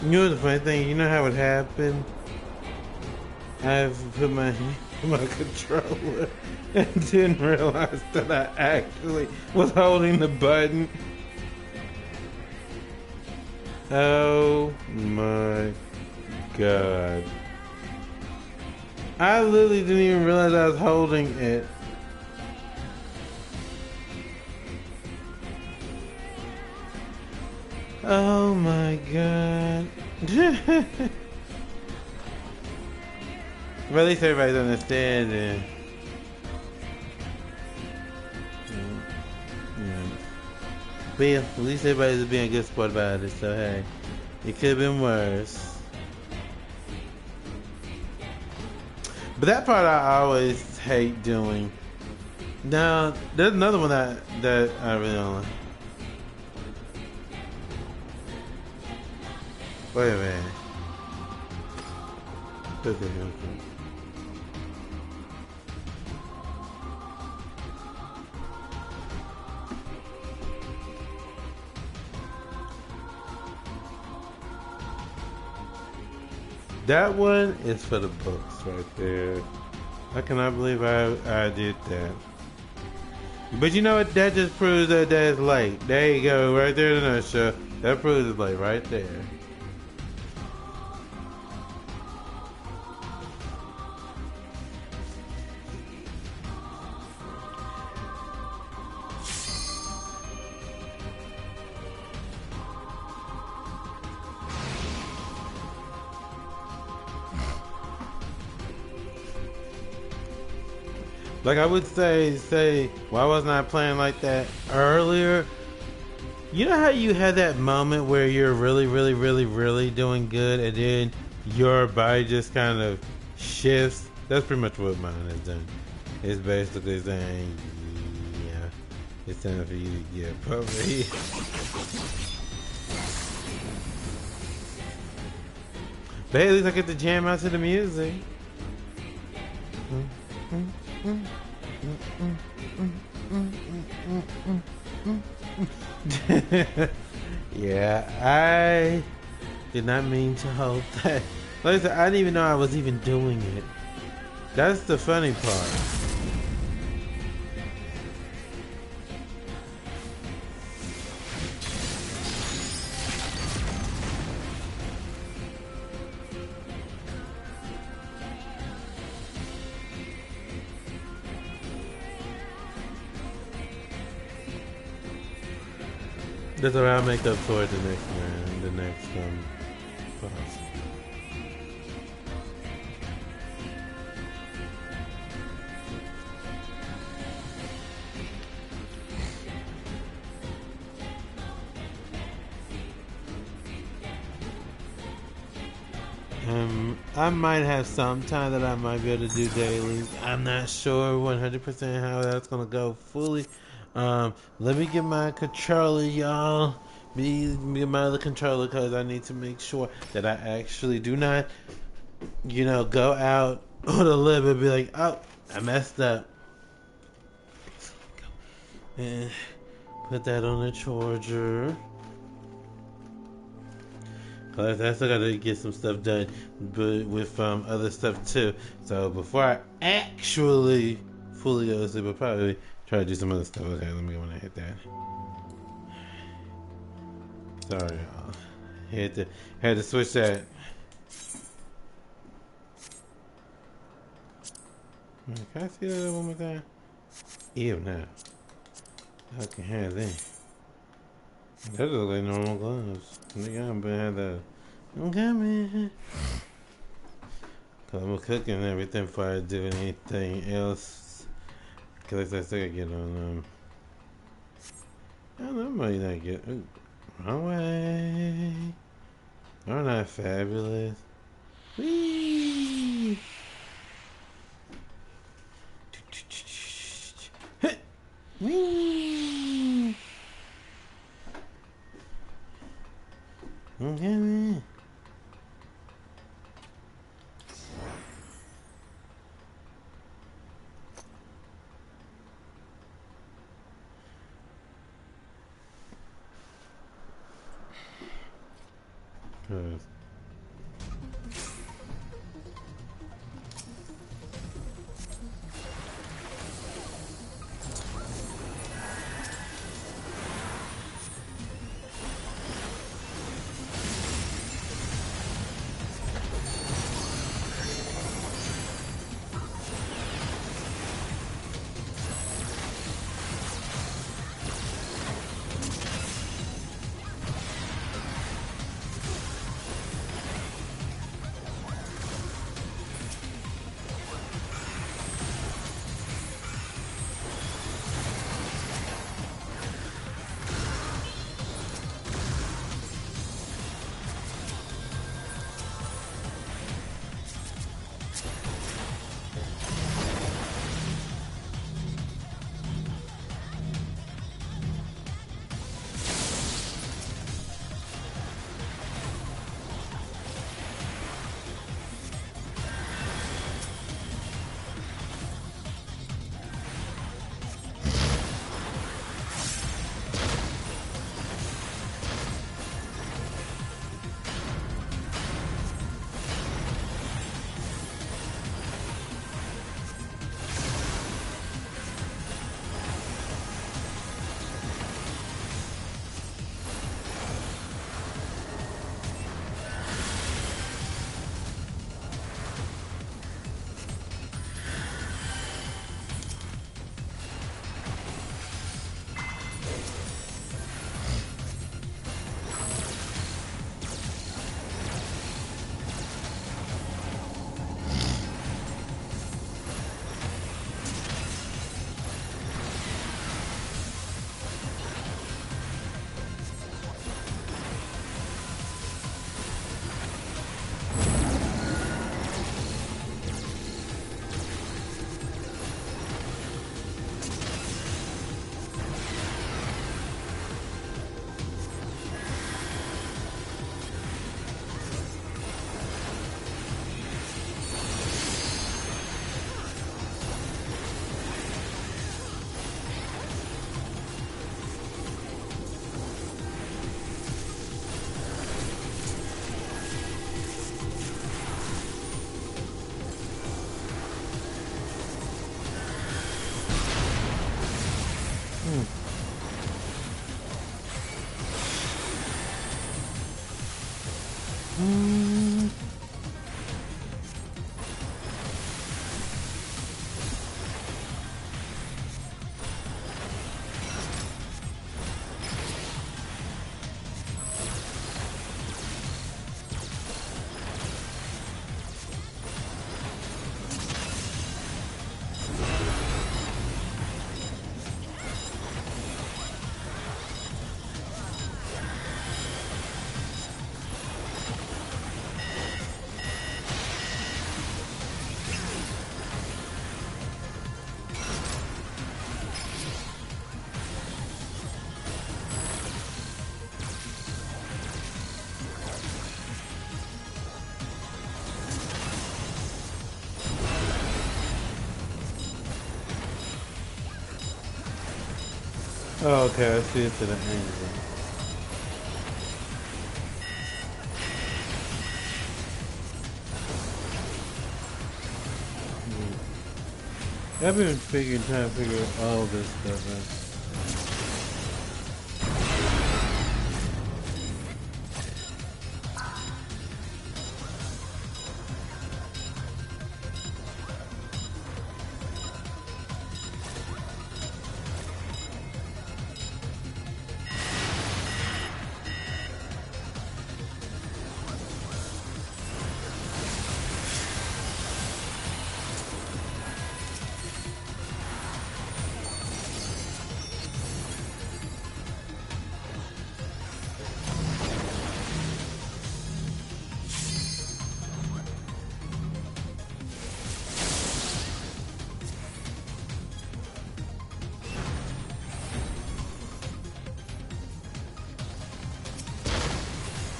S1: You know the funny thing, you know how it happened? I've put my hand in my controller and didn't realize that I actually was holding the button. Oh my god. I literally didn't even realize I was holding it. Oh my god. Well, at least everybody's understanding. Yeah. But yeah, at least everybody's being a good sport about it, so hey. It could have been worse. But that part I always hate doing. Now, there's another one that I really don't like. Wait a minute. Okay. That one is for the books right there. I cannot believe I did that. But you know what? That just proves that that's late. There you go, right there in the nutshell. That proves it's late right there. Like I would say, why wasn't I playing like that earlier? You know how you had that moment where you're really doing good, and then your body just kind of shifts? That's pretty much what mine has done. It's basically saying, yeah, it's time for you to get puppy. But hey, at least I get to jam out to the music. Yeah, I did not mean to hold that. Like I said, I didn't even know I was even doing it. That's the funny part. That's what I'll make up for it the next round, the next boss. I might have some time that I might be able to do dailies. I'm not sure 100% how that's gonna go fully. Let me get my controller, y'all. Get my other controller because I need to make sure that I actually do not, go out on a limb and be like, oh, I messed up. And put that on the charger. Cause I still gotta get some stuff done, but with other stuff too. So before I actually fully go to sleep, I'll probably try to do some other stuff. Okay, let me go and hit that. Sorry, y'all. Had to switch that. Can I see that one more time? Ew, now. I can have that. That look like normal gloves. Nigga, I'm gonna have that. I'm coming. Cause I'm cooking and everything before I do anything else. Cause I still gotta get on I don't know, I might not get. Ooh, wrong way. Aren't I fabulous? Whee! Whee! Okay, man. Oh, okay, I see it to the angle. I've been trying to figure all this stuff out.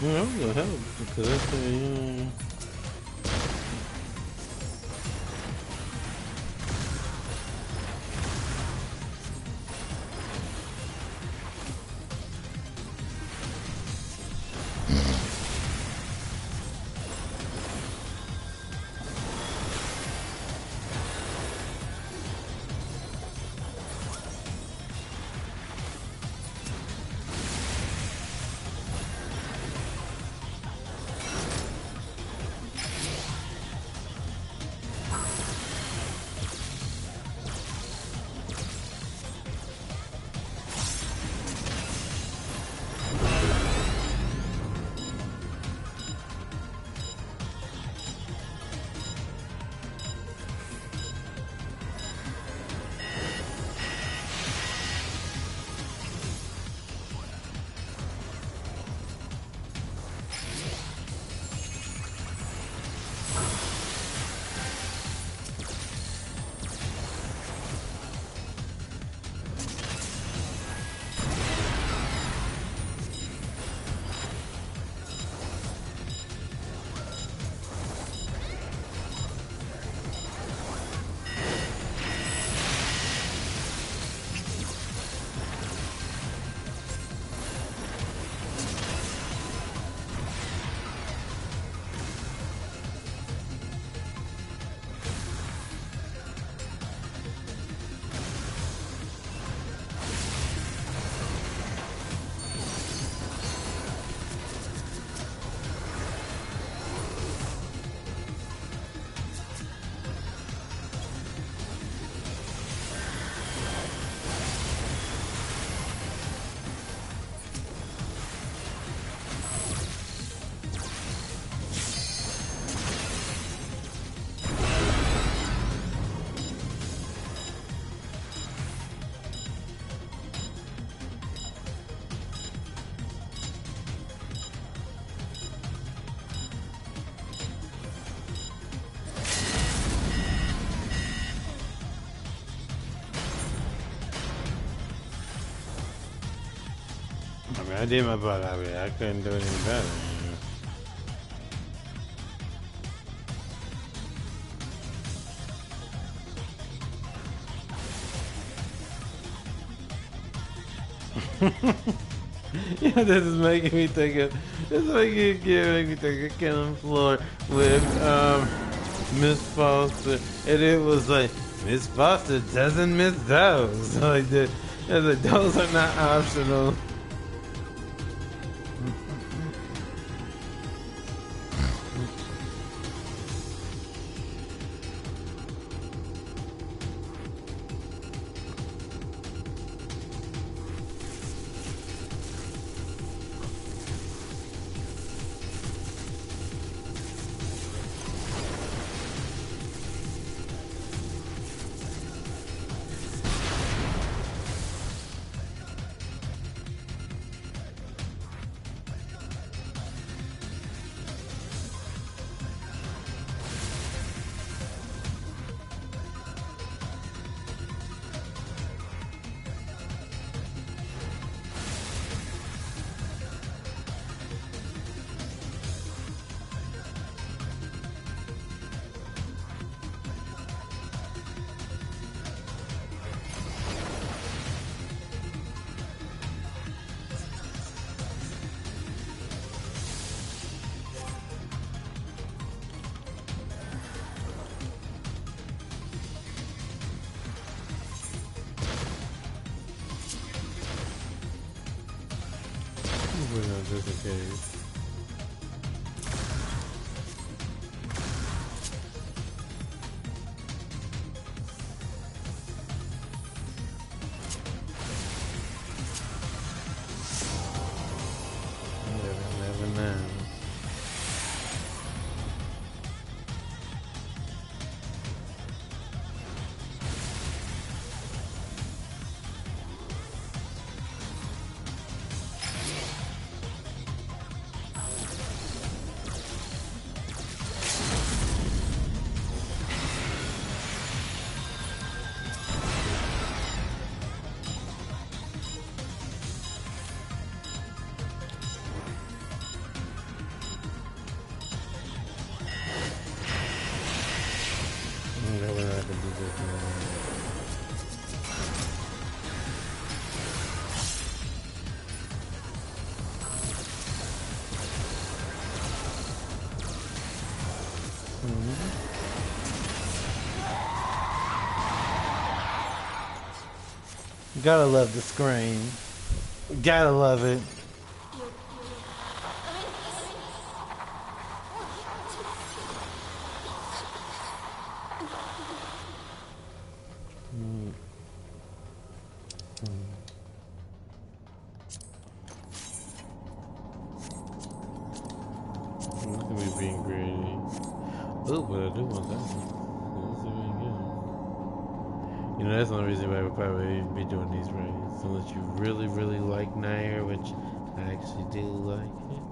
S1: Yeah, I'm gonna help because that's I mean, I did my part. I mean, I couldn't do it any better. Yeah, this is making me think of. This is making me think of Killing Floor with Miss Foster, and it was like Miss Foster doesn't miss those. Like that, like those are not optional. just in case. Never know. Gotta love the screen. Gotta love it. Look at me being greedy. Oh, but I do want that one. Let's see what we can get. You know, that's the only reason why we'll probably be doing these raids. Unless you really, really like Nair, which I actually do like it.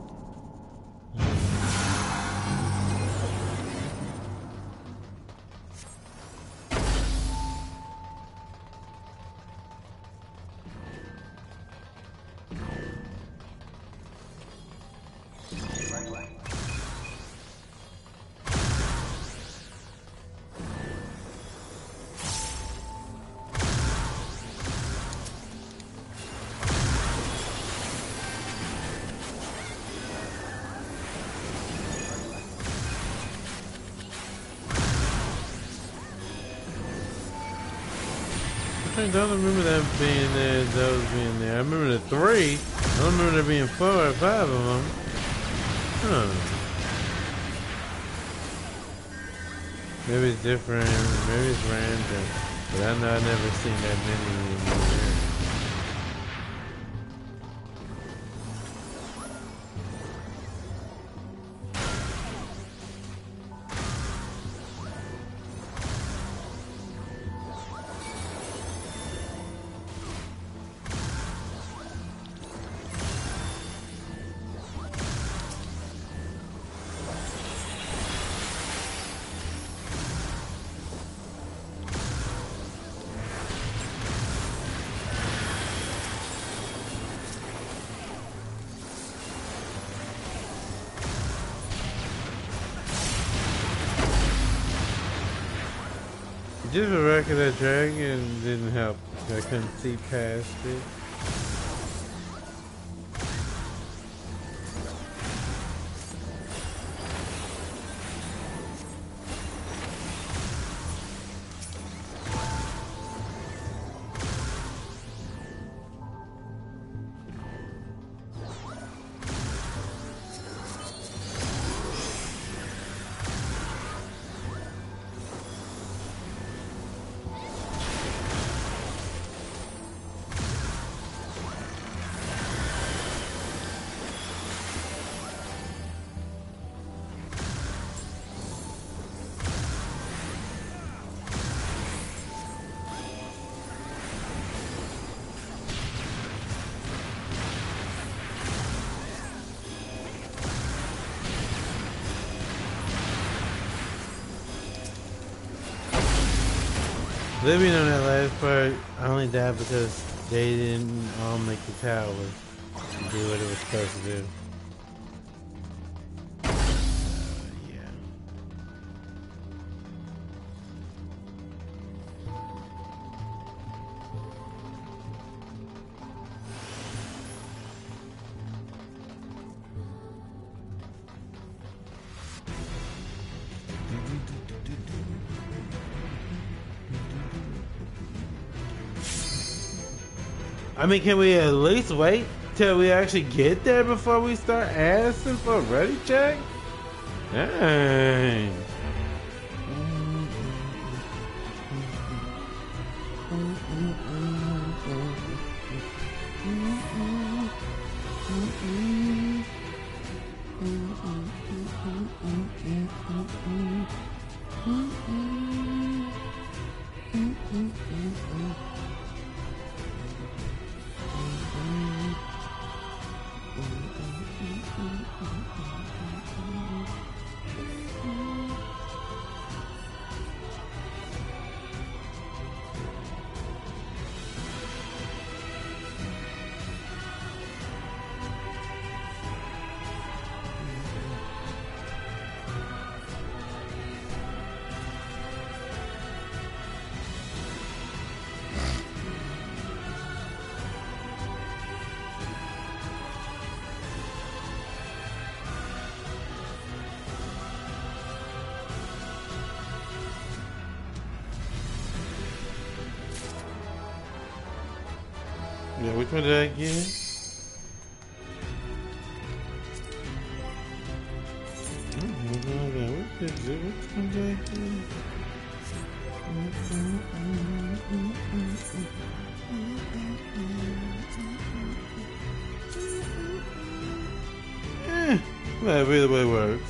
S1: I don't remember them being there, those being there. I remember the 3. I don't remember there being 4 or 5 of them. Huh. Maybe it's different, maybe it's random. But I know I've never seen that many anymore. Just a record that dragon didn't help. I couldn't see past it. Living on that last part, I only died because they didn't all make the tower do what it was supposed to do. I mean, can we at least wait till we actually get there before we start asking for a ready check? Dang. Yeah, which one did I get? Which one did I get? That really way works.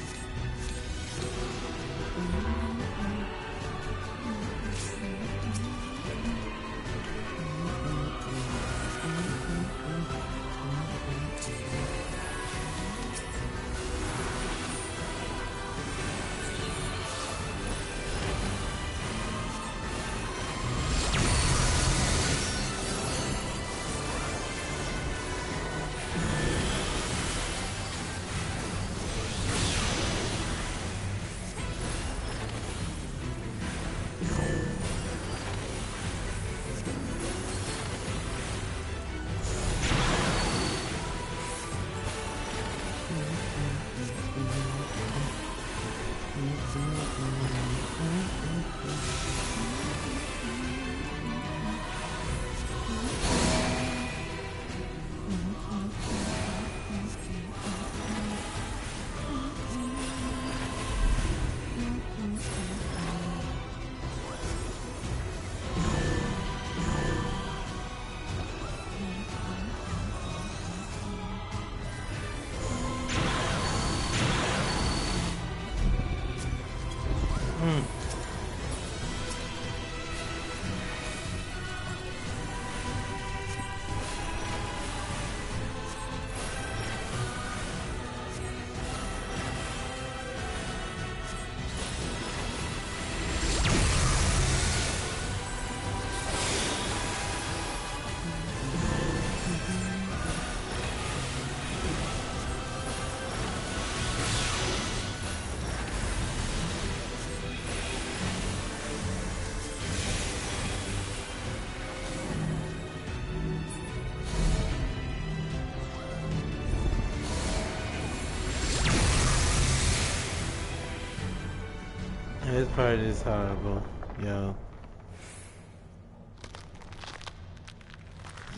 S1: This part is horrible, yo.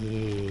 S1: Yeah.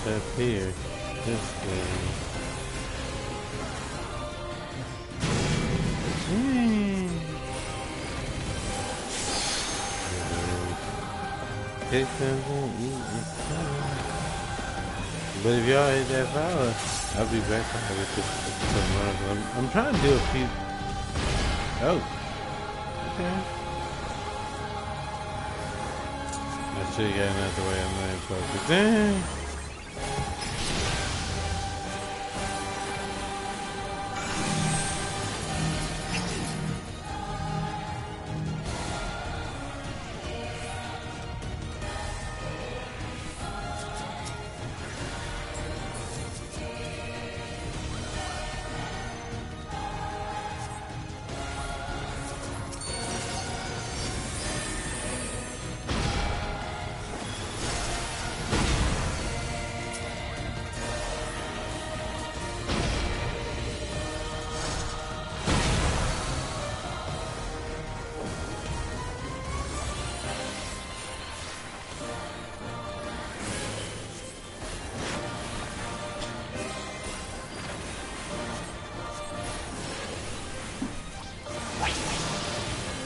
S1: up here. This way. Pick something, eat this time. But if y'all hit that fire, I'll be back with this. I'm trying to do a few. Oh. Okay. I should have gotten out the way. I'm not focused. Dang.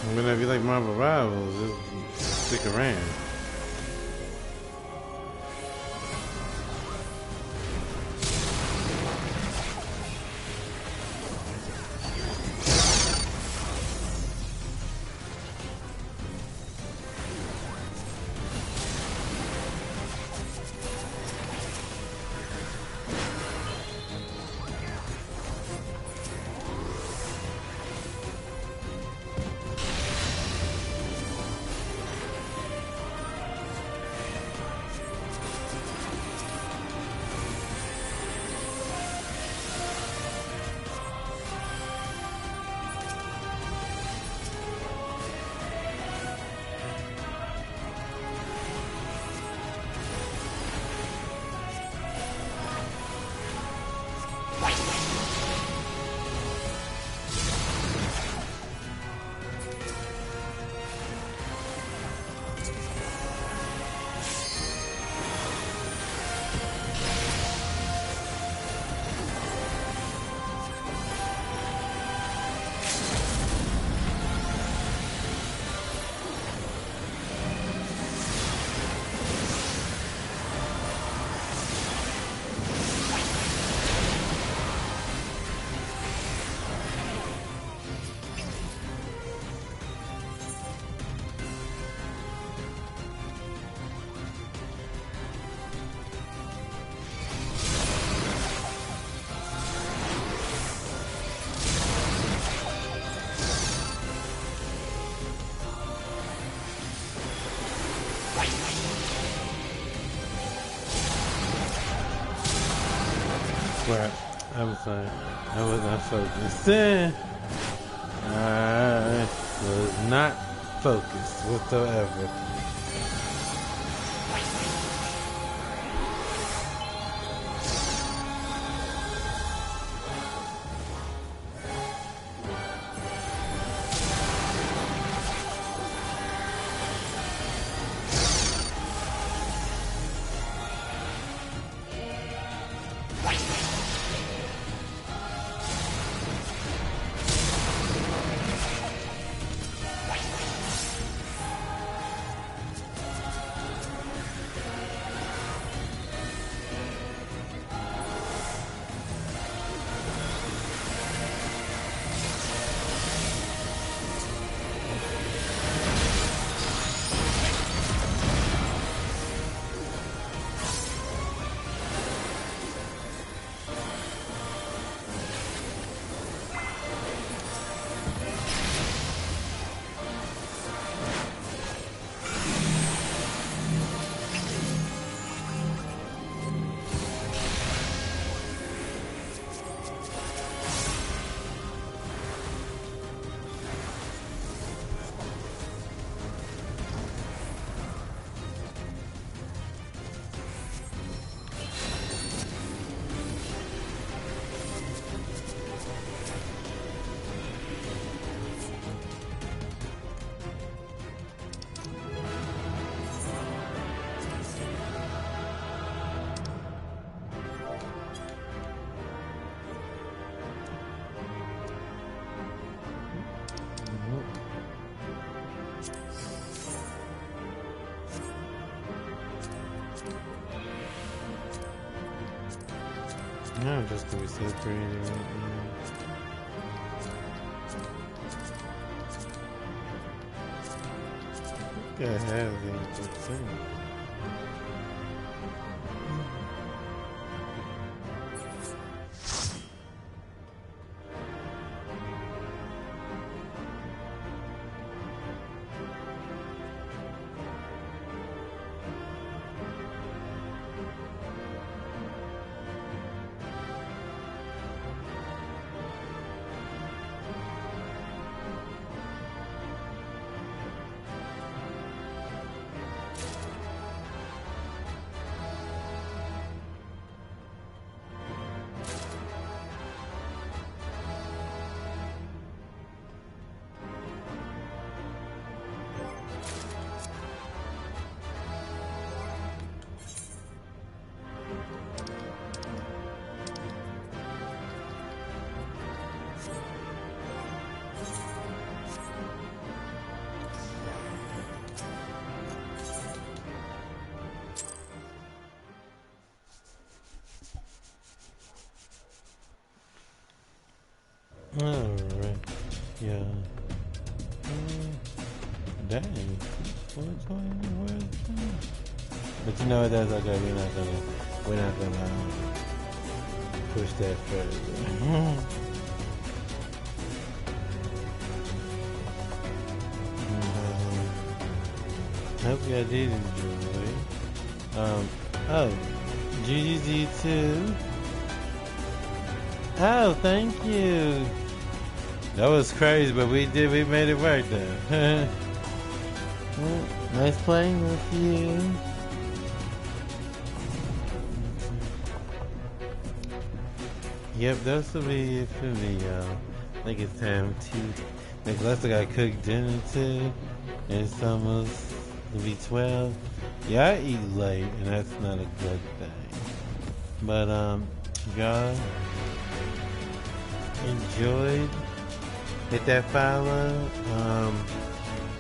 S1: I'm gonna be like Marvel Rivals, just stick around. Right. I'm sorry. I was not focused. I was not focused whatsoever. No, just to be so pretty. What the hell is this thing? Alright, yeah. Dang. What's going on? Where's that? But you know what, that's okay. We're not gonna push that further. Hope you guys did enjoy. Oh, GGG2. Oh, thank you. That was crazy, but we made it work though. Well, nice playing with you. Yep, that's the be for me, y'all. I think it's time to neglect. I gotta cook dinner too. And it's almost to be 12. Yeah, I eat late, and that's not a good thing. But y'all enjoyed. Hit that follow.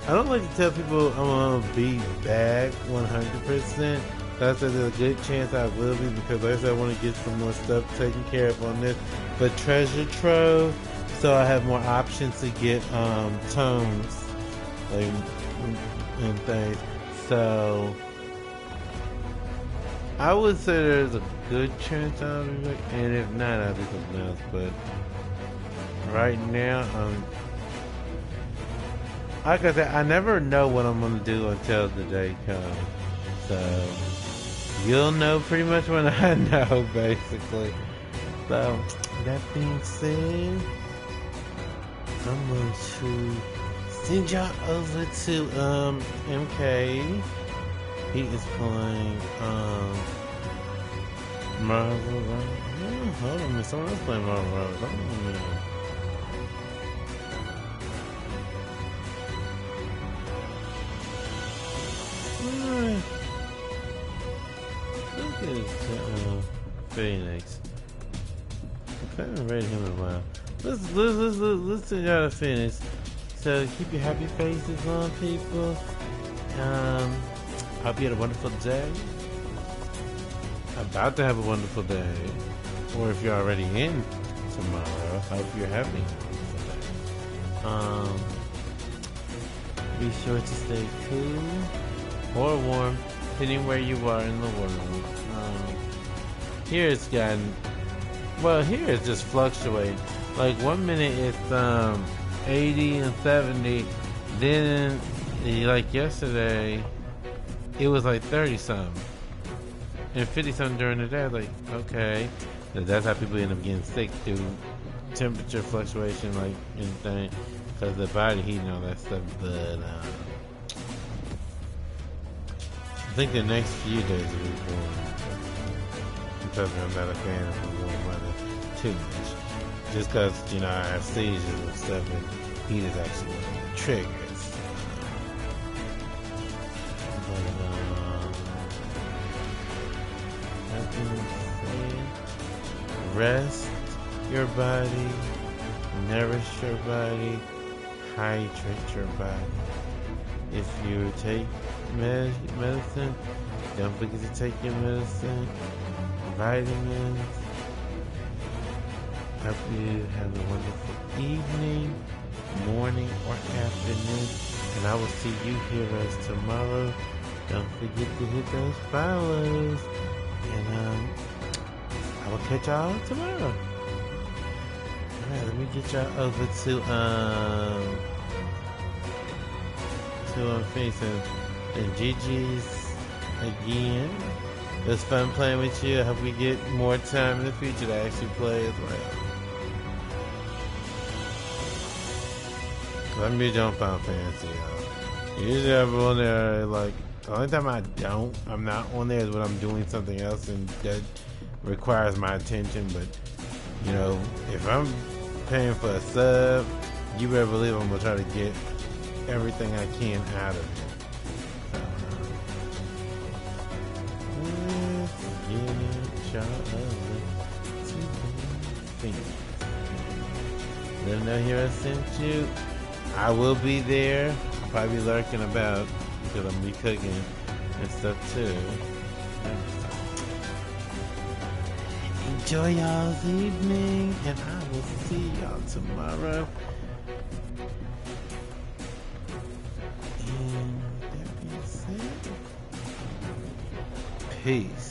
S1: I don't like to tell people I'm gonna be back 100%. That's a good chance I will be, because like I said, I want to get some more stuff taken care of on this. But treasure trove, so I have more options to get tomes like and things. So I would say there's a good chance I'll be back, and if not, I'll do something else. But right now, like I said, I never know what I'm gonna do until the day comes. So you'll know pretty much when I know, basically. So that being said, I'm going to send y'all over to MK. He is playing Marvel. Hold on a minute, someone else playing Marvel. Hold on a minute. Look at Phoenix. I haven't read him in a while. Let's send y'all to Phoenix. So keep your happy faces on, people. Hope you had a wonderful day. About to have a wonderful day. Or if you're already in tomorrow, hope you're having a wonderful day. Be sure to stay cool or warm, depending where you are in the world. Here it's gotten, well, here it's just fluctuating. Like 1 minute it's 80 and 70, then like yesterday it was like 30 something and 50 something during the day. I was like, okay, that's how people end up getting sick through temperature fluctuation, like anything, because the body heating all that stuff. But I think the next few days will be warm. I'm not a fan of warm weather too much, just because, you know, I have seizures and stuff, and heat is actually one of the triggers. But rest your body, nourish your body, hydrate your body. If you take medicine, don't forget to take your medicine, vitamins, Hope you have a wonderful evening, morning, or afternoon. And I will see you heroes tomorrow. Don't forget to hit those follows. And I will catch y'all tomorrow. Alright, let me get y'all over to Facebook and Gigi's again. It was fun playing with you. I hope we get more time in the future to actually play as well. I'm usually on Final Fantasy, y'all. Usually I'm on there, like, the only time I'm not on there is when I'm doing something else and that requires my attention. But, you know, if I'm paying for a sub, you better believe I'm going to try to get everything I can out of it. Let them know here I sent you. I will be there. I'll probably be lurking about because I'm gonna be cooking and stuff too. Enjoy y'all's evening, and I will see y'all tomorrow. And that being said, peace.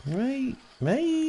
S1: Right, mate.